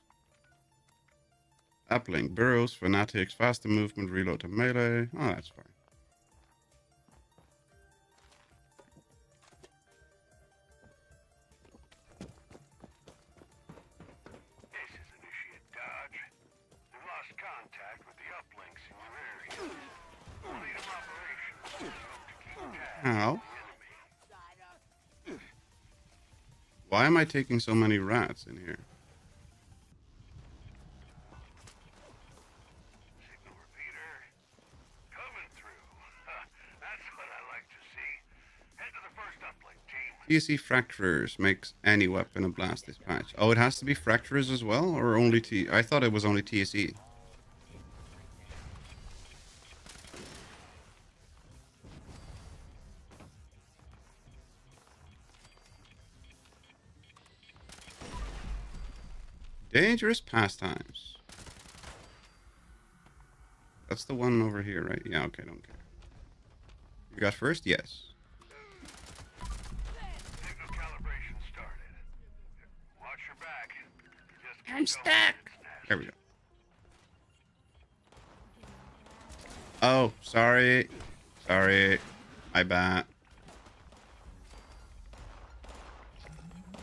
Uplink, burrows, fanatics, faster movement, reload to melee. Oh, that's fine. This is Initiate Dodge. We lost contact with the uplinks in your area. We'll need them operational. To keep tabs How? on the enemy. Why am I taking so many rats in here? Signal repeater. Coming through. That's what I like to see. Head to the first uplink, team. TSE fracturers makes any weapon a blast dispatch. Oh, it has to be fracturers as well, or only T? I thought it was only TSE. Dangerous pastimes. That's the one over here, right? Yeah, okay, don't care. You got first? Yes. Signal calibration started. Watch your back. Just keep I'm going. stuck. There we go. Oh, sorry. Sorry. My bad.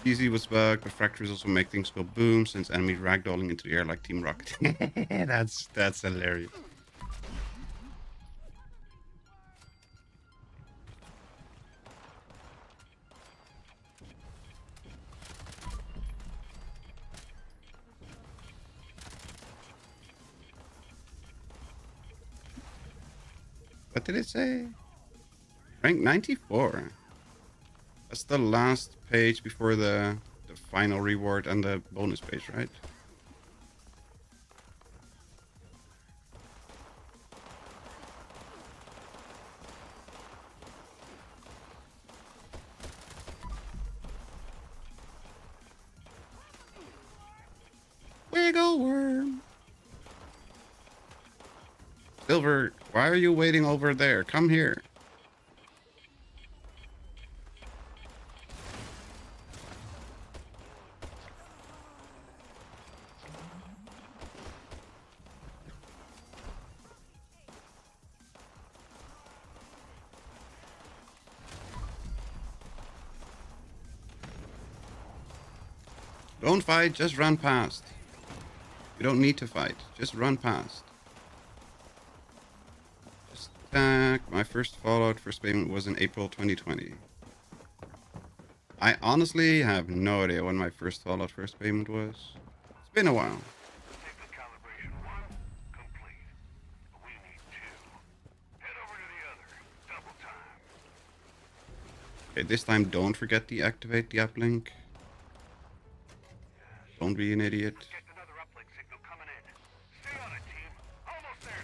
Easy was bugged, but fractures also make things go boom since enemies ragdolling into the air like Team Rocket. that's hilarious. What did it say? Rank 94. That's the last page before the final reward and the bonus page, right? Wiggle worm. Silver, why are you waiting over there? Come here. Don't fight, just run past. You don't need to fight, just run past. Just attack. My first Fallout first payment was in April 2020. I honestly have no idea when my first Fallout first payment was. It's been a while. Signal calibration 1 complete. We need 2. Head over to the other. Okay, this time don't forget to activate the uplink. Don't be an idiot. Get another uplink signal coming in. Stay on it, team. Almost there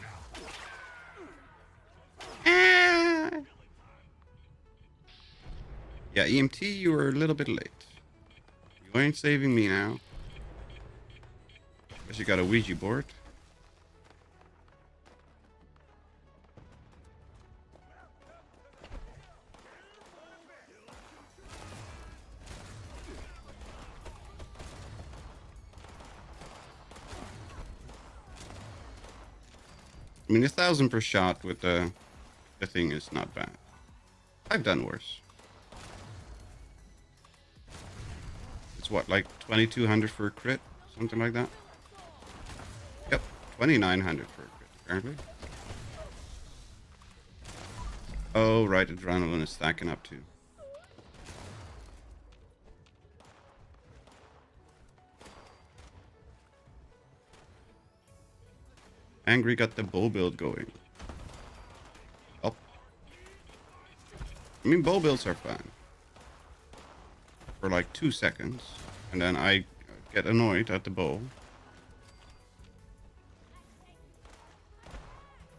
now. Yeah, EMT, you were a little bit late. You ain't saving me now. Guess you got a Ouija board. I mean, 1,000 per shot with the thing is not bad. I've done worse. It's what, like 2,200 for a crit? Something like that? Yep, 2,900 for a crit, apparently. Oh, right, adrenaline is stacking up too. Angry got the bow build going. Oh. I mean, bow builds are fun. For like 2 seconds. And then I get annoyed at the bow.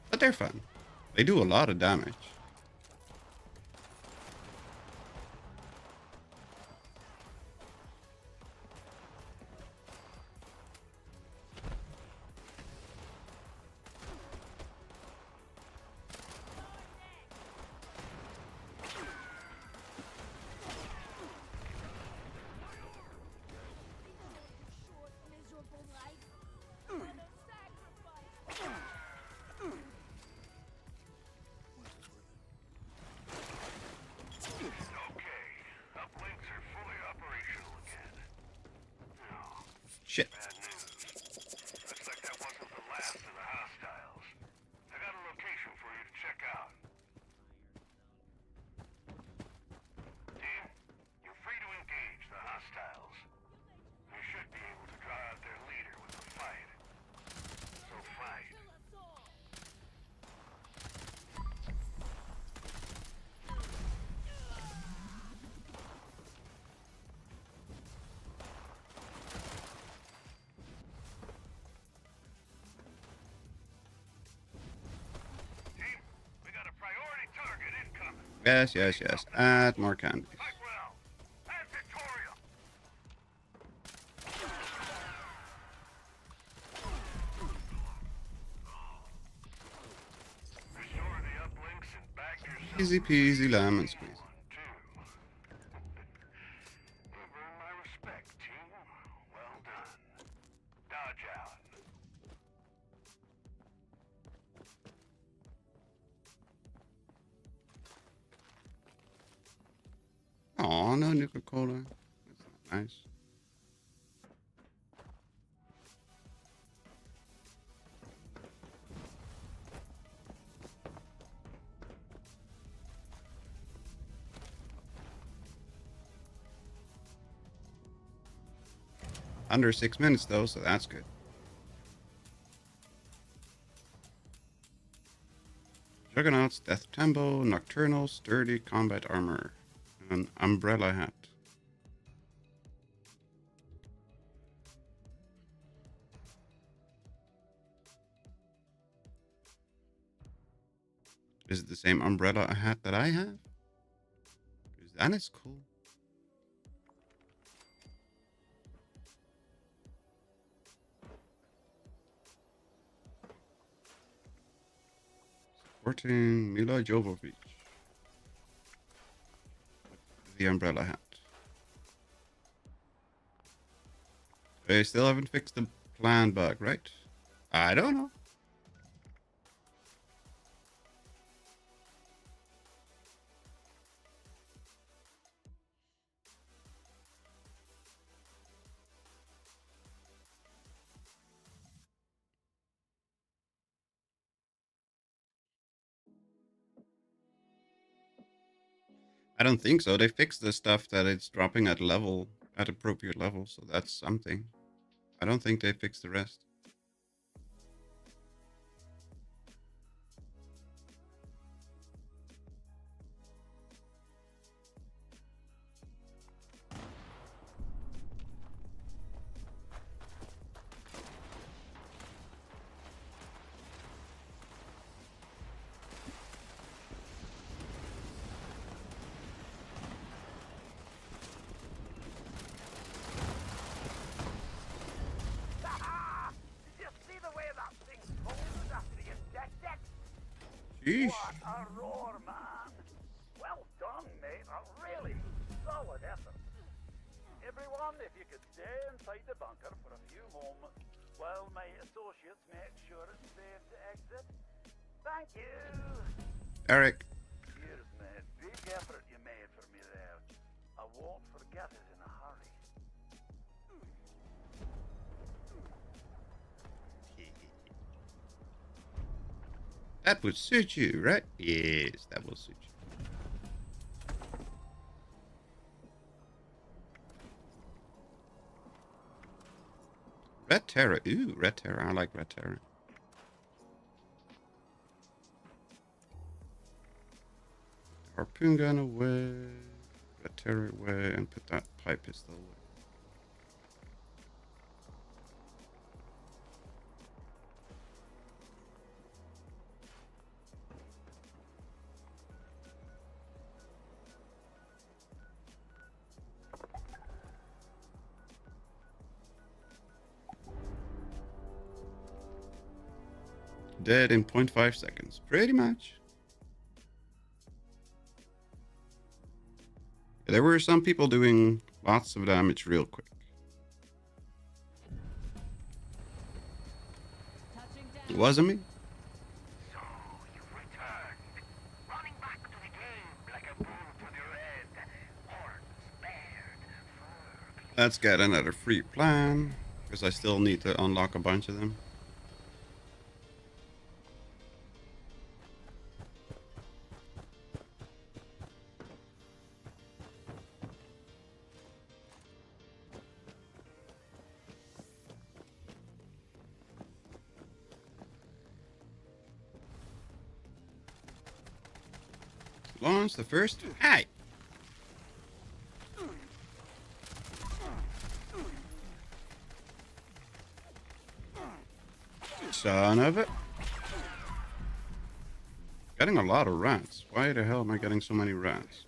But they're fun. They do a lot of damage. Shit. Bad news. Looks like that wasn't the last of the hostiles. I got a location for you to check out. Team, you're free to engage the hostiles. You should be able to draw out their leader with a fight. So fight. Yes, yes, yes. Add more candies. Easy peasy lemon squeeze. Oh, no Nuka Cola. That's not nice. Under 6 minutes though, so that's good. Juggernauts, Death Tempo, Nocturnal, Sturdy, Combat Armor, and Umbrella Hat. Is it the same umbrella hat that I have? Because that is cool. Supporting Mila Jovovich. The umbrella hat. They still haven't fixed the plan bug, right? I don't know. I don't think so. They fixed the stuff that it's dropping at level, at appropriate level, so that's something. I don't think they fixed the rest. Eesh. What a roar, man! Well done, mate. A really solid effort. Everyone, if you could stay inside the bunker for a few moments while my associates make sure it's safe to exit. Thank you. Eric. Cheers, mate. Big effort you made for me there. I won't forget it in a hurry. That would suit you, right? Yes, that will suit you. Red Terror. Ooh, Red Terror. I like Red Terror. Harpoon gun away. Red Terror away. And put that pipe pistol away. Dead in 0.5 seconds. Pretty much. There were some people doing lots of damage real quick. It wasn't me. So, you've returned. Running back to the game like a bull to the red. Horns bared, fur. Let's get another free plan. Because I still need to unlock a bunch of them. Launch the first. Hey! Son of it. Getting a lot of rats. Why the hell am I getting so many rats?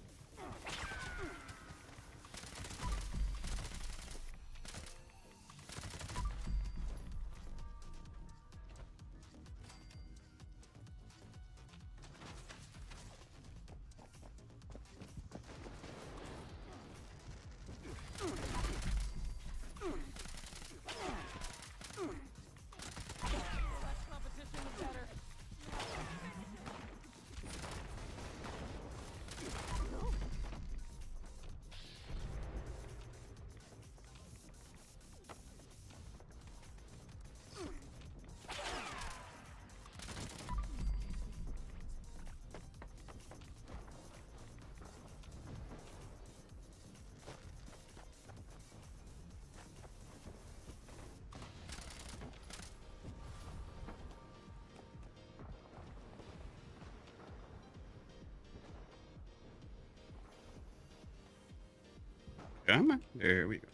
Come on. There we go.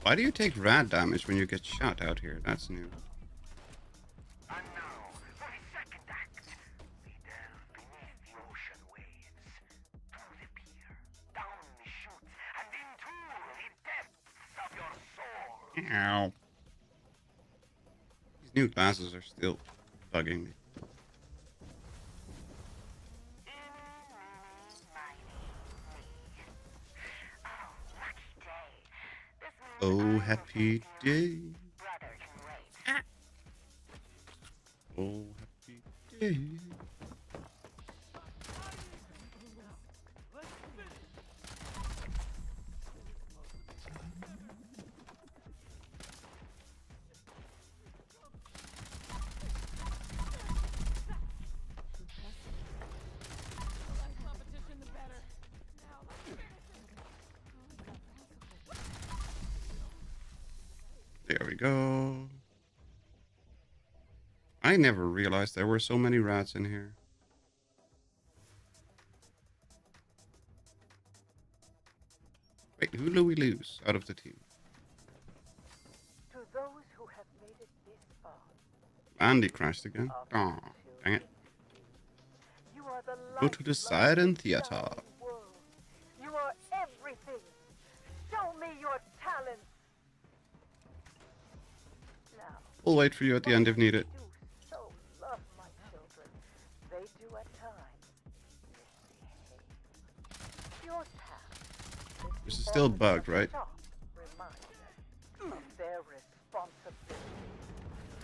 Why do you take rat damage when you get shot out here? That's new. And now, for the second act, we delve beneath the ocean waves, through the pier, down the chutes, and into the depths of your soul. Ow. These new glasses are still bugging me. Oh, happy day. Oh, happy day. There we go. I never realized there were so many rats in here. Wait, who do we lose out of the team? To those who have made it this far, Andy crashed again. Oh, dang it. you are the Go to the lifeline silent of theater. the world. You are everything. Show me your talents. Now, We'll wait for you at the end if needed. do so love my children. They do at times misbehave. Your task This is to still offer bugged, them a right? sharp reminder of their responsibility.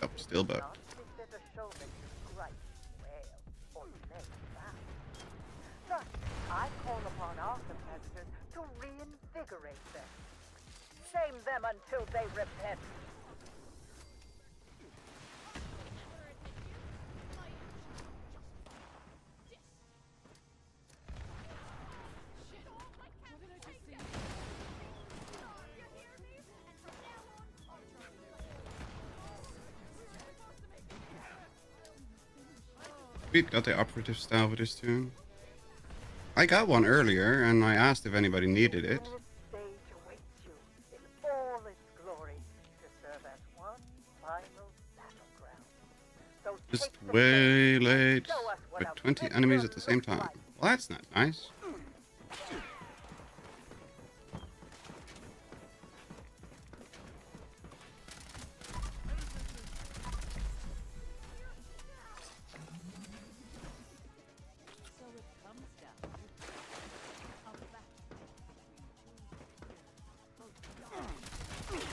Oh, still bugged. Not think that a showman should gripe, wail, or lay down. Thus, I call upon our competitors to reinvigorate them. Shame them until they repent. We've got the operative style for this tune. I got one earlier, and I asked if anybody needed it. This stage awaits you in all its glory to serve as one final battleground. So Just take the way stage and late show us what with a 20 victor enemies at the same looks time. like. Well, that's not nice. So it comes down to a battle between two.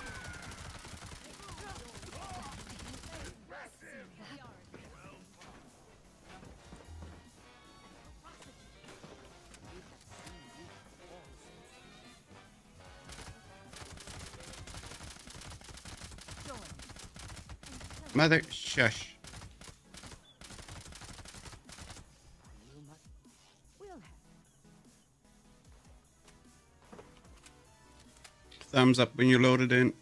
Mother, shush. We'll have Thumbs up when you load it in.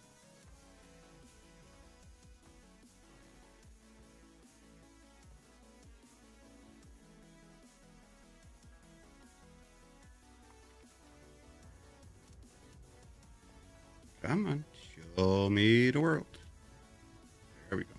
Come on, show me the world. There we go.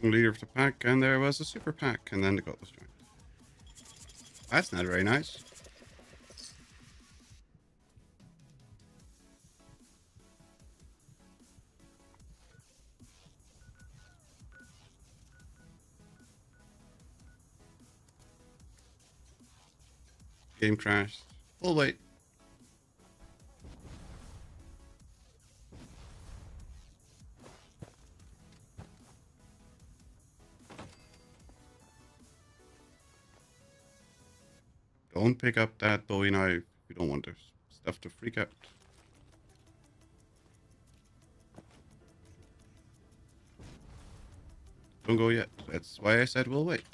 Leader of the pack, and there was a super pack, and then the gold was joined. That's not very nice. Game crashed. We'll wait. Don't pick up that Bowie knife. We don't want this stuff to freak out. Don't go yet. That's why I said we'll wait.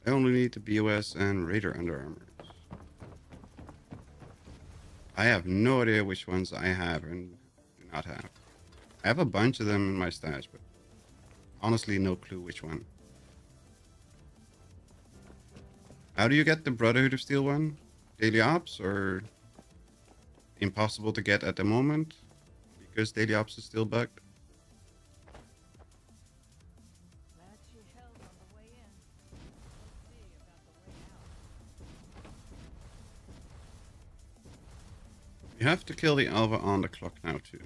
I only need the BOS and Raider underarmors. I have no idea which ones I have and do not have. I have a bunch of them in my stash, but honestly no clue which one. How do you get the Brotherhood of Steel one? Daily Ops or impossible to get at the moment because Daily Ops is still bugged? glad she held on the way in. We'll see about the way out. You have to kill the Alpha on the clock now too.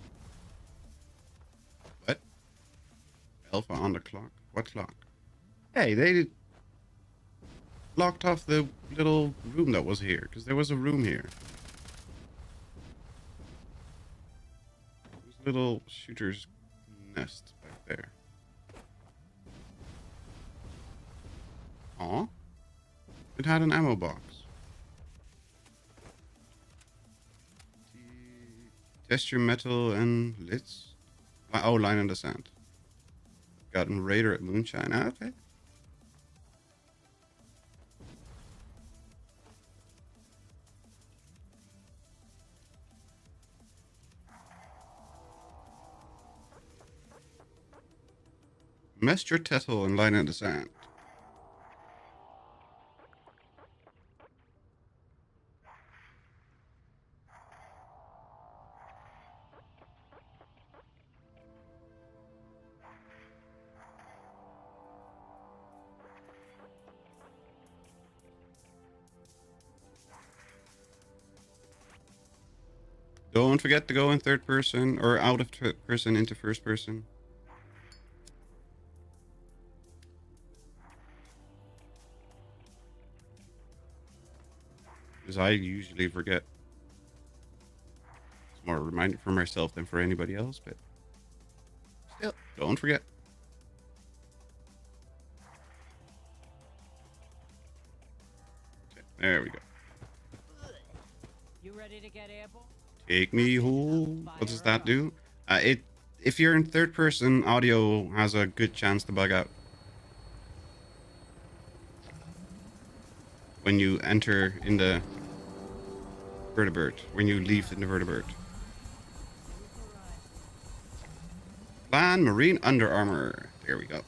What? Alpha on the clock? What clock? Hey, they locked off the little room that was here, because there was a room here. There's a little shooter's nest back there. Aw. It had an ammo box. Test your metal and lids. Oh, line in the sand. Gotten Raider at Moonshine. Ah, okay. Mr. Tettle and Line in the Sand. Don't forget to go in third person or out of third person into first person. Because I usually forget. It's more a reminder for myself than for anybody else, but still, don't forget. Okay, there we go. You ready to get airborne? Take me home. What does that do? If you're in third person, audio has a good chance to bug out. When you enter in the vertebrate, when you leave in the vertebrate. Land Marine Under Armor. There we go.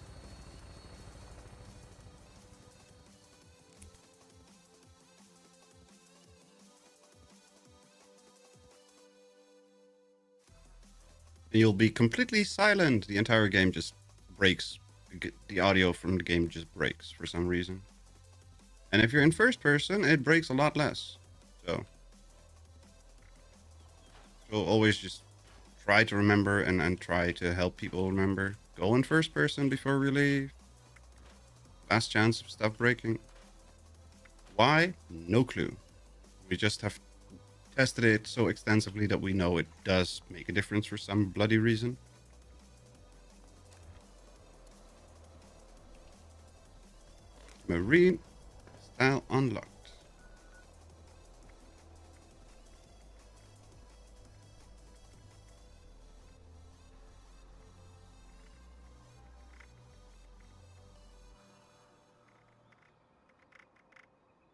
You'll be completely silent. The entire game just breaks. The audio from the game just breaks for some reason. And if you're in first person, it breaks a lot less. So always just try to remember and try to help people remember. Go in first person before we leave. Last chance of stuff breaking. Why? No clue. We just have tested it so extensively that we know it does make a difference for some bloody reason. Marine style unlocked.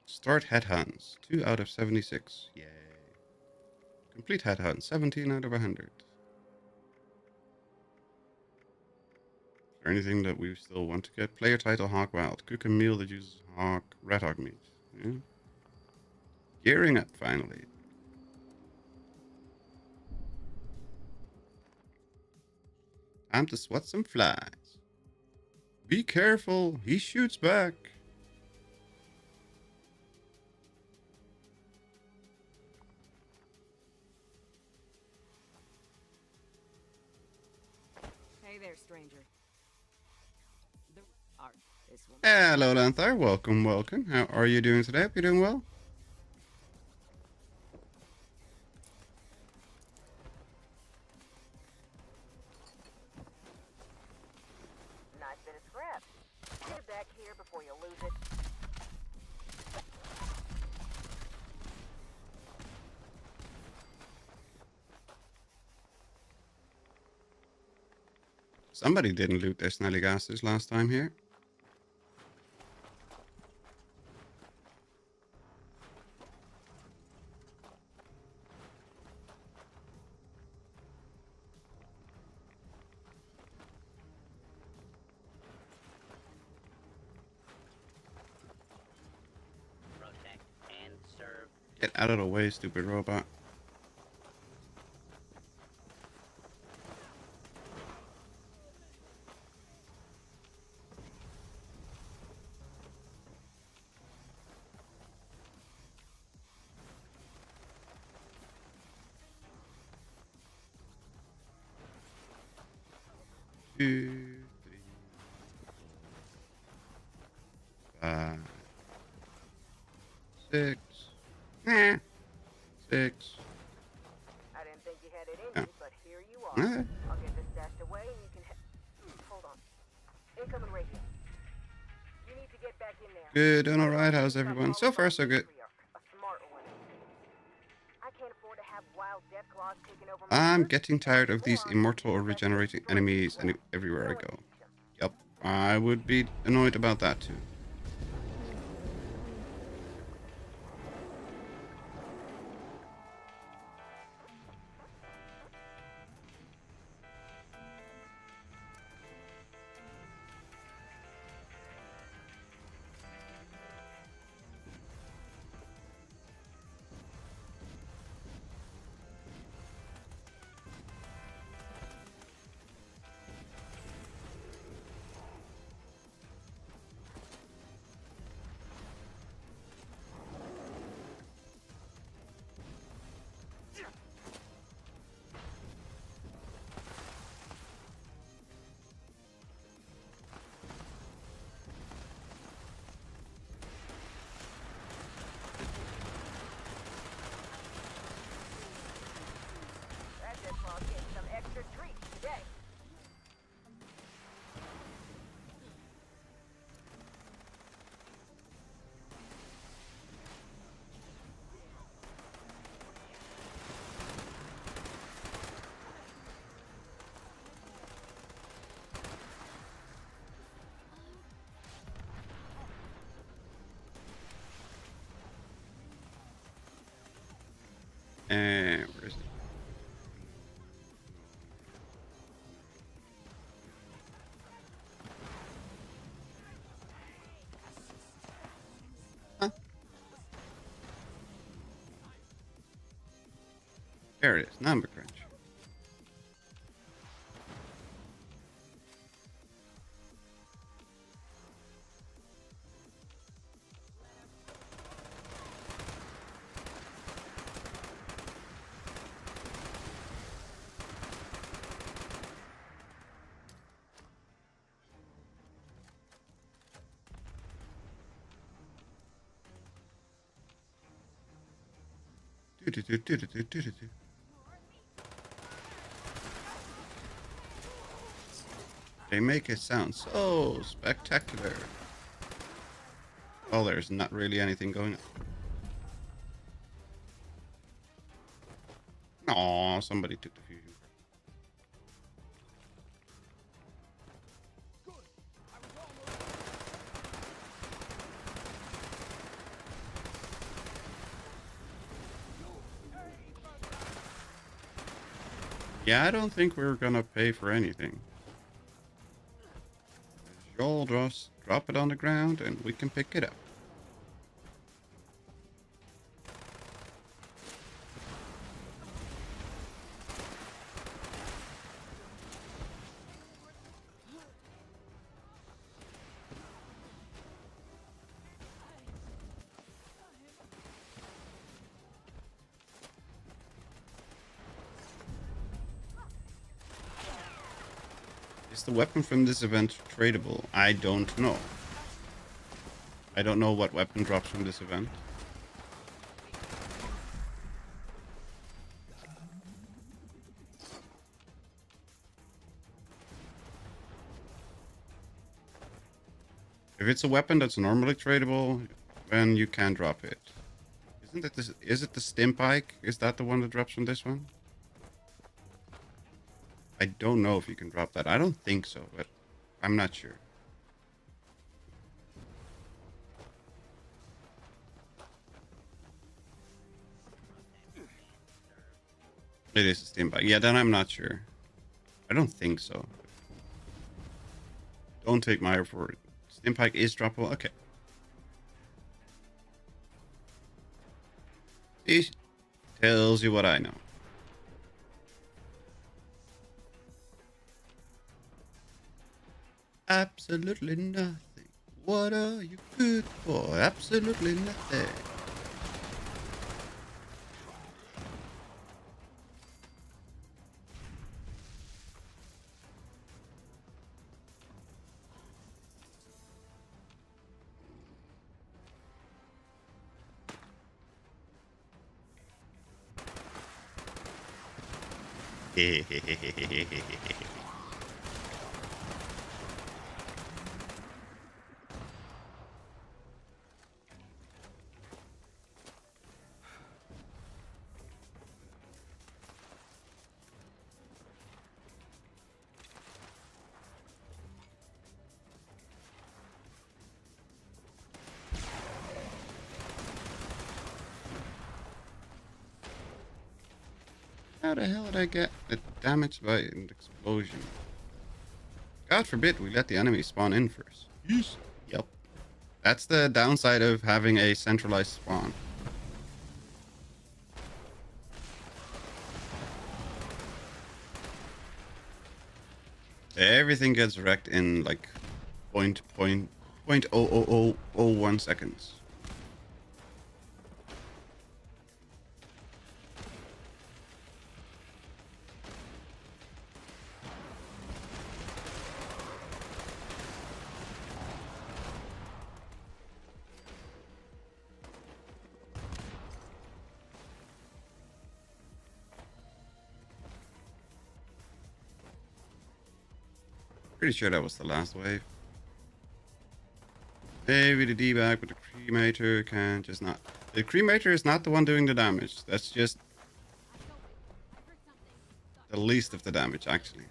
Start headhunts. 2 out of 76. Yay. Complete headhunt. 17 out of 100. Is there anything that we still want to get? Player title Hawk Wild. Cook a meal that uses red hawk meat. Yeah. Gearing up finally. Time to swat some flies. Be careful. He shoots back. Hey there, stranger. The art. This one. Hello, Lanthar. Welcome, welcome. How are you doing today? Hope you're doing well. Nice bit of scrap. Get it back here before you lose it. Somebody didn't loot their snallygasses last time here. Protect and serve. Get out of the way, stupid robot. Two, three, 5, 6. Nah. 6. I didn't think you had it in Yeah. you, but here you are. Alright. I'll get this stashed away and you can hold on. Incoming radio. You need to get back in there. Good, doing alright. How's everyone? So far, so good. A smart one. I can't afford to have wild death claws taking over my I'm work. getting tired of these immortal or regenerating enemies everywhere I go. Yup, I would be annoyed about that too. And where is it? Huh? There it is. Number crunch. Do-do-do-do-do-do-do-do. They make it sound so spectacular. Well, there's not really anything going on. Aw, somebody took the fusion. Yeah, I don't think we're gonna pay for anything. Y'all just drop it on the ground and we can pick it up. Is the weapon from this event tradable? I don't know. I don't know what weapon drops from this event. If it's a weapon that's normally tradable, then you can drop it. Isn't it this? Is it the stim pike? Is that the one that drops from this one? I don't know if you can drop that. I don't think so, but I'm not sure. It is a stim pike. Yeah, then I'm not sure. I don't think so. Don't take my word for it. Stim pike is droppable. Okay. See, tells you what I know. Absolutely nothing. What are you good for? Absolutely nothing. How the hell did I get damaged by an explosion? God forbid we let the enemy spawn in first. Yes. Yep. That's the downside of having a centralized spawn. Everything gets wrecked in like 0.00001 seconds. Pretty sure that was the last wave. Maybe the D-bag, but the cremator can just not. The cremator is not the one doing the damage. That's just the least of the damage, actually.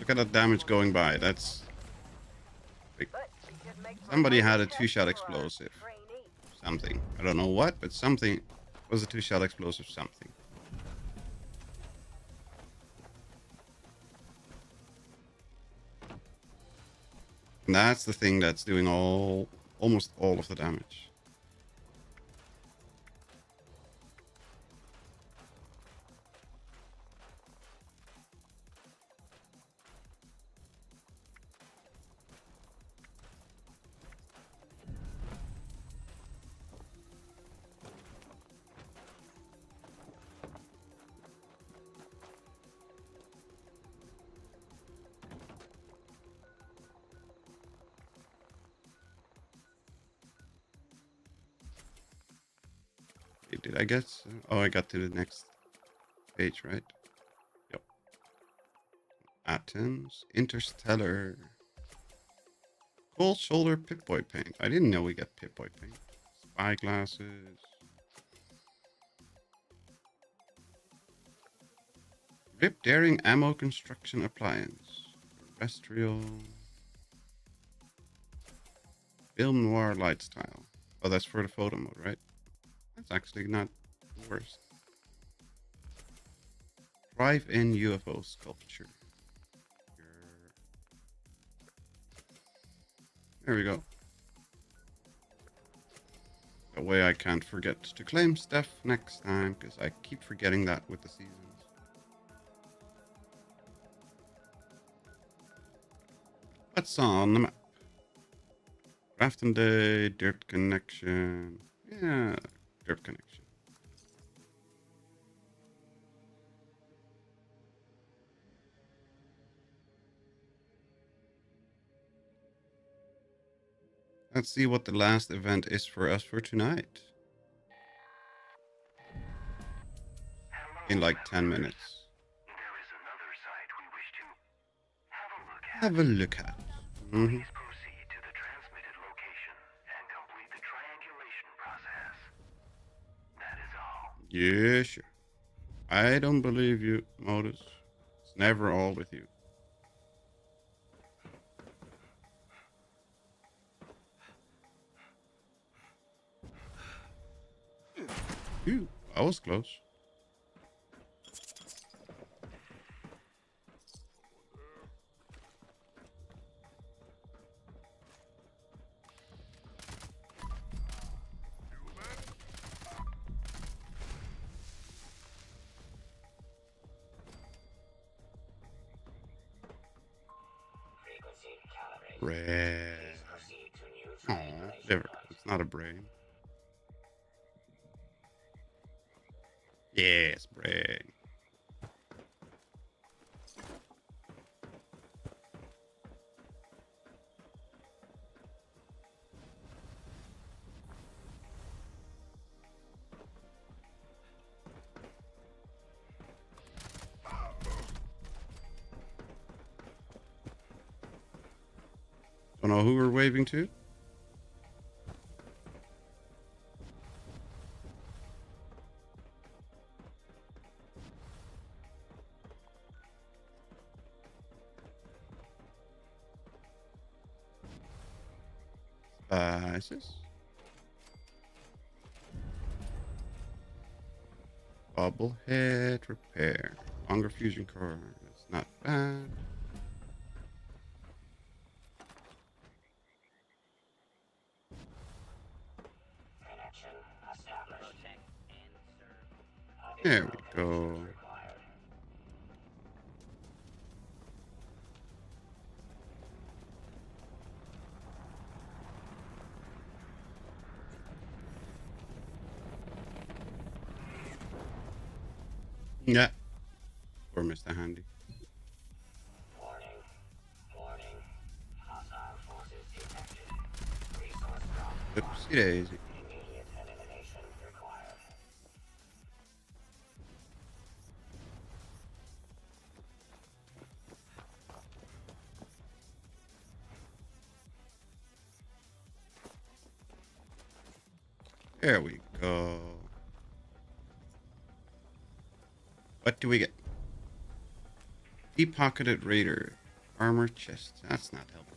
Look at that damage going by. That's... Like, But we could make somebody had a test two-shot for our explosive. trainee. Something. I don't know what, but something was a two-shot explosive something. And that's the thing that's doing almost all of the damage. Did I get? Oh, I got to the next page, right? Yep. Atoms, Interstellar, Cold Shoulder, Pip-Boy paint. I didn't know we got Pip-Boy paint. Spy glasses. Rip Daring Ammo Construction Appliance. Terrestrial. Film Noir Light Style. Oh, that's for the photo mode, right? That's actually not the worst. Drive-in UFO sculpture. There we go. That way I can't forget to claim stuff next time, because I keep forgetting that with the seasons. What's on the map? Grafton Day, Dirt Connection. Yeah, Dirt Connection. Let's see what the last event is for us for tonight. In like 10 minutes. There is another site we wish to Have a look at. Mm-hmm. Please proceed to the transmitted location and complete the triangulation process. That is all. Yeah, sure. I don't believe you, Modus. It's never all with you. Phew, I was close. Frequency calibrated. Red. Please proceed to new Oh, triangulation there. point. It's not a brain. Yes, brain. Don't know who we're waving to. Spices. Bobblehead repair. Longer fusion core. That's not bad. Connection established. Protect and serve. There Additional we go. connections required. Yeah. Or Mr. Handy. Warning. Warning. Hostile forces detected. Resource drop. Oopsie daisy. Immediate elimination required. There we go. What do we get? Deep-pocketed Raider. armor chest. That's not helpful.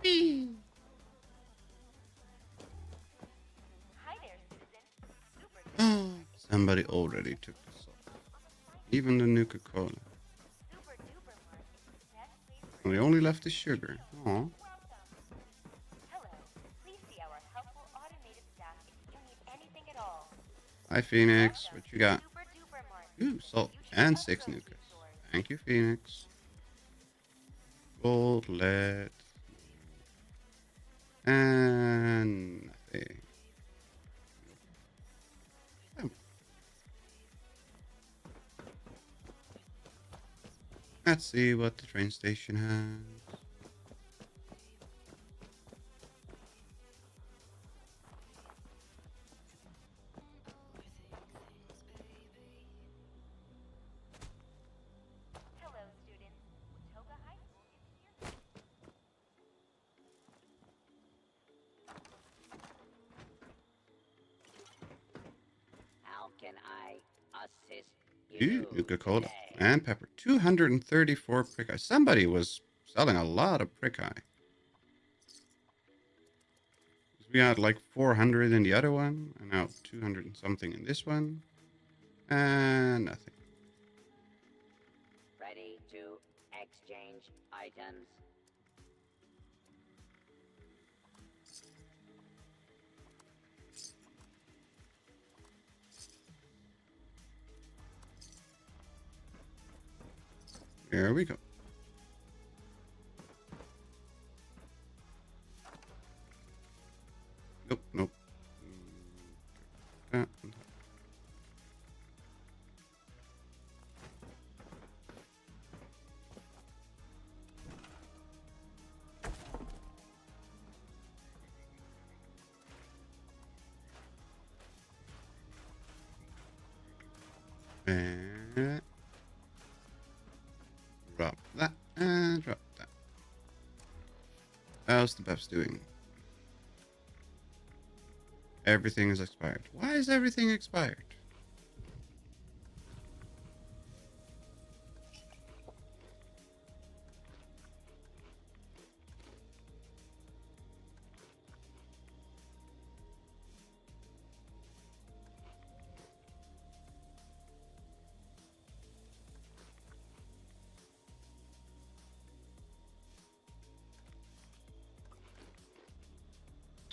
Whee! Hi there, Susan. Super Oh, somebody already took the salt. Even the Nuka-Cola. duper duper Mark. Best place for And we only left the sugar. Aw. welcome. Hello. Please see our helpful automated staff if you need anything at all. Hi, Phoenix. What you got? Super duper Mark. Ooh, salt. You should And love 6 grocery Nukas. stores. Thank you, Phoenix. Gold, lead. And nothing. Oh. Let's see what the train station has. Hello, students. Watoga High School is here. How can I assist Ooh, Nuka-Cola and pepper. 234 prick eye. Somebody was selling a lot of prick eye. We had like 400 in the other one, and now 200 and something in this one. And nothing. Ready to exchange items. There we go. Nope, nope. That. And drop that and drop that. How's the Bev's doing? Everything is expired. Why is everything expired?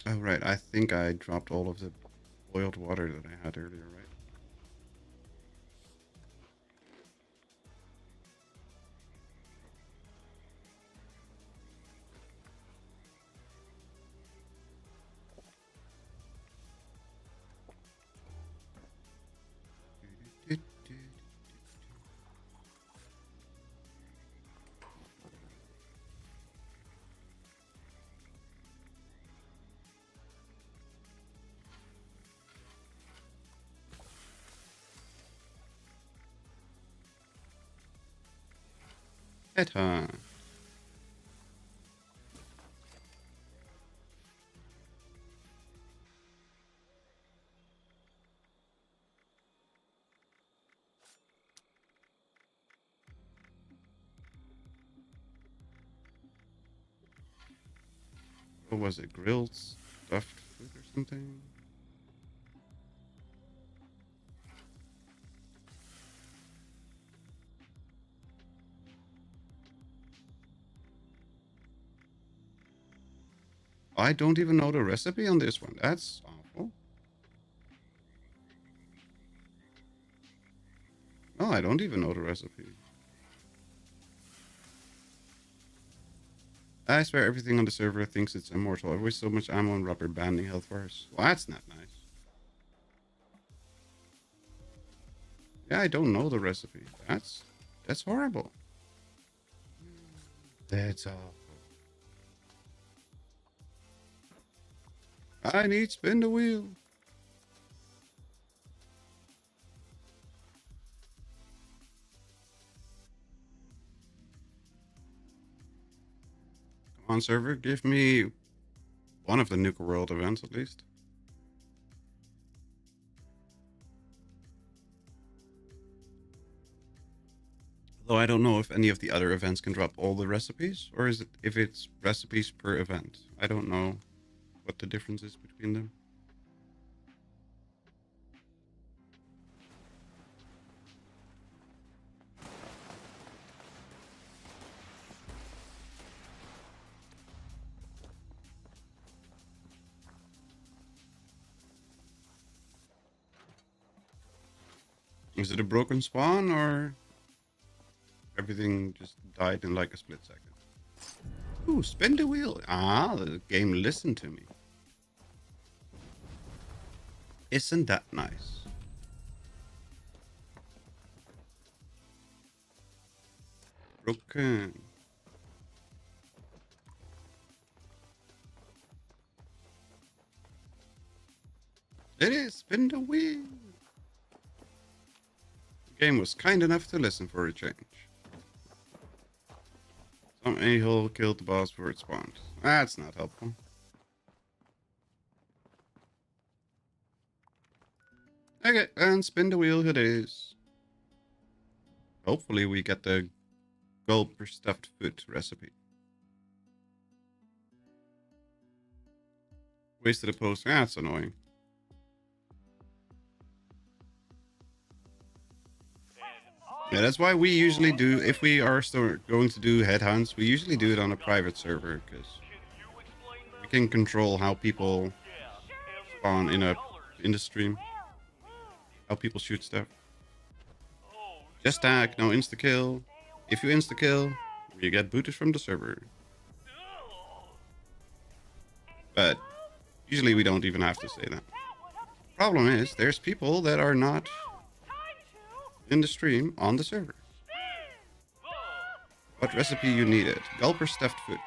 Oh, right. I think I dropped all of the boiled water that I had earlier, right? Eta. What was it? Grilled stuffed food or something? I don't even know the recipe on this one. That's awful. No, I don't even know the recipe. I swear everything on the server thinks it's immortal. I waste so much ammo and rubber banding health bars. Well, that's not nice. Yeah, I don't know the recipe. That's horrible. That's awful. I need spin the wheel. Come on, server, give me one of the Nuka World events at least. Though I don't know if any of the other events can drop all the recipes, or is it if it's recipes per event. I don't know what the difference is between them. Is it a broken spawn, or everything just died in like a split second? Ooh, spin the wheel. Ah, the game listened to me. Isn't that nice? Broken. It is. Spin the wheel. The game was kind enough to listen for a change. Some a-hole killed the boss before it spawned. That's not helpful. Okay, and spin the wheel it is. Hopefully we get the gold per stuffed foot recipe. Wasted a post. That's annoying. Yeah, that's why we usually do, if we are still going to do headhunts, we usually do it on a private server, because we can control how people spawn in the stream, how people shoot stuff. Just tag, no insta kill. If you insta kill, you get booted from the server. But usually we don't even have to say that. Problem is, there's people that are not in the stream on the server. What recipe you needed? Gulper stuffed foot.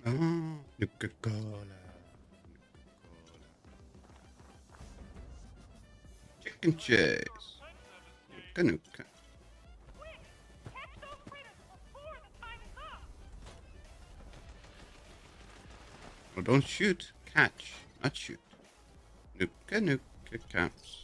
Oh, Nuka-Cola. Chicken chase. Nuka-Nuka. Well, don't shoot. Catch, not shoot. Nuka-Nuka caps.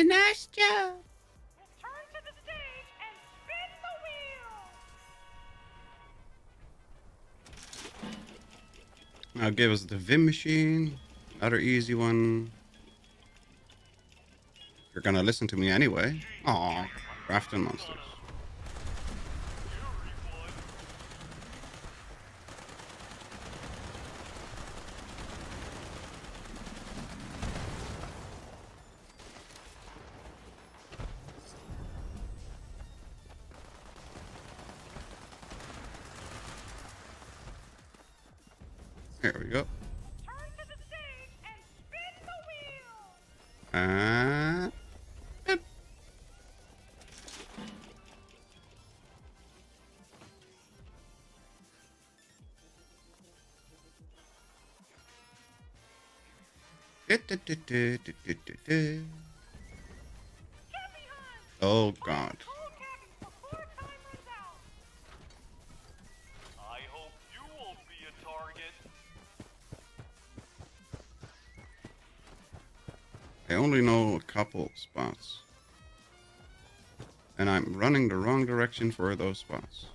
Nice job. Return to the stage and spin the wheel! Now give us the Vim machine. Another easy one. You're gonna listen to me anyway. Aw, crafting monsters. There we go. Turn to the stage and spin the wheel! Yep. Oh God. I hope you won't be a target. I only know a couple spots. And I'm running the wrong direction for those spots.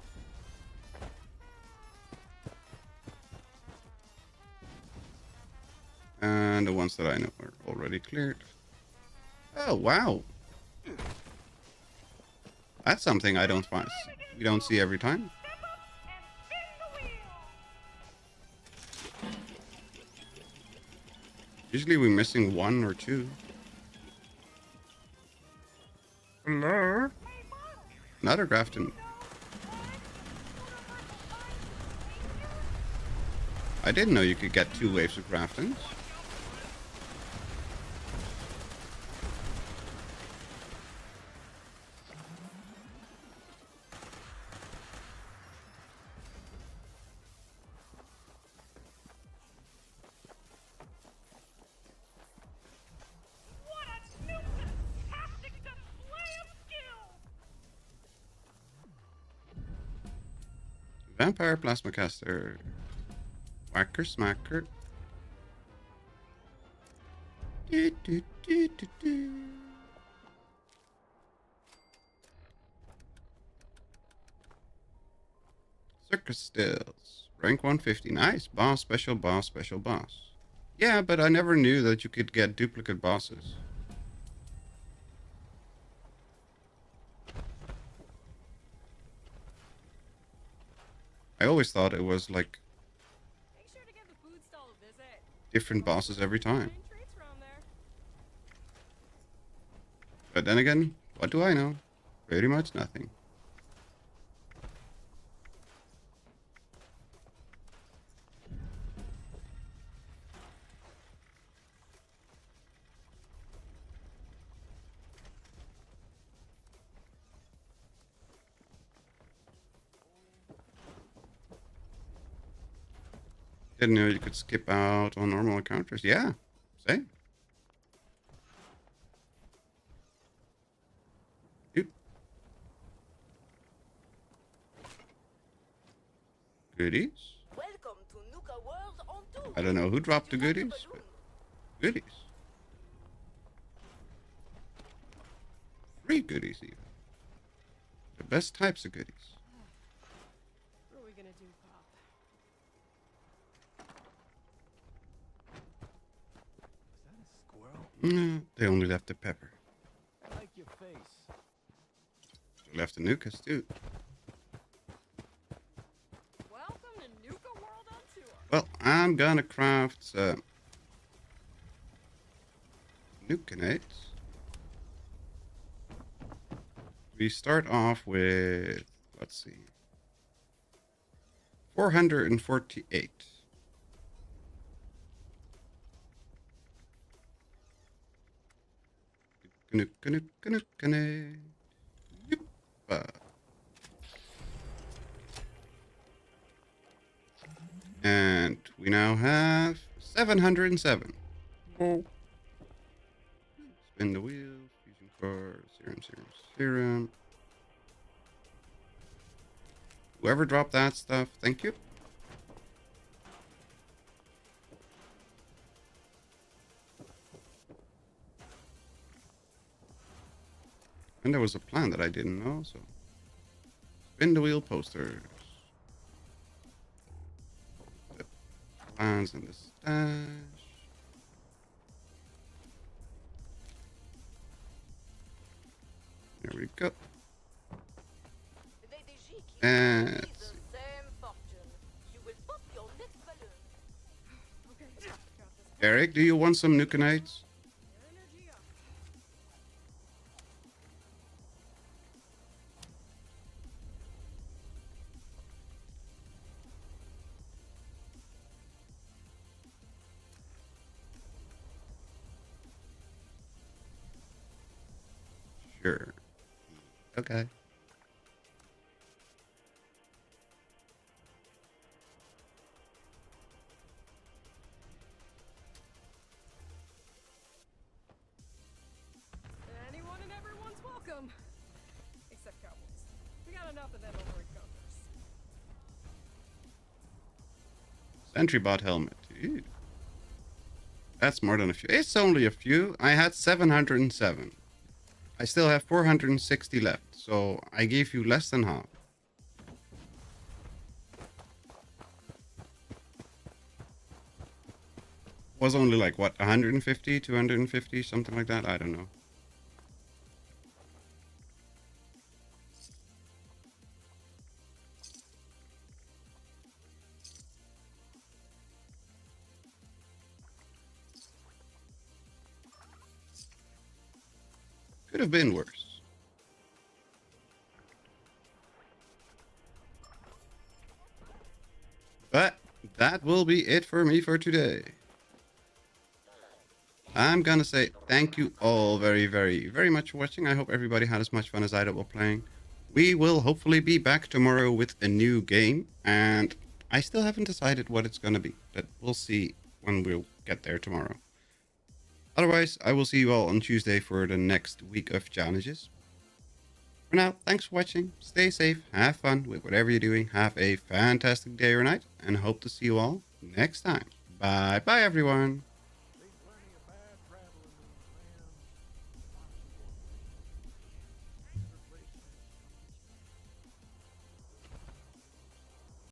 And the ones that I know are already cleared. Oh, wow. That's something I don't find. We don't see every time. Usually we're missing one or two. Hello? Another Grafton. I didn't know you could get 2 waves of Graftons. What a snoop-tastic display of skill! Vampire Plasma Caster. Whacker Smacker. Do, do, do, do, do. Circus Stills. Rank 150. Nice. Boss, special boss, special boss. Yeah, but I never knew that you could get duplicate bosses. I always thought it was like Make sure to give the food stall a visit. different bosses every time. Getting treats around there. But then again, what do I know? Pretty much nothing. Didn't know you could skip out on normal encounters. Yeah, same. Yep. Goodies. Welcome to Nuka World on tour. I don't know who dropped the You like goodies, but balloon? goodies. Free goodies even. The best types of goodies. What are we gonna do, Pop? They only left the pepper. I like your face. They left the nukas too. Welcome to Nuka World on tour. Well, I'm gonna craft nukanades. We start off with, let's see, 448. And we now have 707. Spin the wheel, fusion core, serum. Whoever dropped that stuff, thank you. And there was a plan that I didn't know, so. Spin the wheel posters. The plans in the stash. There we go. And let's see. Okay, got this. Eric, do you want some nukanades? Energy up. Sure. Okay. Anyone and everyone's welcome. Except cowboys. We got enough of them over at Gunther's. Sentry bot helmet. Ew. That's more than a few. It's only a few. I had 707. I still have 460 left, so I gave you less than half. was only like, what, 150, 250, something like that? I don't know. Could have been worse. But that will be it for me for today. I'm gonna say thank you all very, very, very much for watching. I hope everybody had as much fun as I did while playing. We will hopefully be back tomorrow with a new game, and I still haven't decided what it's gonna be, but we'll see when we'll get there tomorrow. Otherwise, I will see you all on Tuesday for the next week of challenges. For now, thanks for watching. Stay safe, have fun with whatever you're doing, have a fantastic day or night, and hope to see you all next time. Bye bye, everyone.